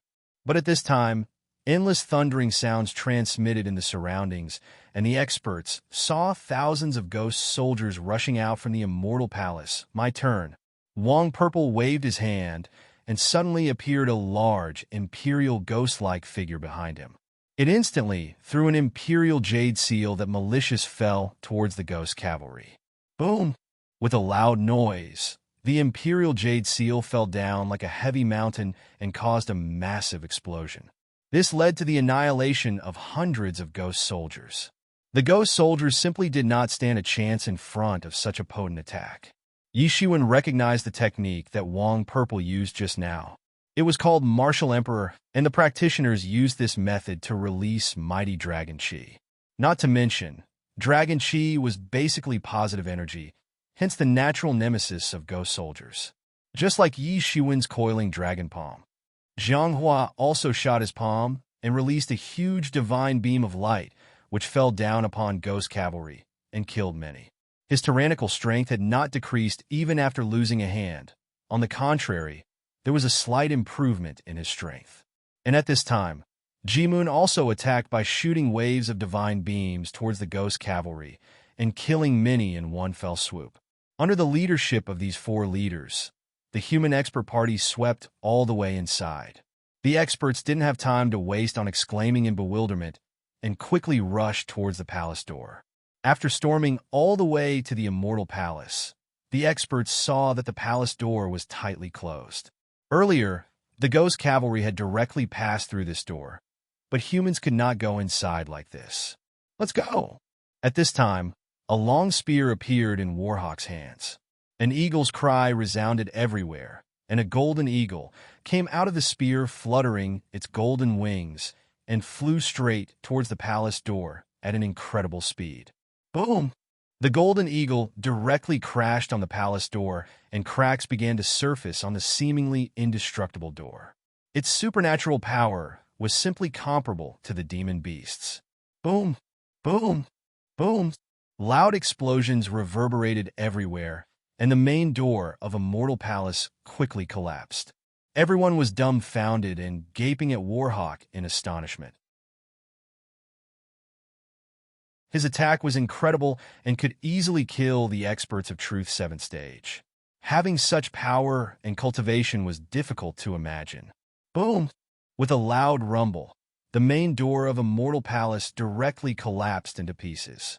But at this time, endless thundering sounds transmitted in the surroundings, and the experts saw thousands of ghost soldiers rushing out from the Immortal Palace. My turn. Wong Purple waved his hand, and suddenly appeared a large, imperial ghost-like figure behind him. It instantly threw an imperial jade seal that malicious fell towards the ghost cavalry. Boom! With a loud noise, the imperial jade seal fell down like a heavy mountain and caused a massive explosion. This led to the annihilation of hundreds of ghost soldiers. The ghost soldiers simply did not stand a chance in front of such a potent attack. Yi Shiwen recognized the technique that Wong Purple used just now. It was called Martial Emperor, and the practitioners used this method to release mighty dragon chi. Not to mention, dragon chi was basically positive energy, hence the natural nemesis of ghost soldiers. Just like Yi Shiwen's coiling dragon palm. Zhang Hua also shot his palm and released a huge divine beam of light, which fell down upon ghost cavalry and killed many. His tyrannical strength had not decreased even after losing a hand. On the contrary, there was a slight improvement in his strength. And at this time, Ji-Moon also attacked by shooting waves of divine beams towards the ghost cavalry and killing many in one fell swoop. Under the leadership of these four leaders, the human expert party swept all the way inside. The experts didn't have time to waste on exclaiming in bewilderment and quickly rushed towards the palace door. After storming all the way to the Immortal Palace, the experts saw that the palace door was tightly closed. Earlier, the ghost cavalry had directly passed through this door, but humans could not go inside like this. "Let's go!" At this time, a long spear appeared in Warhawk's hands. An eagle's cry resounded everywhere, and a golden eagle came out of the spear fluttering its golden wings and flew straight towards the palace door at an incredible speed. Boom! The golden eagle directly crashed on the palace door, and cracks began to surface on the seemingly indestructible door. Its supernatural power was simply comparable to the demon beasts. Boom! Boom! Boom! Loud explosions reverberated everywhere, and the main door of Immortal Palace quickly collapsed. Everyone was dumbfounded and gaping at Warhawk in astonishment. His attack was incredible and could easily kill the experts of Truth 7th Stage. Having such power and cultivation was difficult to imagine. Boom! With a loud rumble, the main door of Immortal Palace directly collapsed into pieces.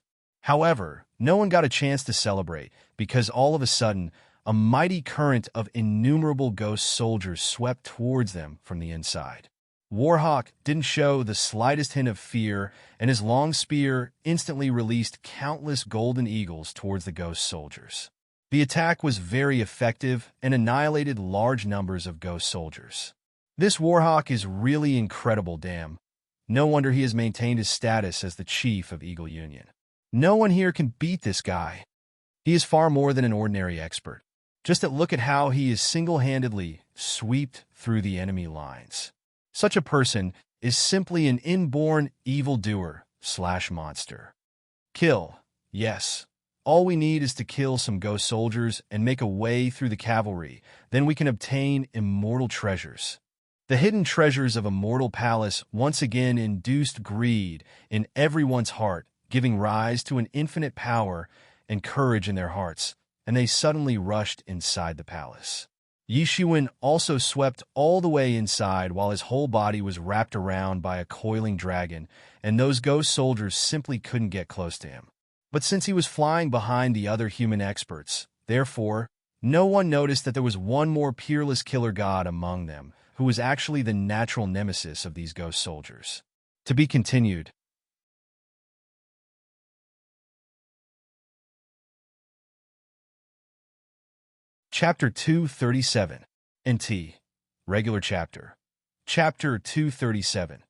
However, no one got a chance to celebrate because all of a sudden, a mighty current of innumerable ghost soldiers swept towards them from the inside. Warhawk didn't show the slightest hint of fear, and his long spear instantly released countless golden eagles towards the ghost soldiers. The attack was very effective and annihilated large numbers of ghost soldiers. This Warhawk is really incredible, damn. No wonder he has maintained his status as the chief of Eagle Union. No one here can beat this guy. He is far more than an ordinary expert. Just look at how he is single-handedly swept through the enemy lines. Such a person is simply an inborn evildoer/monster. Kill. Yes. All we need is to kill some ghost soldiers and make a way through the cavalry. Then we can obtain immortal treasures. The hidden treasures of Immortal Palace once again induced greed in everyone's heart, giving rise to an infinite power and courage in their hearts, and they suddenly rushed inside the palace. Yishuin also swept all the way inside while his whole body was wrapped around by a coiling dragon, and those ghost soldiers simply couldn't get close to him. But since he was flying behind the other human experts, therefore, no one noticed that there was one more peerless killer god among them, who was actually the natural nemesis of these ghost soldiers. To be continued. Chapter 237. NT. Regular Chapter. Chapter 237.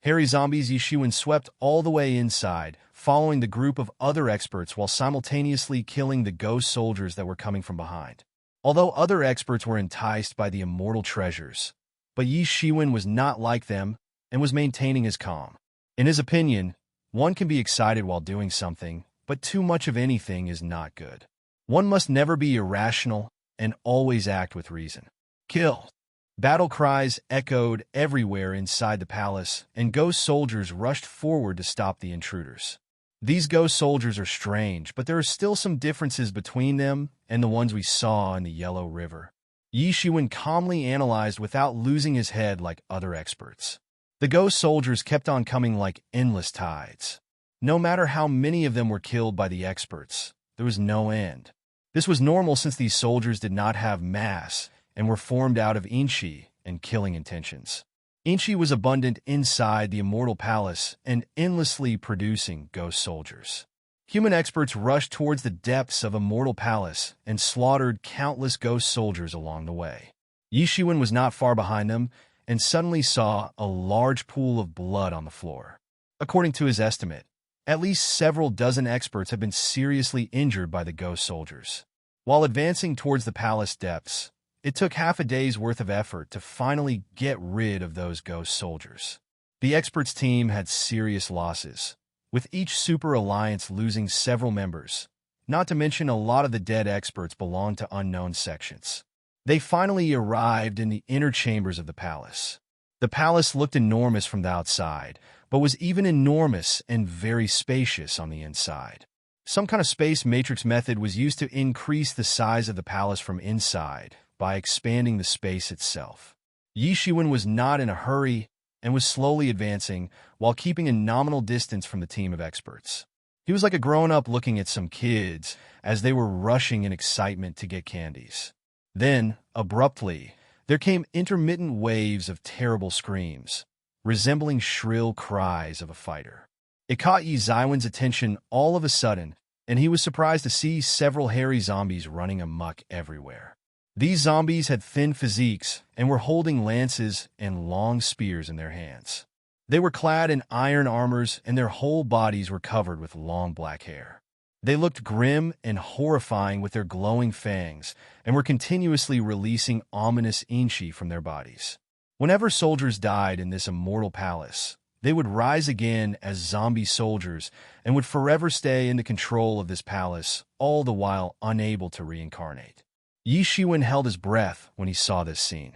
Hairy zombies. Yishuin swept all the way inside, following the group of other experts while simultaneously killing the ghost soldiers that were coming from behind. Although other experts were enticed by the immortal treasures, but Yishuin was not like them and was maintaining his calm. In his opinion, one can be excited while doing something, but too much of anything is not good. One must never be irrational and always act with reason. Kill. Battle cries echoed everywhere inside the palace, and ghost soldiers rushed forward to stop the intruders. These ghost soldiers are strange, but there are still some differences between them and the ones we saw in the Yellow River. Yishuin calmly analyzed without losing his head like other experts. The ghost soldiers kept on coming like endless tides. No matter how many of them were killed by the experts, there was no end. This was normal since these soldiers did not have mass and were formed out of inchi and killing intentions. Inchi was abundant inside the Immortal Palace and endlessly producing ghost soldiers. Human experts rushed towards the depths of Immortal Palace and slaughtered countless ghost soldiers along the way. Yishuin was not far behind them and suddenly saw a large pool of blood on the floor. According to his estimate, at least several dozen experts have been seriously injured by the ghost soldiers. While advancing towards the palace depths, it took half a day's worth of effort to finally get rid of those ghost soldiers. The experts team had serious losses, with each super alliance losing several members, not to mention a lot of the dead experts belonged to unknown sections. They finally arrived in the inner chambers of the palace. The palace looked enormous from the outside, but was even enormous and very spacious on the inside. Some kind of space matrix method was used to increase the size of the palace from inside by expanding the space itself. Yishuin was not in a hurry and was slowly advancing while keeping a nominal distance from the team of experts. He was like a grown-up looking at some kids as they were rushing in excitement to get candies. Then, abruptly, there came intermittent waves of terrible screams, resembling shrill cries of a fighter. It caught Yi Zaiwen's attention all of a sudden, and he was surprised to see several hairy zombies running amok everywhere. These zombies had thin physiques and were holding lances and long spears in their hands. They were clad in iron armors, and their whole bodies were covered with long black hair. They looked grim and horrifying with their glowing fangs, and were continuously releasing ominous inchi from their bodies. Whenever soldiers died in this immortal palace, they would rise again as zombie soldiers and would forever stay in the control of this palace, all the while unable to reincarnate. Yishuin held his breath when he saw this scene.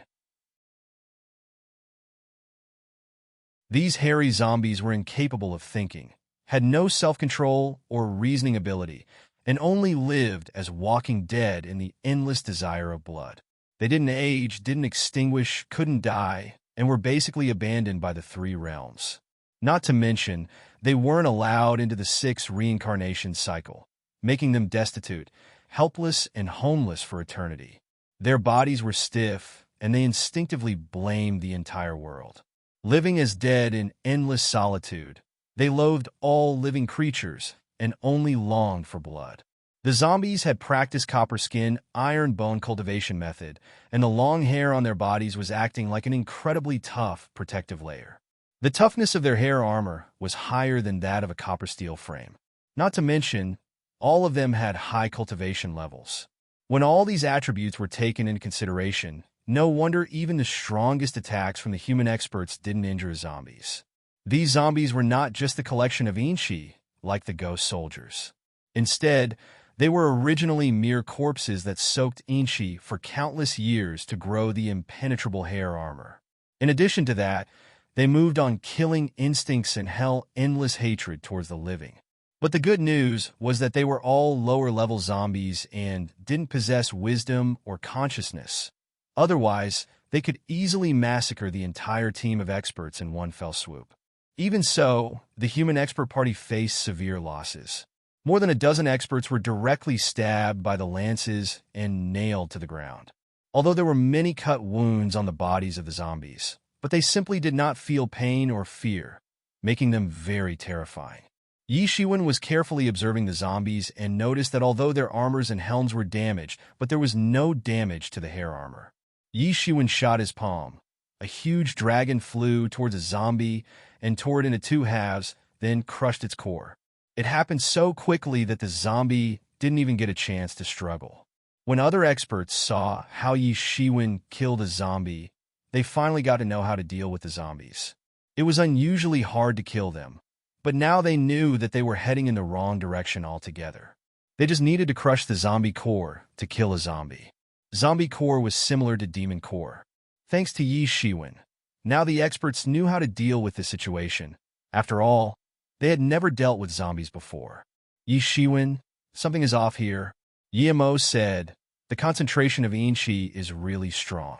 These hairy zombies were incapable of thinking, had no self-control or reasoning ability, and only lived as walking dead in the endless desire of blood. They didn't age, didn't extinguish, couldn't die, and were basically abandoned by the three realms. Not to mention, They weren't allowed into the 6 reincarnation cycle, making them destitute, helpless, and homeless for eternity. Their bodies were stiff, and they instinctively blamed the entire world. Living as dead in endless solitude, they loathed all living creatures and only longed for blood. The zombies had practiced copper skin, iron bone cultivation method, and the long hair on their bodies was acting like an incredibly tough protective layer. The toughness of their hair armor was higher than that of a copper steel frame. Not to mention, all of them had high cultivation levels. When all these attributes were taken into consideration, no wonder even the strongest attacks from the human experts didn't injure zombies. These zombies were not just a collection of inchi, like the ghost soldiers. Instead, they were originally mere corpses that soaked inchi for countless years to grow the impenetrable hair armor. In addition to that, they moved on killing instincts and held endless hatred towards the living. But the good news was that they were all lower-level zombies and didn't possess wisdom or consciousness. Otherwise, they could easily massacre the entire team of experts in one fell swoop. Even so, the human expert party faced severe losses. More than a dozen experts were directly stabbed by the lances and nailed to the ground. Although there were many cut wounds on the bodies of the zombies, but they simply did not feel pain or fear, making them very terrifying. Yi Shiwen was carefully observing the zombies and noticed that although their armors and helms were damaged, but there was no damage to the hair armor. Yi Shiwen shot his palm. A huge dragon flew towards a zombie and tore it into 2 halves, then crushed its core. It happened so quickly that the zombie didn't even get a chance to struggle. When other experts saw how Yi Shiwen killed a zombie, they finally got to know how to deal with the zombies. It was unusually hard to kill them, but now they knew that they were heading in the wrong direction altogether. They just needed to crush the zombie core to kill a zombie. Zombie core was similar to demon core. Thanks to Yi Shiwen, now the experts knew how to deal with the situation. After all, they had never dealt with zombies before. Yi Shiwen, something is off here. Yimo said, the concentration of inchi is really strong.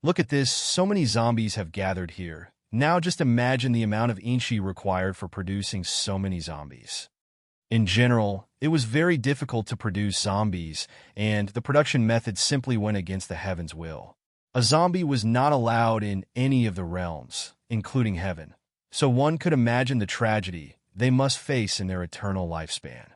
Look at this, so many zombies have gathered here. Now just imagine the amount of inchi required for producing so many zombies. In general, it was very difficult to produce zombies, and the production method simply went against the heaven's will. A zombie was not allowed in any of the realms, including heaven, so one could imagine the tragedy they must face in their eternal lifespan.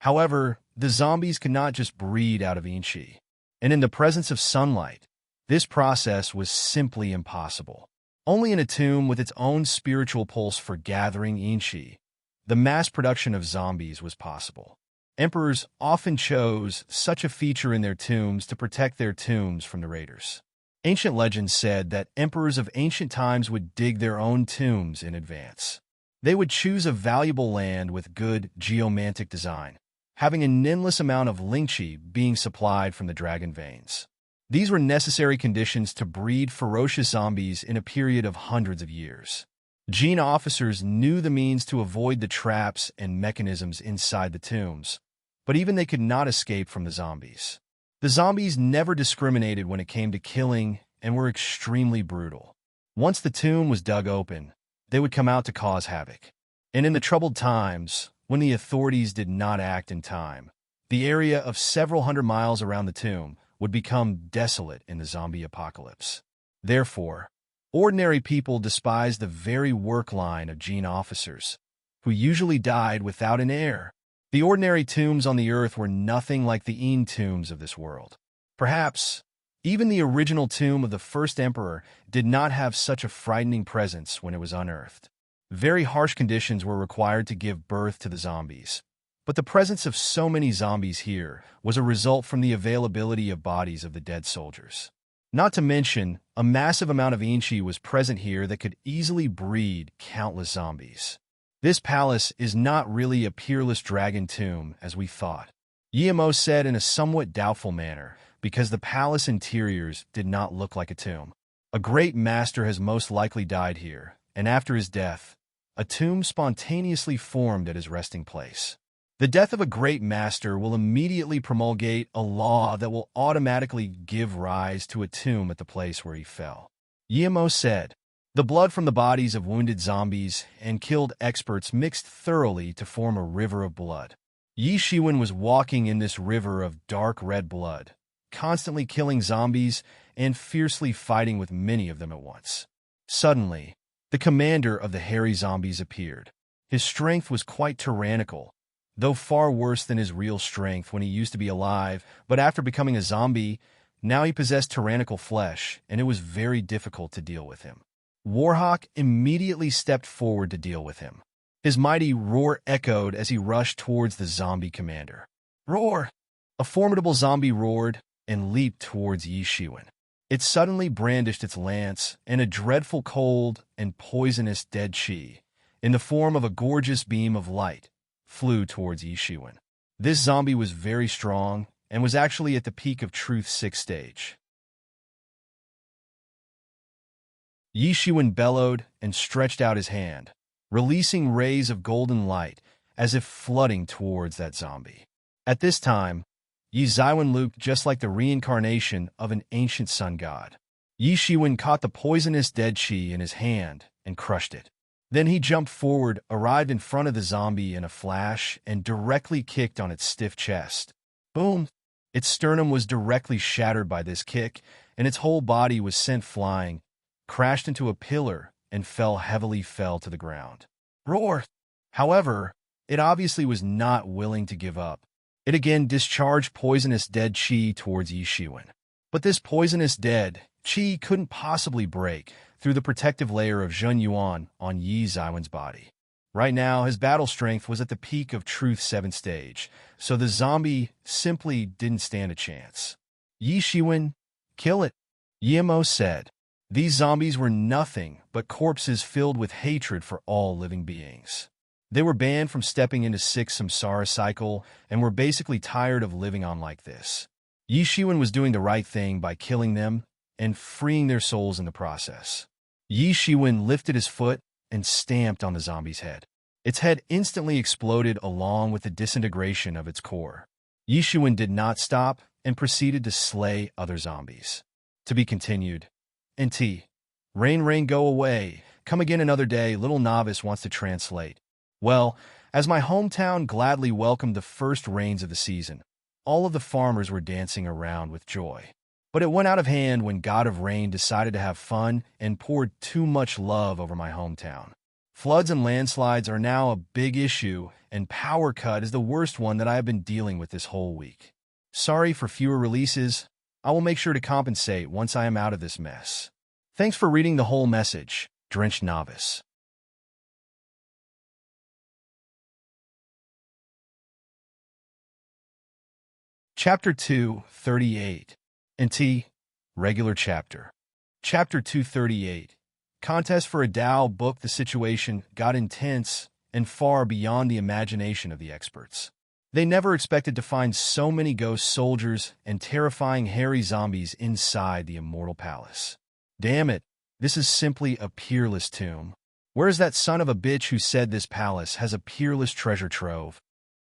However, the zombies could not just breed out of inchi, and in the presence of sunlight, this process was simply impossible. Only in a tomb with its own spiritual pulse for gathering inchi, the mass production of zombies was possible. Emperors often chose such a feature in their tombs to protect their tombs from the raiders. Ancient legends said that emperors of ancient times would dig their own tombs in advance. They would choose a valuable land with good geomantic design, having an endless amount of lingqi being supplied from the dragon veins. These were necessary conditions to breed ferocious zombies in a period of hundreds of years. Gene officers knew the means to avoid the traps and mechanisms inside the tombs, but even they could not escape from the zombies. The zombies never discriminated when it came to killing and were extremely brutal. Once the tomb was dug open, they would come out to cause havoc. And in the troubled times, when the authorities did not act in time, the area of several hundred miles around the tomb would become desolate in the zombie apocalypse. Therefore, ordinary people despised the very work line of gene officers, who usually died without an heir. The ordinary tombs on the earth were nothing like the Een tombs of this world. Perhaps, even the original tomb of the first emperor did not have such a frightening presence when it was unearthed. Very harsh conditions were required to give birth to the zombies. But the presence of so many zombies here was a result from the availability of bodies of the dead soldiers. Not to mention, a massive amount of inchi was present here that could easily breed countless zombies. This palace is not really a peerless dragon tomb, as we thought, Yimo said in a somewhat doubtful manner, because the palace interiors did not look like a tomb. A great master has most likely died here, and after his death, a tomb spontaneously formed at his resting place. The death of a great master will immediately promulgate a law that will automatically give rise to a tomb at the place where he fell. Yimo said, The blood from the bodies of wounded zombies and killed experts mixed thoroughly to form a river of blood. Yi Shiwen was walking in this river of dark red blood, constantly killing zombies and fiercely fighting with many of them at once. Suddenly, the commander of the hairy zombies appeared. His strength was quite tyrannical, though far worse than his real strength when he used to be alive, but after becoming a zombie, now he possessed tyrannical flesh, and it was very difficult to deal with him. Warhawk immediately stepped forward to deal with him. His mighty roar echoed as he rushed towards the zombie commander. Roar! A formidable zombie roared and leaped towards Yi Shiwen. It suddenly brandished its lance, and a dreadful cold and poisonous dead chi, in the form of a gorgeous beam of light, flew towards Yi Shiwen. This zombie was very strong and was actually at the peak of Truth's 6th stage. Yi Shiwen bellowed and stretched out his hand, releasing rays of golden light as if flooding towards that zombie. At this time, Yi Shiwen looked just like the reincarnation of an ancient sun god. Yi Shiwen caught the poisonous dead chi in his hand and crushed it. Then he jumped forward, arrived in front of the zombie in a flash, and directly kicked on its stiff chest. Boom! Its sternum was directly shattered by this kick, and its whole body was sent flying, crashed into a pillar, and heavily fell to the ground. Roar! However, it obviously was not willing to give up. It again discharged poisonous dead chi towards Yi Shiwen. But this poisonous dead chi couldn't possibly break through the protective layer of Zhen Yuan on Yi Shiwen's body. Right now, his battle strength was at the peak of Truth's 7th stage, so the zombie simply didn't stand a chance. Yi Shiwen, kill it, Yimo said. These zombies were nothing but corpses filled with hatred for all living beings. They were banned from stepping into 6 samsara cycle and were basically tired of living on like this. Yi Shiwen was doing the right thing by killing them and freeing their souls in the process. Yi Shiwen lifted his foot and stamped on the zombie's head. Its head instantly exploded along with the disintegration of its core. Yi Shiwen did not stop and proceeded to slay other zombies. To be continued. NT. Rain, rain, go away. Come again another day. Little novice wants to translate. Well, as my hometown gladly welcomed the first rains of the season, all of the farmers were dancing around with joy. But it went out of hand when God of Rain decided to have fun and poured too much love over my hometown. Floods and landslides are now a big issue, and power cut is the worst one that I have been dealing with this whole week. Sorry for fewer releases. I will make sure to compensate once I am out of this mess. Thanks for reading the whole message, Drenched Novice. Chapter 238. NT. Regular Chapter. Chapter 238. Contest for a Dao book. The situation got intense and far beyond the imagination of the experts. They never expected to find so many ghost soldiers and terrifying hairy zombies inside the Immortal Palace. Damn it, this is simply a peerless tomb. Where's that son of a bitch who said this palace has a peerless treasure trove?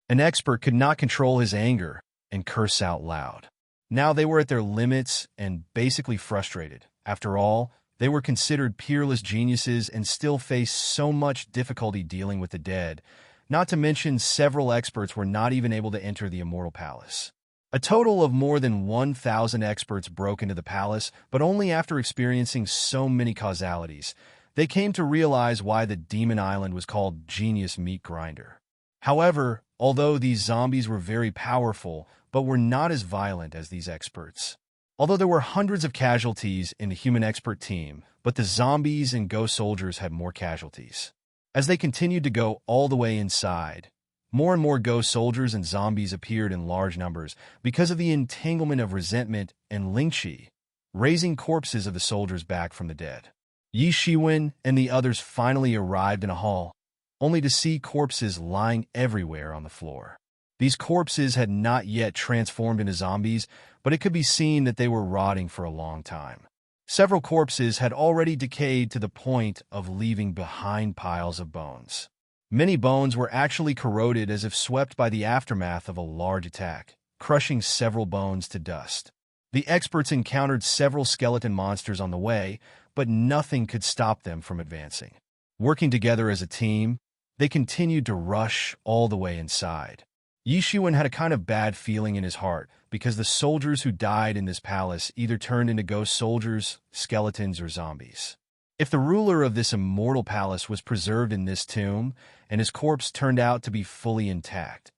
An expert could not control his anger and curse out loud. Now they were at their limits and basically frustrated. After all, they were considered peerless geniuses and still faced so much difficulty dealing with the dead. Not to mention several experts were not even able to enter the Immortal Palace. A total of more than 1,000 experts broke into the palace, but only after experiencing so many causalities. They came to realize why the Demon Island was called Genius Meat Grinder. However, although these zombies were very powerful, but were not as violent as these experts. Although there were hundreds of casualties in the human expert team, but the zombies and ghost soldiers had more casualties. As they continued to go all the way inside, more and more ghost soldiers and zombies appeared in large numbers because of the entanglement of resentment and Lingqi, raising corpses of the soldiers back from the dead. Yi Shiwen and the others finally arrived in a hall, only to see corpses lying everywhere on the floor. These corpses had not yet transformed into zombies, but it could be seen that they were rotting for a long time. Several corpses had already decayed to the point of leaving behind piles of bones. Many bones were actually corroded as if swept by the aftermath of a large attack, crushing several bones to dust. The experts encountered several skeleton monsters on the way, but nothing could stop them from advancing. Working together as a team, they continued to rush all the way inside. Yishuan had a kind of bad feeling in his heart because the soldiers who died in this palace either turned into ghost soldiers, skeletons, or zombies. If the ruler of this immortal palace was preserved in this tomb and his corpse turned out to be fully intact,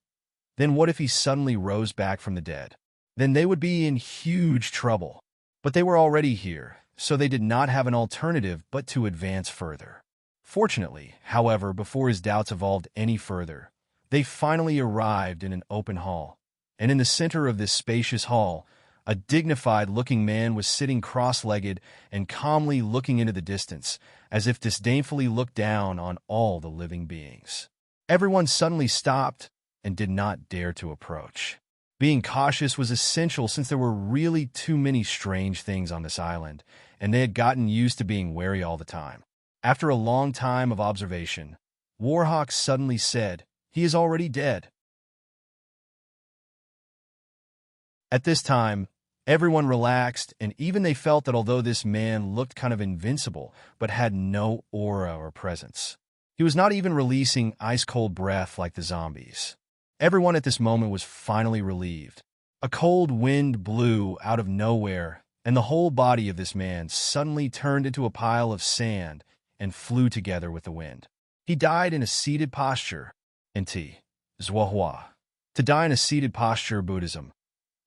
then what if he suddenly rose back from the dead? Then they would be in huge trouble. But they were already here, so they did not have an alternative but to advance further. Fortunately, however, before his doubts evolved any further, they finally arrived in an open hall. And in the center of this spacious hall, a dignified-looking man was sitting cross-legged and calmly looking into the distance, as if disdainfully looked down on all the living beings. Everyone suddenly stopped and did not dare to approach. Being cautious was essential since there were really too many strange things on this island, and they had gotten used to being wary all the time. After a long time of observation, Warhawk suddenly said, "He is already dead." At this time, everyone relaxed, and even they felt that although this man looked kind of invincible, but had no aura or presence. He was not even releasing ice-cold breath like the zombies. Everyone at this moment was finally relieved. A cold wind blew out of nowhere, and the whole body of this man suddenly turned into a pile of sand and flew together with the wind. He died in a seated posture. Nti, Zhuahua. To die in a seated posture, Buddhism.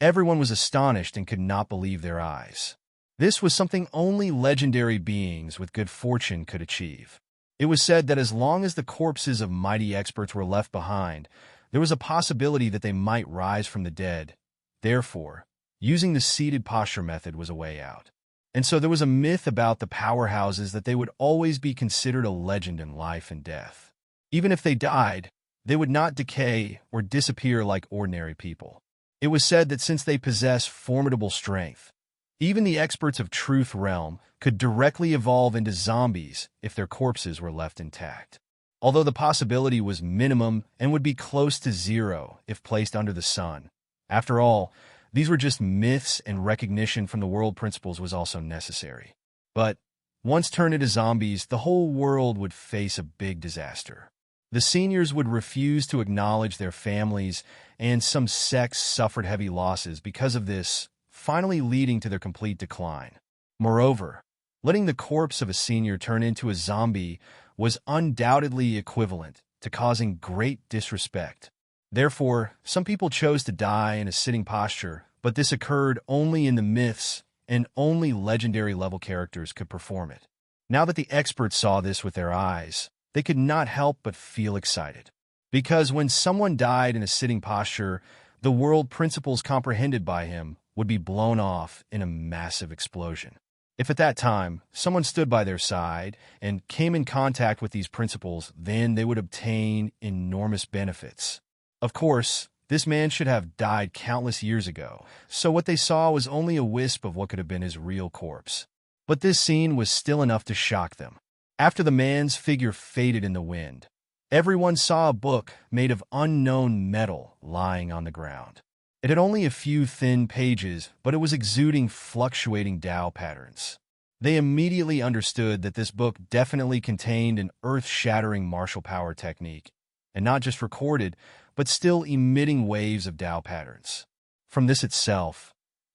Everyone was astonished and could not believe their eyes. This was something only legendary beings with good fortune could achieve. It was said that as long as the corpses of mighty experts were left behind, there was a possibility that they might rise from the dead. Therefore, using the seated posture method was a way out. And so there was a myth about the powerhouses that they would always be considered a legend in life and death. Even if they died, they would not decay or disappear like ordinary people. It was said that since they possess formidable strength, even the experts of Truth Realm could directly evolve into zombies if their corpses were left intact. Although the possibility was minimum and would be close to zero if placed under the sun. After all, these were just myths, and recognition from the world principles was also necessary. But once turned into zombies, the whole world would face a big disaster. The seniors would refuse to acknowledge their families, and some sects suffered heavy losses because of this, finally leading to their complete decline. Moreover, letting the corpse of a senior turn into a zombie was undoubtedly equivalent to causing great disrespect. Therefore, some people chose to die in a sitting posture, but this occurred only in the myths, and only legendary-level characters could perform it. Now that the experts saw this with their eyes, they could not help but feel excited. Because when someone died in a sitting posture, the world principles comprehended by him would be blown off in a massive explosion. If at that time, someone stood by their side and came in contact with these principles, then they would obtain enormous benefits. Of course, this man should have died countless years ago, so what they saw was only a wisp of what could have been his real corpse. But this scene was still enough to shock them. After the man's figure faded in the wind, everyone saw a book made of unknown metal lying on the ground. It had only a few thin pages, but it was exuding fluctuating Tao patterns. They immediately understood that this book definitely contained an earth-shattering martial power technique, and not just recorded, but still emitting waves of Tao patterns. From this itself,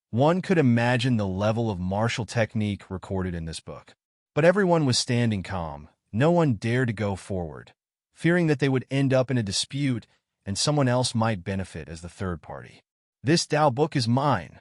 one could imagine the level of martial technique recorded in this book. But everyone was standing calm. No one dared to go forward, fearing that they would end up in a dispute and someone else might benefit as the third party. "This Tao book is mine."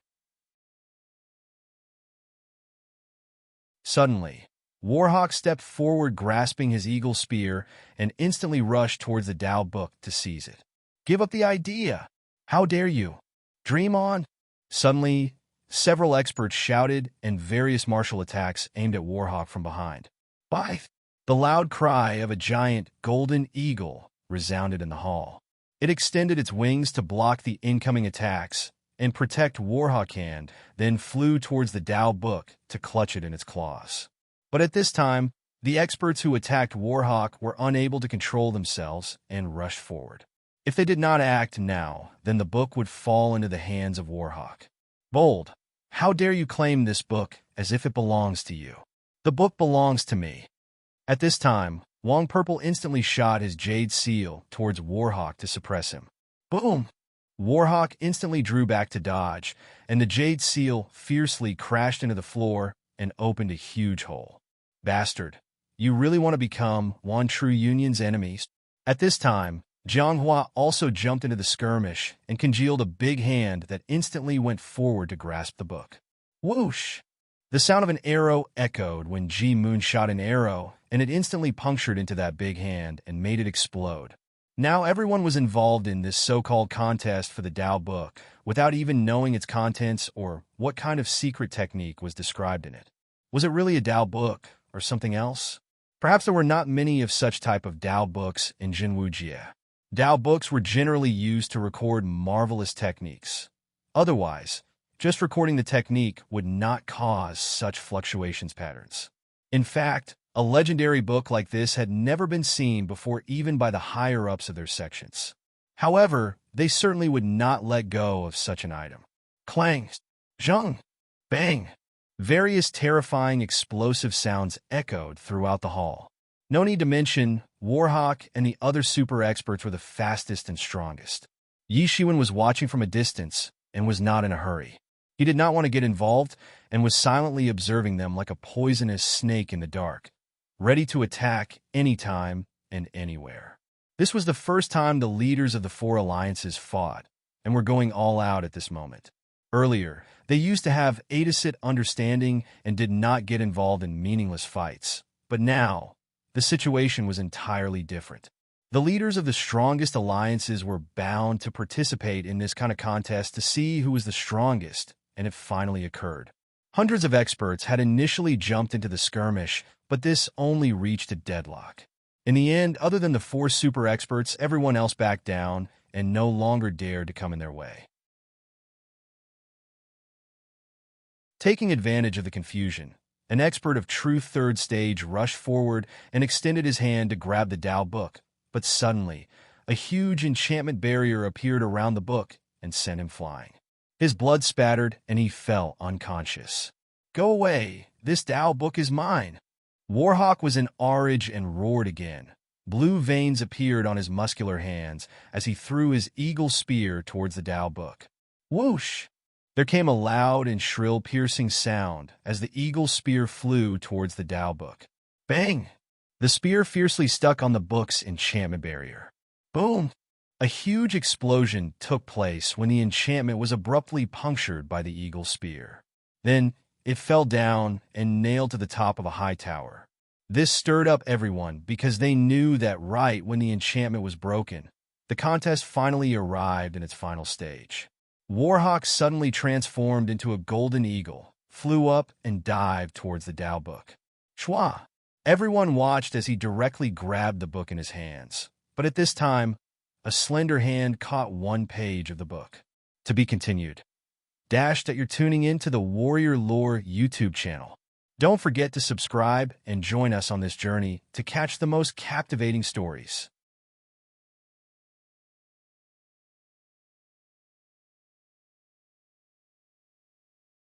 Suddenly, Warhawk stepped forward grasping his eagle spear and instantly rushed towards the Tao book to seize it. "Give up the idea! How dare you? Dream on!" Suddenly, several experts shouted and various martial attacks aimed at Warhawk from behind. "Bite!" The loud cry of a giant golden eagle resounded in the hall. It extended its wings to block the incoming attacks and protect Warhawk hand, then flew towards the Tao book to clutch it in its claws. But at this time, the experts who attacked Warhawk were unable to control themselves and rushed forward. If they did not act now, then the book would fall into the hands of Warhawk. "Bold! How dare you claim this book as if it belongs to you?" The book belongs to me. At this time, Wong Purple instantly shot his jade seal towards Warhawk to suppress him. Boom! Warhawk instantly drew back to dodge, and the jade seal fiercely crashed into the floor and opened a huge hole. Bastard, you really want to become one true Union's enemies? At this time, Jianghua also jumped into the skirmish and congealed a big hand that instantly went forward to grasp the book. Whoosh! The sound of an arrow echoed when Ji Moon shot an arrow, and it instantly punctured into that big hand and made it explode. Now everyone was involved in this so-called contest for the Tao book, without even knowing its contents or what kind of secret technique was described in it. Was it really a Tao book, or something else? Perhaps there were not many of such type of Tao books in Jinwujie. Tao books were generally used to record marvelous techniques. Otherwise, just recording the technique would not cause such fluctuations patterns. In fact, a legendary book like this had never been seen before even by the higher-ups of their sections. However, they certainly would not let go of such an item. Clang! Zheng! Bang! Various terrifying explosive sounds echoed throughout the hall. No need to mention, Warhawk and the other super experts were the fastest and strongest. Yi Shiwen was watching from a distance and was not in a hurry. He did not want to get involved and was silently observing them like a poisonous snake in the dark, ready to attack anytime and anywhere. This was the first time the leaders of the four alliances fought, and were going all out at this moment. Earlier, they used to have Adicit understanding and did not get involved in meaningless fights. But now, the situation was entirely different. The leaders of the strongest alliances were bound to participate in this kind of contest to see who was the strongest, and it finally occurred. Hundreds of experts had initially jumped into the skirmish, but this only reached a deadlock. In the end, other than the four super experts, everyone else backed down and no longer dared to come in their way. Taking advantage of the confusion, an expert of true third stage rushed forward and extended his hand to grab the Tao book, but suddenly, a huge enchantment barrier appeared around the book and sent him flying. His blood spattered and he fell unconscious. Go away, this Tao book is mine. Warhawk was in rage and roared again. Blue veins appeared on his muscular hands as he threw his eagle spear towards the Tao book. Whoosh! There came a loud and shrill piercing sound as the eagle spear flew towards the Tao book. Bang! The spear fiercely stuck on the book's enchantment barrier. Boom! A huge explosion took place when the enchantment was abruptly punctured by the eagle spear. Then, it fell down and nailed to the top of a high tower. This stirred up everyone because they knew that right when the enchantment was broken, the contest finally arrived in its final stage. Warhawk suddenly transformed into a golden eagle, flew up and dived towards the Tao book. Shwa! Everyone watched as he directly grabbed the book in his hands. But at this time, a slender hand caught one page of the book. To be continued. Dash that you're tuning in to the Warrior Lore YouTube channel. Don't forget to subscribe and join us on this journey to catch the most captivating stories.